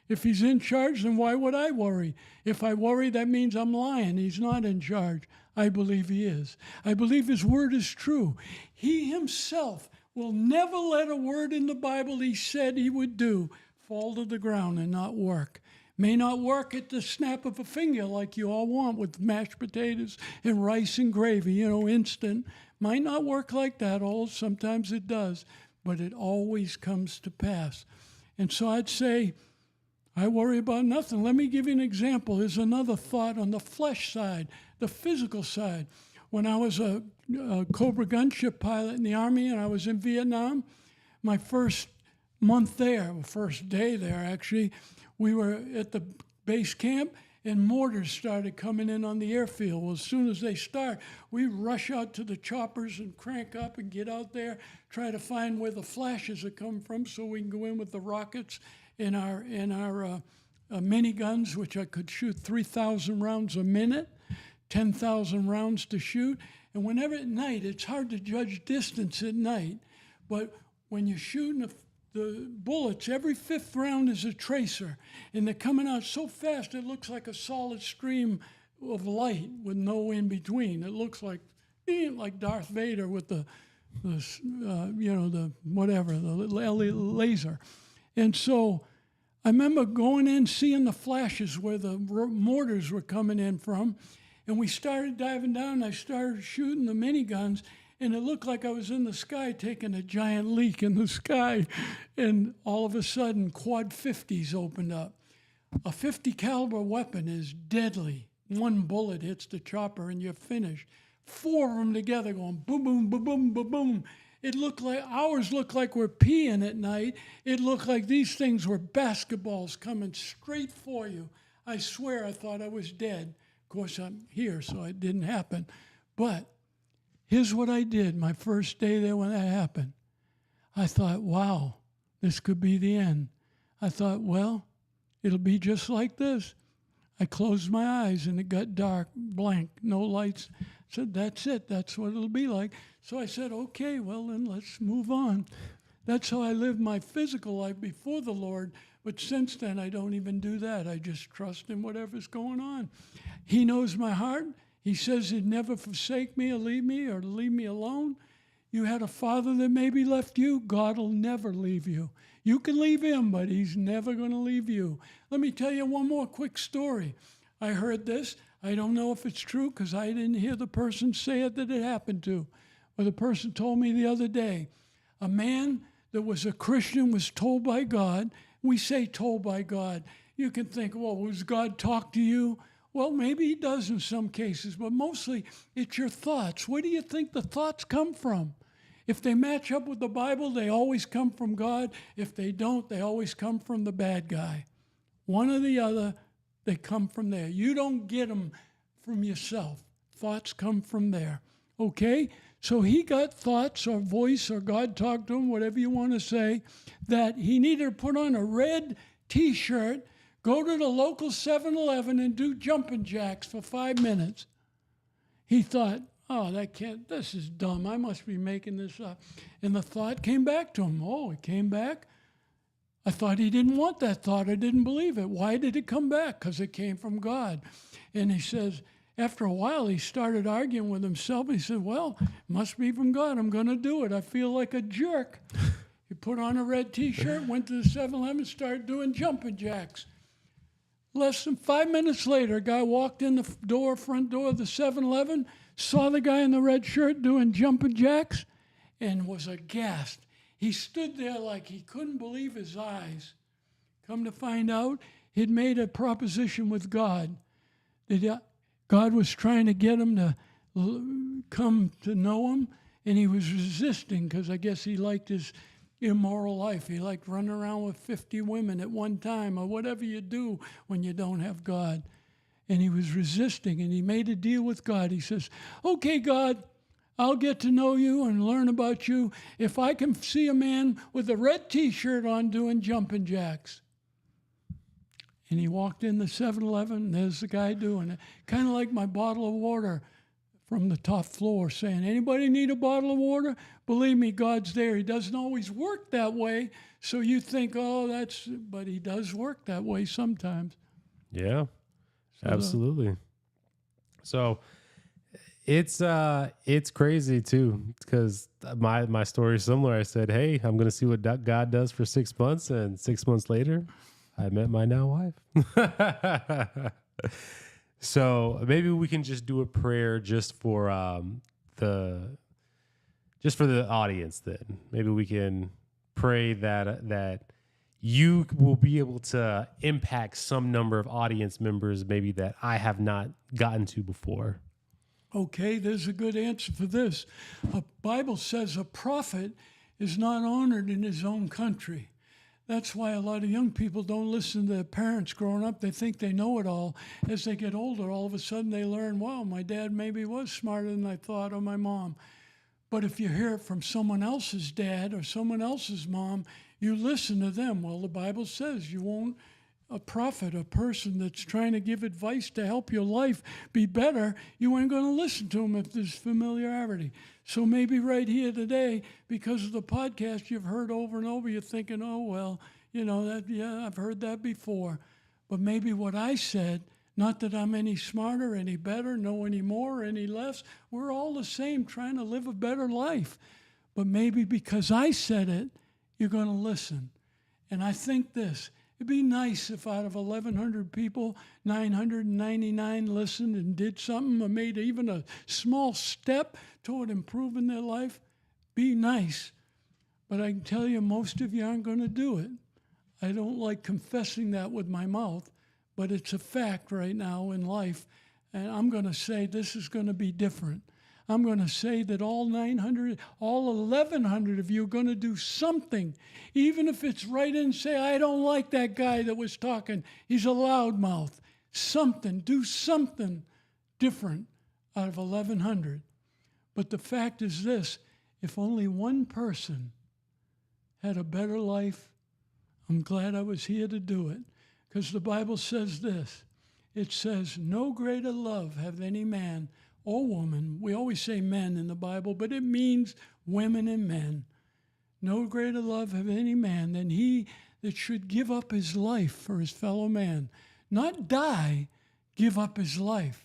If he's in charge, then why would I worry? If I worry, that means I'm lying. He's not in charge. I believe he is. I believe his word is true. He himself will never let a word in the Bible he said he would do fall to the ground and not work. May not work at the snap of a finger like you all want with mashed potatoes and rice and gravy, instant. Might not work like that, sometimes it does, but it always comes to pass. And so I'd say, I worry about nothing. Let me give you an example. There's another thought on the flesh side, the physical side. When I was a Cobra gunship pilot in the Army and I was in Vietnam, my first month there, first day there actually, we were at the base camp and mortars started coming in on the airfield. Well, as soon as they start, we rush out to the choppers and crank up and get out there, try to find where the flashes are coming from so we can go in with the rockets in our miniguns, which I could shoot 3,000 rounds a minute, 10,000 rounds to shoot. And whenever at night, it's hard to judge distance at night, but when you're shooting the bullets, every fifth round is a tracer, and they're coming out so fast it looks like a solid stream of light with no in between. It looks like Darth Vader with the laser. And so I remember going in, seeing the flashes where the mortars were coming in from, and we started diving down, and I started shooting the miniguns, and it looked like I was in the sky taking a giant leak in the sky. And all of a sudden, quad 50s opened up. A 50 caliber weapon is deadly. One bullet hits the chopper and you're finished. 4 of them together going boom, boom, boom, boom, boom, boom. Ours looked like we're peeing at night. It looked like these things were basketballs coming straight for you. I swear I thought I was dead. Of course, I'm here, so it didn't happen. But here's what I did my first day there when that happened. I thought, wow, this could be the end. I thought, well, it'll be just like this. I closed my eyes and it got dark, blank, no lights. I said, that's it. That's what it'll be like. So I said, okay, well, then let's move on. That's how I lived my physical life before the Lord. But since then, I don't even do that. I just trust in whatever's going on. He knows my heart. He says he'd never forsake me or leave me alone. You had a father that maybe left you. God will never leave you. You can leave him, but he's never going to leave you. Let me tell you one more quick story. I heard this. I don't know if it's true because I didn't hear the person say it that it happened to. But the person told me the other day, a man that was a Christian was told by God. We say told by God. You can think, well, was God talk to you? Well, maybe he does in some cases, but mostly it's your thoughts. Where do you think the thoughts come from? If they match up with the Bible, they always come from God. If they don't, they always come from the bad guy. One or the other, they come from there. You don't get them from yourself. Thoughts come from there. Okay? So he got thoughts or voice or God talked to him, whatever you want to say, that he needed to put on a red T-shirt, go to the local 7-Eleven and do jumping jacks for 5 minutes. He thought, oh, this is dumb. I must be making this up. And the thought came back to him. Oh, it came back? I thought he didn't want that thought. I didn't believe it. Why did it come back? Because it came from God. And he says, after a while, he started arguing with himself. He said, well, it must be from God. I'm going to do it. I feel like a jerk. He put on a red T-shirt, went to the 7-Eleven, started doing jumping jacks. Less than 5 minutes later, a guy walked in the front door of the 7-Eleven, saw the guy in the red shirt doing jumping jacks, and was aghast. He stood there like he couldn't believe his eyes. Come to find out, he'd made a proposition with God. God was trying to get him to come to know him, and he was resisting because I guess he liked his immoral life. He liked running around with 50 women at one time or whatever you do when you don't have God. And he was resisting, and he made a deal with God. He says, okay, God, I'll get to know you and learn about you if I can see a man with a red T-shirt on doing jumping jacks. And he walked in the 7-Eleven, and there's the guy doing it. Kind of like my bottle of water from the top floor saying, anybody need a bottle of water? Believe me, God's there. He doesn't always work that way. So you think, oh, but he does work that way sometimes.
Yeah, absolutely. So it's crazy too, because my story is similar. I said, hey, I'm going to see what God does for 6 months. And 6 months later, I met my now wife. So maybe we can just do a prayer just for the audience. Then maybe we can pray that you will be able to impact some number of audience members, maybe that I have not gotten to before.
Okay, there's a good answer for this. The Bible says a prophet is not honored in his own country. That's why a lot of young people don't listen to their parents growing up. They think they know it all. As they get older, all of a sudden they learn, wow, my dad maybe was smarter than I thought, or my mom. But if you hear it from someone else's dad or someone else's mom, you listen to them. Well, the Bible says you won't, a prophet, a person that's trying to give advice to help your life be better, you ain't going to listen to them if there's familiarity. So maybe right here today, because of the podcast you've heard over and over, you're thinking, oh, well, I've heard that before. But maybe what I said, not that I'm any smarter, any better, know any more, any less. We're all the same, trying to live a better life. But maybe because I said it, you're going to listen. And I think this. It'd be nice if out of 1,100 people, 999 listened and did something or made even a small step toward improving their life. Be nice. But I can tell you, most of you aren't going to do it. I don't like confessing that with my mouth, but it's a fact right now in life. And I'm going to say this is going to be different. I'm going to say that all 1,100 of you are going to do something, even if it's right in and say, I don't like that guy that was talking. He's a loudmouth. Something, do something different out of 1,100. But the fact is this, if only one person had a better life, I'm glad I was here to do it. Because the Bible says this. It says, no greater love have any man or woman. We always say men in the Bible, but it means women and men. No greater love have any man than he that should give up his life for his fellow man. Not die, give up his life.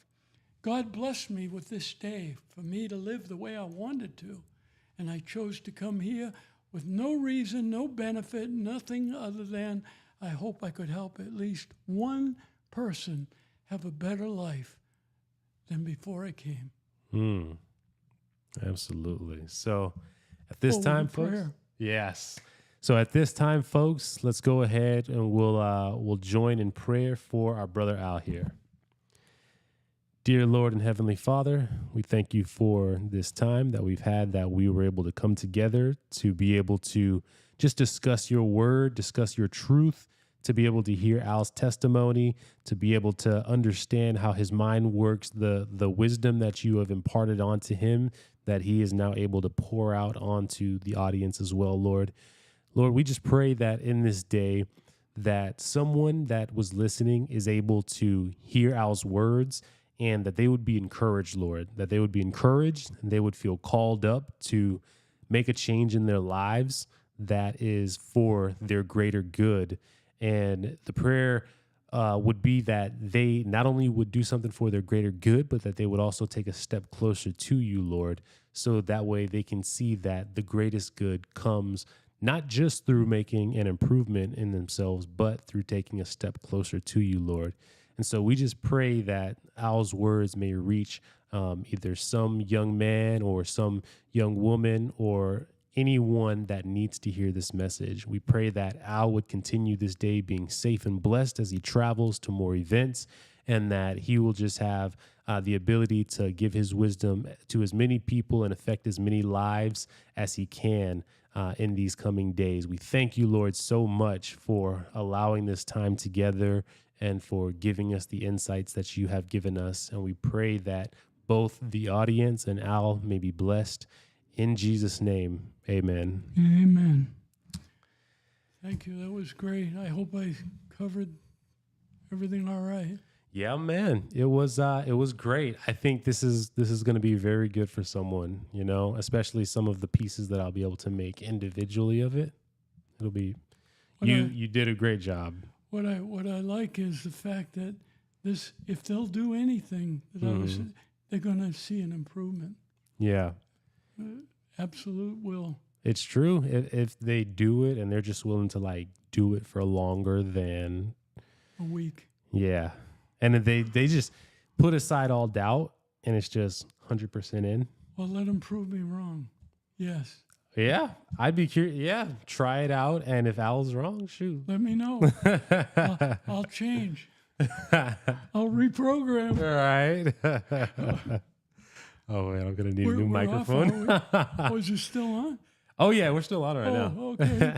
God blessed me with this day for me to live the way I wanted to. And I chose to come here with no reason, no benefit, nothing other than I hope I could help at least one person have a better life than before I came.
Absolutely. So at this time, folks. Yes. So at this time, folks, let's go ahead and we'll join in prayer for our brother Al here. Dear Lord and Heavenly Father, we thank you for this time that we've had, that we were able to come together to be able to just discuss your word, discuss your truth, to be able to hear Al's testimony, to be able to understand how his mind works, the wisdom that you have imparted onto him, that he is now able to pour out onto the audience as well, Lord. Lord, we just pray that in this day, that someone that was listening is able to hear Al's words and that they would be encouraged, Lord, that they would be encouraged and they would feel called up to make a change in their lives that is for their greater good. And the prayer would be that they not only would do something for their greater good, but that they would also take a step closer to you, Lord, so that way they can see that the greatest good comes not just through making an improvement in themselves, but through taking a step closer to you, Lord. And so we just pray that Al's words may reach either some young man or some young woman or anyone that needs to hear this message. We pray that Al would continue this day being safe and blessed as he travels to more events, and that he will just have the ability to give his wisdom to as many people and affect as many lives as he can in these coming days. We thank you, Lord, so much for allowing this time together and for giving us the insights that you have given us. And we pray that both the audience and Al may be blessed. In Jesus' name, amen.
Amen. Thank you. That was great. I hope I covered everything all right.
Yeah, man. It was great. I think this is going to be very good for someone, especially some of the pieces that I'll be able to make individually of it. It'll be you did a great job. What
I like is the fact that this, if they'll do anything that they're going to see an improvement.
Yeah.
Absolute will.
It's true. If they do it and they're just willing to do it for longer than
a week.
Yeah. And they just put aside all doubt and it's just 100% in.
Well, let them prove me wrong. Yes.
Yeah. I'd be curious. Yeah. Try it out. And if Al's wrong, shoot.
Let me know. I'll change. I'll reprogram.
All right. Oh, man, I'm going to need a new microphone.
Oh, is it still on?
Oh, yeah, we're still on right now.
Okay.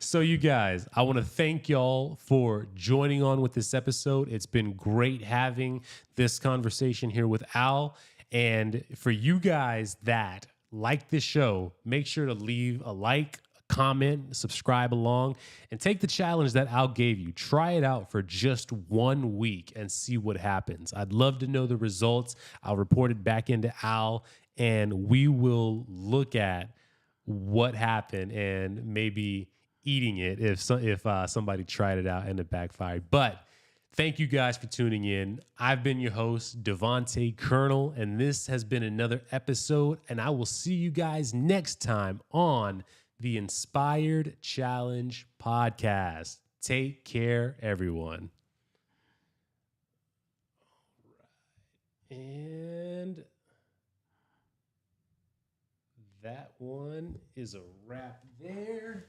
So, you guys, I want to thank y'all for joining on with this episode. It's been great having this conversation here with Al. And for you guys that like this show, make sure to leave a like, a comment, subscribe along, and take the challenge that Al gave you. Try it out for just 1 week and see what happens. I'd love to know the results. I'll report it back into Al, and we will look at what happened and maybe eating it if somebody tried it out and it backfired. But thank you guys for tuning in. I've been your host, Devahntau Colonel, and this has been another episode, and I will see you guys next time on the Inspired Challenge podcast. Take care, everyone. All right. And that one is a wrap there.